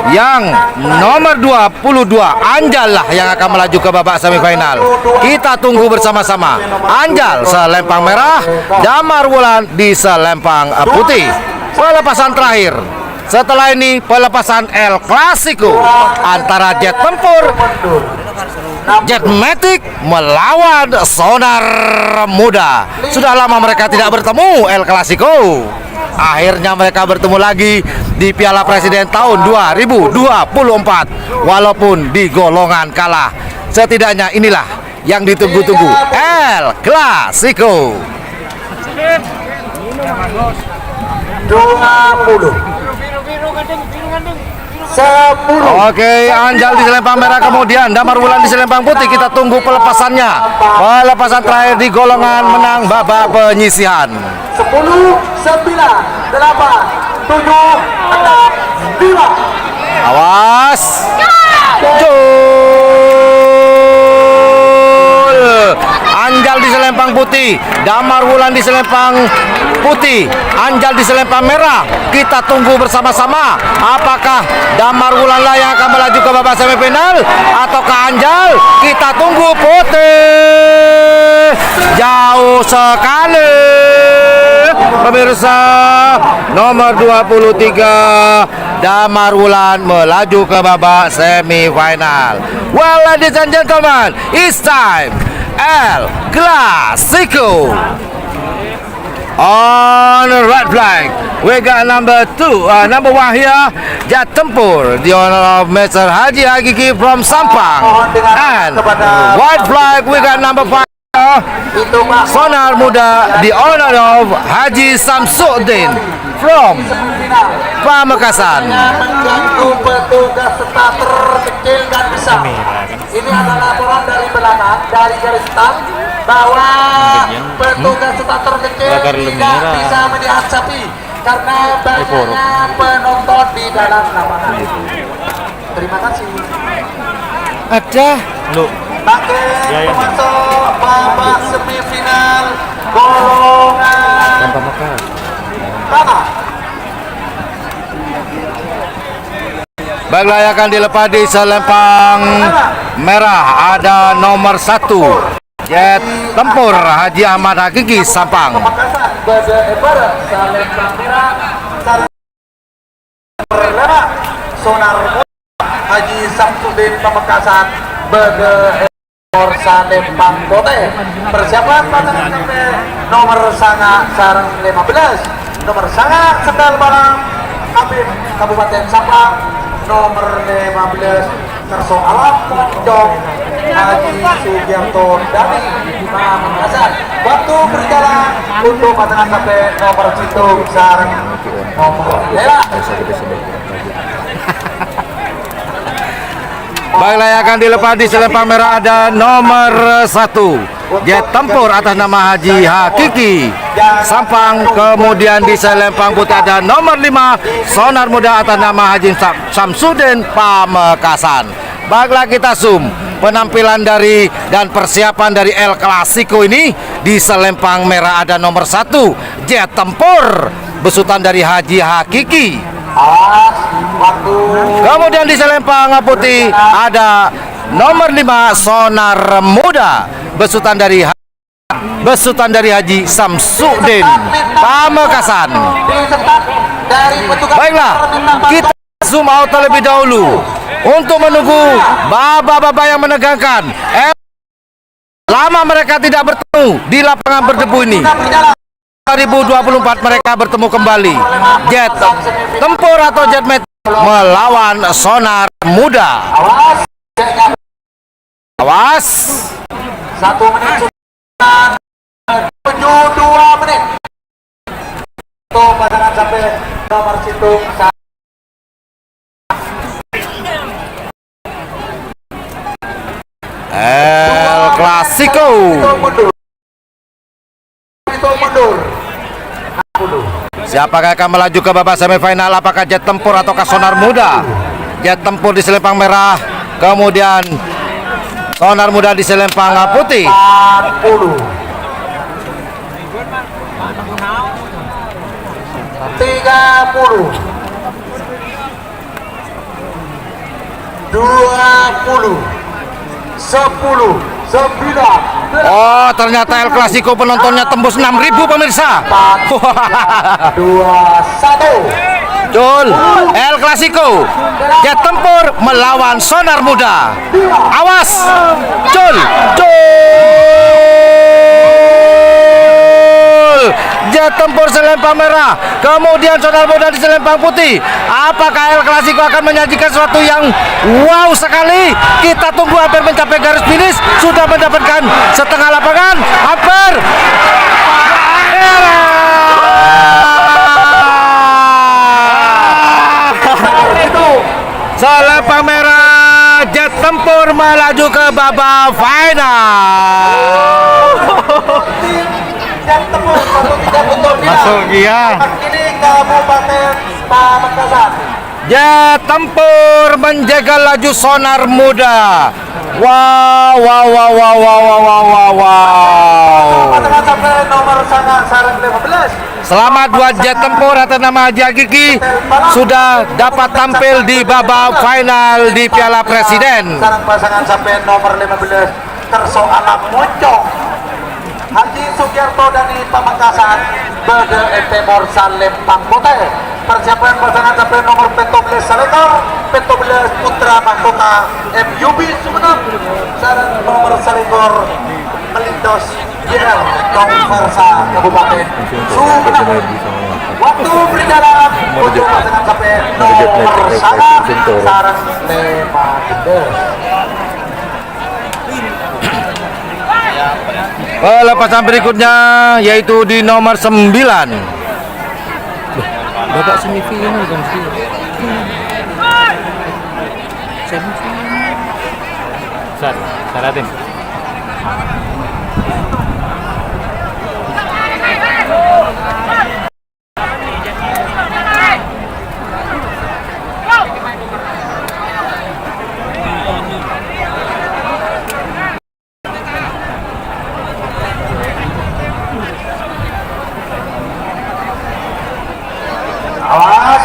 yang nomor 22 Anjal lah yang akan melaju ke babak semifinal? Kita tunggu bersama-sama. Anjal selempang merah, Damar Wulan di selempang putih. Pelepasan terakhir. Setelah ini pelepasan El Clasico antara jet tempur Jet Matic melawan Sonar Muda. Sudah lama mereka tidak bertemu El Clasico. Akhirnya mereka bertemu lagi di Piala Presiden tahun 2024. Walaupun di golongan kalah, setidaknya inilah yang ditunggu-tunggu, El Clasico. 20 10. Oke, Anjal di selempang merah, kemudian Damar Wulan di selempang putih. Kita tunggu pelepasannya. Pelepasan terakhir di golongan menang babak penyisihan. 10 9 8 7 6 5. Awas. Jol. Anjal di selempang putih, Damar Wulan di selempang putih, Anjal di selempang merah. Kita tunggu bersama-sama. Apakah Damar Wulan lah yang akan melaju ke babak semifinal ataukah Anjal? Kita tunggu. Putih jauh sekali. Pemirsa, nomor 23 Damar Wulan melaju ke babak semifinal. Well, ladies and gentlemen, it's time El Clasico. On the red flag, we got number 1 here, Jet Tempur, the honor of Mr. Haji Hakiki from Sampang. And white flag, we got number 5, Itu Pak. Sonar Muda, the honor of Haji Samsudin from Semifinal. Pamekasan. Mengganggu petugas starter kecil dan besar. Ini adalah laporan dari belakang, dari garis start, bahwa petugas starter kecil tidak bisa melihat sapi karena banyaknya penonton di dalam lapangan. Terima kasih. Ada. Makin pemasok babak semifinal golongan pertama. Baiklah, yang akan dilepas di selempang merah ada nomor 1 Jet Tempur Haji Ahmad Hakiki Sampang. Pamekasan Bada Ebara Salempang Merah Salempang Sonar Muda Haji Samsudin Pamekasan Bada Ebor Salempang Kote. Persiapan pasangan sampai nomor sanga sarang 15, nomor sanga sendal barang Habib Kabupaten Sampang, nomor 15 Kerso Alam Pondok Haji Sugiarto dari Pamekasan. Waktu berjalan untuk pasangan sampai nomor situ sarang nomor Lela. Baiklah, yang akan dilepas di selempang merah ada nomor 1 Jet Tempur atas nama Haji Hakiki Sampang. Kemudian di selempang putih ada nomor 5 Sonar Muda atas nama Haji Samsudin Pamekasan. Baiklah, kita zoom penampilan dari dan persiapan dari El Clasico ini. Di selempang merah ada nomor 1 Jet Tempur besutan dari Haji Hakiki. Awas, waktu Kemudian di selempang putih ada nomor 5 Sonar Muda besutan dari Haji Samsudin Pamekasan. disetat dari petugas. Baiklah, kita zoom out terlebih dahulu untuk menunggu bapak-bapak yang menegangkan. Lama mereka tidak bertemu di lapangan berdebu ini. 2024 mereka bertemu kembali. Jet Tempur atau Jet Metik melawan Sonar Muda. Awas, Awas. 1 menit sudah menuju 2 menit. Untuk pasangan sampai nomor situ. El Clasico. Itu mundur. Siapakah akan melaju ke babak semifinal? Apakah Jet Tempur atau Sonar Muda? Jet Tempur di selempang merah, kemudian Sonar Muda di selempang putih. 40. 30. 20. 10. 9. Oh, ternyata El Clasico penontonnya tembus 6.000 pemirsa. 2. 1. Betul, El Clasico Jet Tempur melawan Sonar Muda. Awas, Cul. Jet Tempur selempang merah, kemudian Sonar Muda di selempang putih. Apakah El Clasico akan menyajikan sesuatu yang wow sekali? Kita tunggu hampir mencapai garis finish. Sudah mendapatkan setengah lapangan, hampir. Selempang merah, Jet Tempur melaju ke babak final. Masuk dia. Ini Kabupaten Pamekasan. Jet Tempur menjaga laju Sonar Muda. Wow. Pasangan sampai nomor sarang 15. Selamat buat Jet Tempur atas nama Haji Hakiki sudah dapat tampil di babak final di Piala Presiden. Sarang pasangan sampai nomor 15 Kerso Alam Moncong. Haji Sugiarto dari Pamekasan, Bade Timur Salempang Putih. Persiapan pasangan sampai nomor 14 Salekor, 14 Putra Mahkota MUB Sumeneb. Sarang nomor Salekor Melindos JL Konversa Kabupaten Sumeneb. Waktu berjalan menuju pasangan sampai nomor sarang 15. Pelepasan berikutnya yaitu di nomor 9. Babak semifinal kan sih. Saratin. Awas,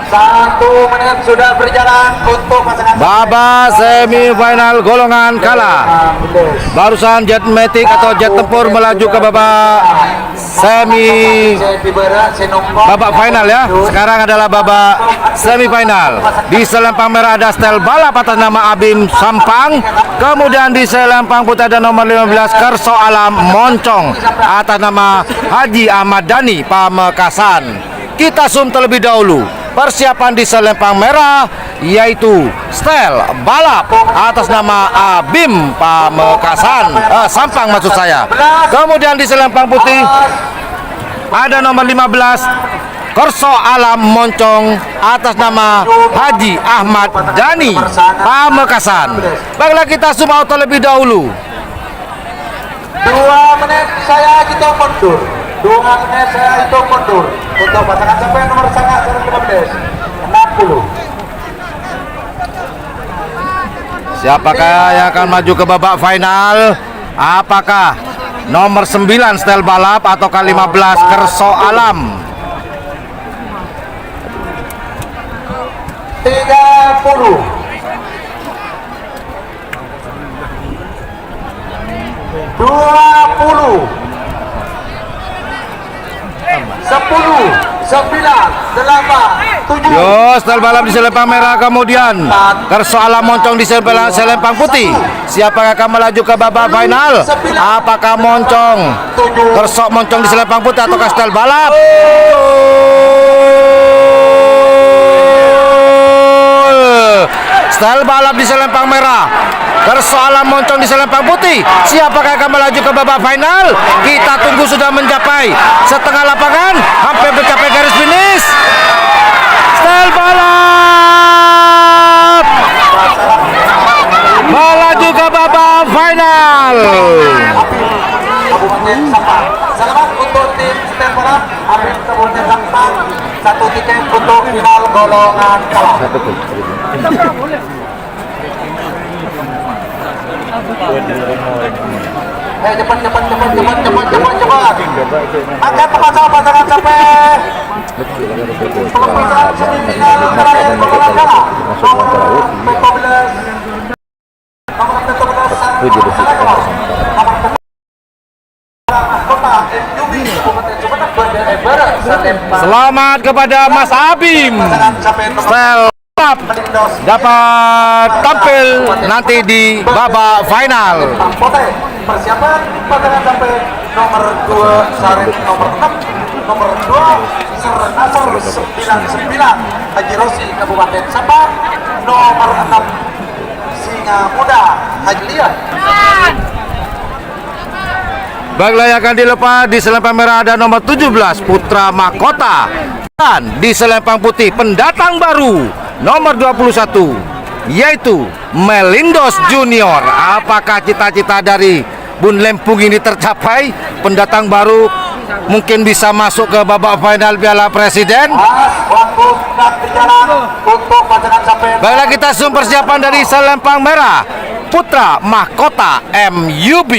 1 menit sudah berjalan untuk pasangan Babak semifinal golongan kalah. Barusan Jet Metik atau Jet Tempur melaju ke babak babak final ya. Sekarang adalah babak semifinal. Di selempang merah ada Stel Balap atas nama Abim Sampang. Kemudian di selempang putih ada nomor 15 Kerso Alam Moncong atas nama Haji Ahmad Dhani Pamekasan. Kita zoom terlebih dahulu. Persiapan di selempang merah yaitu Stel Balap atas nama Abim Pamekasan, Sampang maksud saya. Kemudian di selempang putih ada nomor 15 Kerso Alam Moncong atas nama Haji Ahmad Dhani Pamekasan. Baiklah, kita zoom out terlebih dahulu. 2 menit saya hitung mundur. 2 menit saya hitung mundur untuk pasangan sampai nomor sarang 15 60. Siapakah yang akan maju ke babak final? Apakah nomor 9 Stel Balap atau 15 Kerso Alam? 7. Yo, style balap di selempang merah, kemudian Kerso Alam Moncong di selempang putih. Siapa yang akan melaju ke babak final? Apakah Moncong, Kerso Moncong di selempang putih atau style balap? Style balap di selempang merah, Kerso Alam Moncong di selempang putih. Siapakah akan melaju ke babak final? Kita tunggu, sudah mencapai setengah lapangan, hampir mencapai garis finish. Style balap melaju ke babak final. Kabupaten Sampang. Selamat untuk tim style balap Arif Kabupaten Sampang. 1 tiket untuk final golongan kalah. Cepat. Angkat pasangan sampai pelepasan semifinal terakhir golongan kalah. Nomor 14. Nomor 14. Kota MUB Kabupaten Sumedang Barat. Selamat kepada Mas Abim. Style balap dapat tampil nanti di babak final. Persiapan pasangan sampai nomor 2 Sarip nomor 6, nomor 2 Sernasor 99 Haji Rosi Kabupaten Sampang, nomor 6 Singa Muda Haji Lian. Baiklah, yang akan dilepas di selempang merah ada nomor 17 Putra Mahkota, dan di selempang putih pendatang baru nomor 21 yaitu Melindos Junior. Apakah cita-cita dari Bun Lempung ini tercapai? Pendatang baru mungkin bisa masuk ke babak final Piala Presiden. Waktu sudah berjalan untuk pasangan sampai. Baiklah, kita zoom persiapan dari selempang merah Putra Mahkota MUB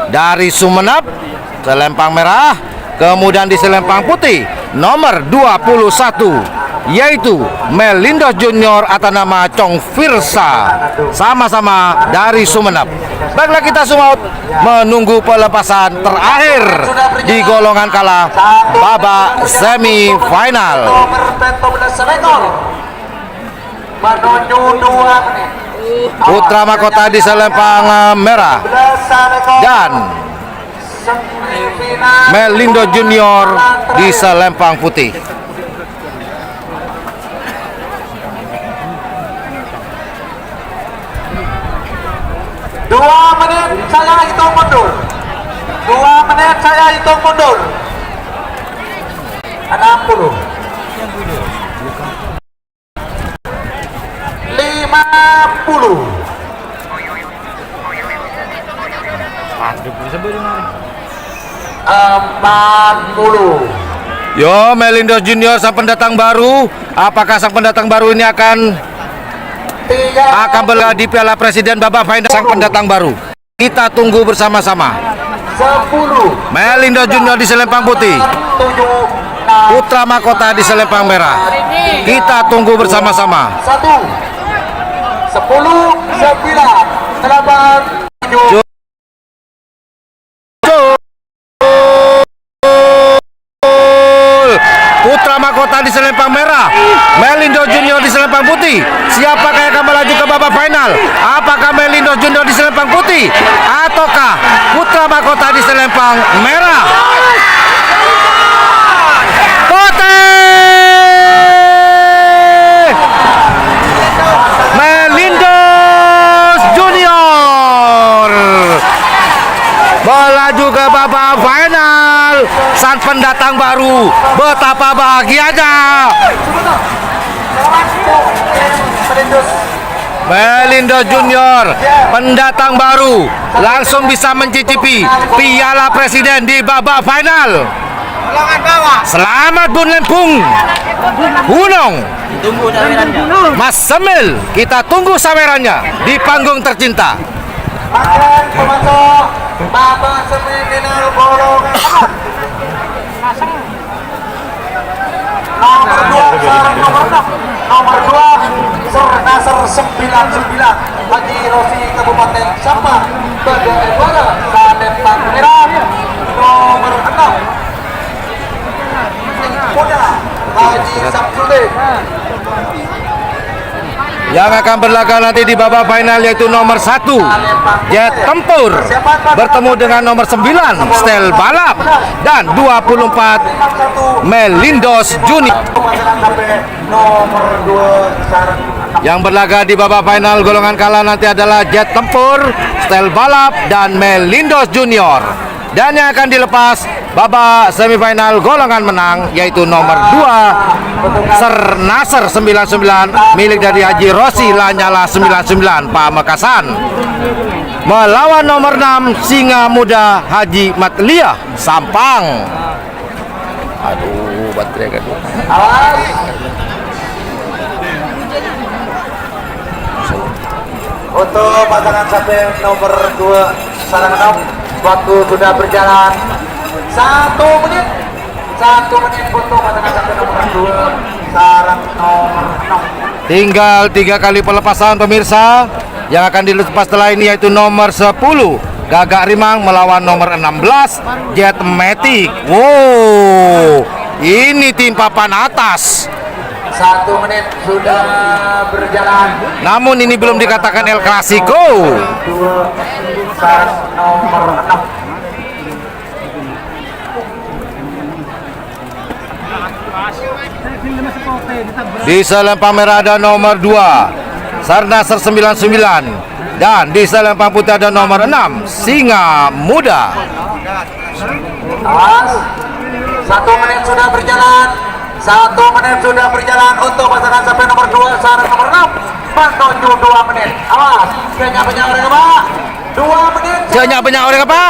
dari Sumeneb, selempang merah. Kemudian di selempang putih nomor 21 yaitu Melindos Junior atas nama Chong Firsa, sama-sama dari Sumeneb. Baiklah, kita semua menunggu pelepasan terakhir di golongan kalah babak semifinal. Nomor 12 ekor menuju 2 menit. Putra Mahkota di selempang merah 12 ekor dan semifinal Melindo Junior di selempang putih. Dua menit saya hitung mundur. 2 menit saya hitung mundur. 60. 50. 40. Yo, Melindo Junior sang pendatang baru. Apakah sang pendatang baru ini akan berlaga di Piala Presiden babak final? Sang pendatang baru, kita tunggu bersama-sama. 10. Melindo Junior di selempang putih, 7. Putra Mahkota di selempang merah. Kita tunggu bersama-sama. 1. 10. 9. 8. 7. Putra Mahkota di selempang merah, Melindo Junior di selempang putih. Siapakah yang akan melaju ke babak final? Apakah Melindo Junior di selempang putih ataukah Putra Mahkota di selempang merah? Putih Melindo Junior melaju ke babak final. Sang pendatang baru, betapa bahagianya. Melindo Junior, pendatang baru, langsung bisa mencicipi Piala Presiden di babak final. Selamat Bun Lempung, Gunung, Tunggu sawerannya. Mas Semil. Kita tunggu sawerannya di panggung tercinta. Akan memasuk babak semifinal golongan nomor 2 Sarang nomor 6, nomor 2 Sernasar 99 Haji Rosi Kabupaten Sampang bagian barat Selempang merah nomor 6 muda Haji Samsudin. Yang akan berlaga nanti di babak final yaitu nomor 1 Jet Tempur bertemu dengan nomor 9 Stel Balap dan 24 Melindos Junior. Nomor 2 sarang Yang berlaga di babak final golongan kalah nanti adalah Jet Tempur, Stel Balap dan Melindos Junior. Dan yang akan dilepas babak semifinal golongan menang yaitu nomor 2 Sernasar 99 milik dari Haji Rosi Lanyala 99 Pamekasan melawan nomor 6 Singa Muda Haji Matliah Sampang. Aduh, baterai kan. awas. Untuk pasangan sampai nomor 2 sarang 6, waktu sudah berjalan 1 menit. 1 menit untuk pasangan sampai nomor 2 sarang nomor 6. Tinggal 3 kali pelepasan pemirsa. Yang akan dilepas setelah ini yaitu nomor 10 Gagak Rimang melawan nomor 16 Jet Matic. Wow, ini tim papan atas. 1 menit sudah berjalan. Namun ini belum dikatakan El Clasico. 2 sarang nomor 6. Di selempang merah ada nomor 2 Sarnasar 99 dan di selempang putih ada nomor 6 Singa Muda. Awas. 1 menit sudah berjalan. 1 menit sudah berjalan untuk pasangan sampai nomor 2 sarang nomor 6 menuju 2 menit. Awas, banyak orang Pak. 2 menit. Banyak orang apa?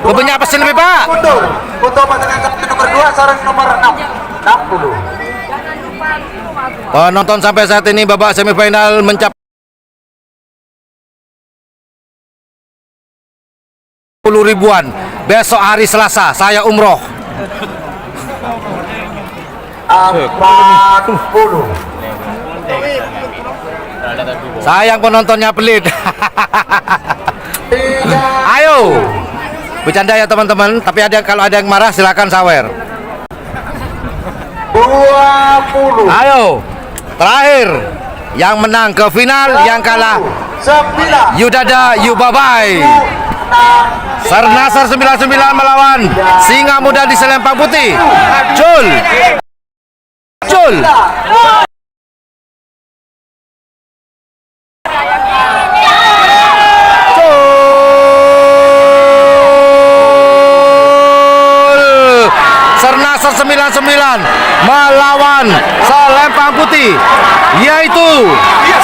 Banyak apa sih lebih Pak? Mundur untuk pasangan sampai nomor 2 sarang nomor 6 60. Penonton sampai saat ini babak semifinal mencapai 10 ribuan. Besok hari Selasa saya umroh. 40. Sayang penontonnya pelit. 3. Ayo, bercanda ya teman-teman. Tapi kalau ada yang marah silakan sawer. 20. Ayo, terakhir yang menang ke final, yang kalah 9. you dada you bye bye. Sernasar 99 melawan Singa Muda di selempang putih. Cul. Sernasar 99 melawan selempang putih yaitu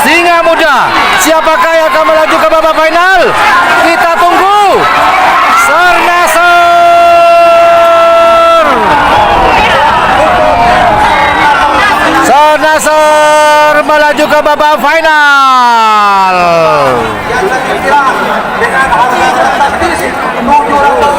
Singa Muda. Siapakah yang akan melaju ke babak final? Kita tunggu. Sernasar melaju ke babak final. Yang terbilang dengan harga fantastis 750 juta.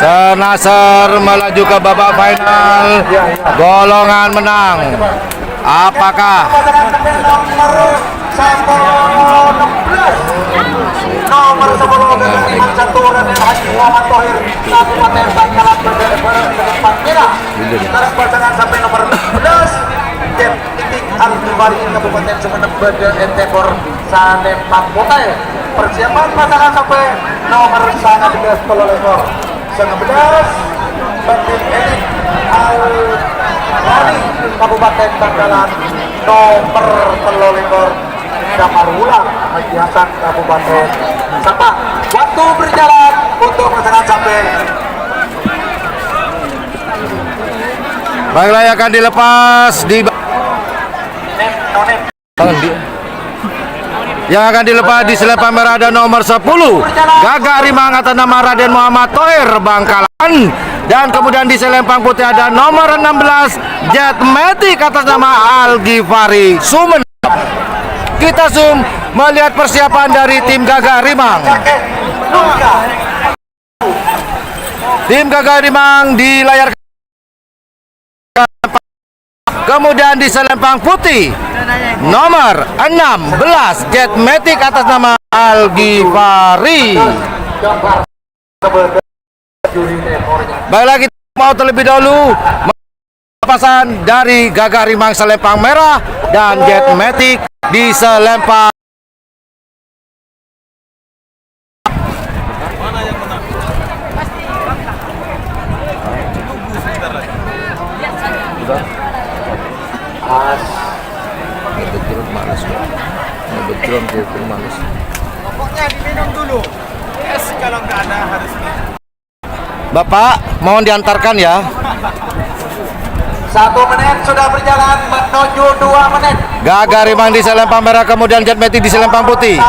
Sernasar melaju ke babak final. Golongan menang. Apakah nomor 10 Gagak Rimang 1 Raden Haji Muhammad Thohir Kabupaten Bangkalan Terus pasangan sampai nomor 11 Jet Titik Al-Ghifari Kabupaten Sumeneb Bade Entebor Salempang Kutai. Persiapan pasangan sampai nomor 11 Kololekor 11 Bandit Elit Al-Rani Kabupaten Bangkalan nomor Kololekor Damar Wulang Haji Hasan Kabupaten Sabah. Waktu berjalan untuk pasangan sampai. baiklah yang akan dilepas di yang akan dilepas di selempang merah ada nomor 10 Gagak Rimang atas nama Raden Muhammad Thohir Bangkalan, dan kemudian di selempang putih ada nomor 16 Jet Matic atas nama Al-Ghifari Sumeneb. Kita zoom melihat persiapan dari tim Gagak Rimang. Tim Gagak Rimang di layar Kemudian di selempang putih nomor 16 Jet Matic atas nama Algifari. Baik lagi mau terlebih dahulu pasan dari Gagah Rimang selempang merah dan Jet Matic di selempang Pokoknya diminum dulu. Es kalau nggak ada harus minum. Bapak, mohon diantarkan ya. 1 menit sudah berjalan menuju 2 menit. Gagah Rimang di selempang merah, kemudian Jet Matic di selempang putih.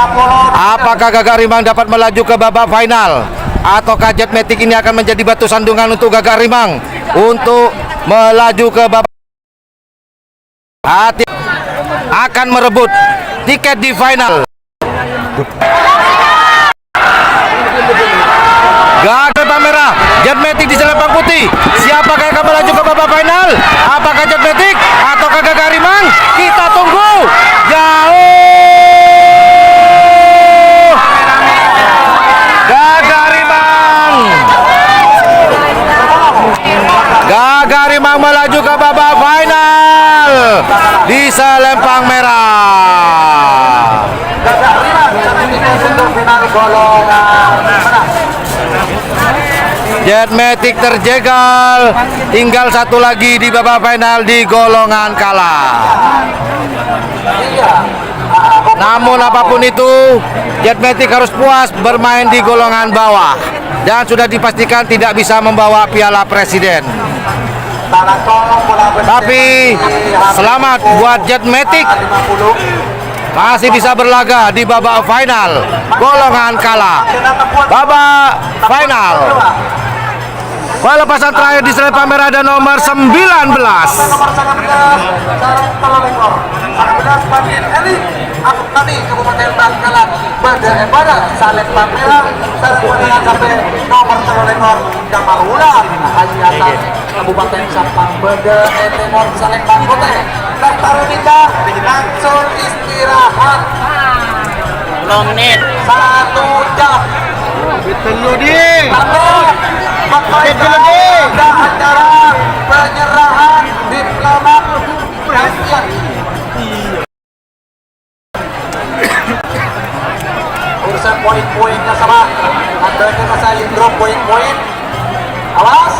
Apakah Gagah Rimang dapat melaju ke babak final? Ataukah Jet Matic ini akan menjadi batu sandungan untuk Gagah Rimang untuk melaju ke babak hati akan merebut tiket di final. Gagah merah, Jet Matic di selempang putih. Siapakah yang akan melaju ke babak final? Apakah Jet Matic ataukah Gagah Rimang? Kita tunggu. Jauh. Gagah Rimang. Gagah Rimang melaju ke babak final di selempang merah. Gagah Rimang sampai tiket untuk final golongan menang. Jet Matic terjegal, tinggal satu lagi di babak final di golongan kalah. Namun apapun itu, Jet Matic harus puas bermain di golongan bawah dan sudah dipastikan tidak bisa membawa piala presiden. Tapi selamat buat Jet Matic, masih bisa berlaga di babak final golongan kalah. Babak final. Lepasan terakhir di selempang merah ada nomor 19. Nomor 19 Sarang Telolekor. 19 Bandit Elit Akutani Kabupaten Bangkalan. Barat selempang merah sarang mendengar sampai nomor Telolekor Damar Wulan Haji Hasan Kabupaten Sampang. Bede Timur selempang putih. Daftar nikah langsung istirahat. 10 menit. 1 jam. Betul dia. Ada acara penyerahan diplomat presiden. Urusan poin-poinnya sama. Andainya saya drop poin-poin. Awas,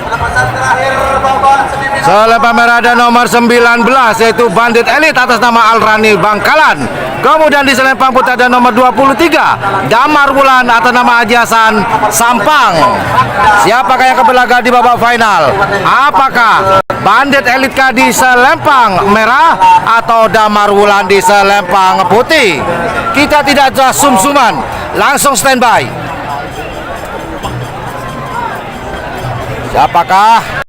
lepasan terakhir babak semifinal. Selempang merah ada nomor 19 yaitu Bandit Elit atas nama Alrani Bangkalan. Kemudian di selempang putih ada nomor 23 Damar Wulan atas nama Haji Hasan Sampang. Siapakah yang akan berlaga di babak final? Apakah Bandit Elit di selempang merah atau Damar Wulan di selempang putih? Kita tidak sum-suman, langsung standby. Siapakah?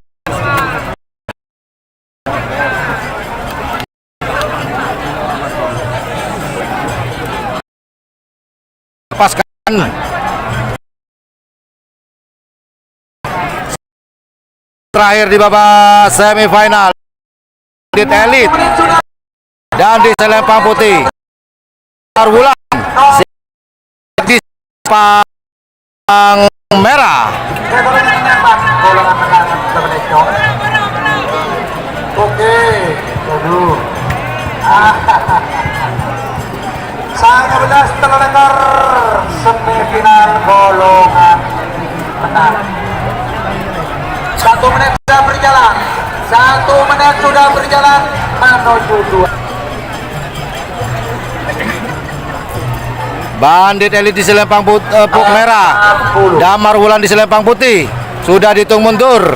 Lepaskan terakhir di babak semifinal Bandit Elit dan di selempang putih Wulan di selempang merah. Oke, aduh. Sang 11 Telolekor semifinal golongan menang. 1 menit sudah berjalan. 1 menit sudah berjalan menuju 2. Bandit Elit di selempang merah, Damar Wulan di selempang putih. Sudah dihitung mundur.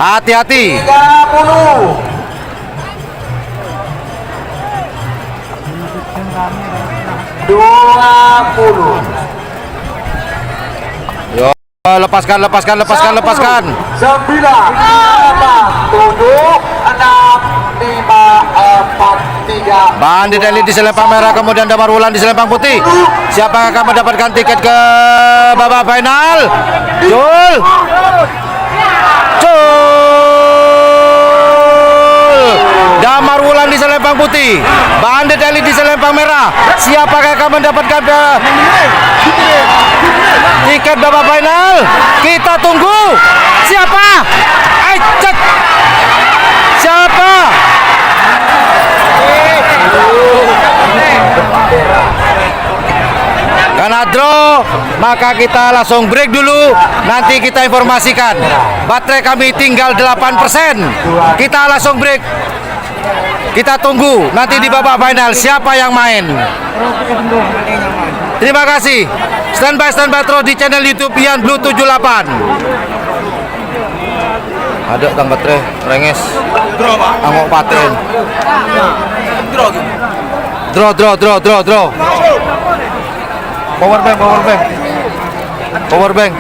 Hati-hati. 30. Yo, lepaskan. 9, 8, 7, 6, 5, 4, 3. Bandit Elit di selempang merah, kemudian Damar Wulan di selempang putih. Siapa yang akan mendapatkan tiket ke babak final? Jul. Selempang putih, Bandit Elite di selempang merah. Siapakah yang akan mendapatkan tiket babak final? Kita tunggu. Siapa? Cet. Siapa? Karena draw, maka kita langsung break dulu. Nanti kita informasikan. Baterai kami tinggal 8%. Kita langsung break. Kita tunggu nanti di babak final siapa yang main. Terima kasih. Standby terus di channel YouTube Ian Blue 78. Ada tang baterai, renges. Angok paten. Draw. Power bank.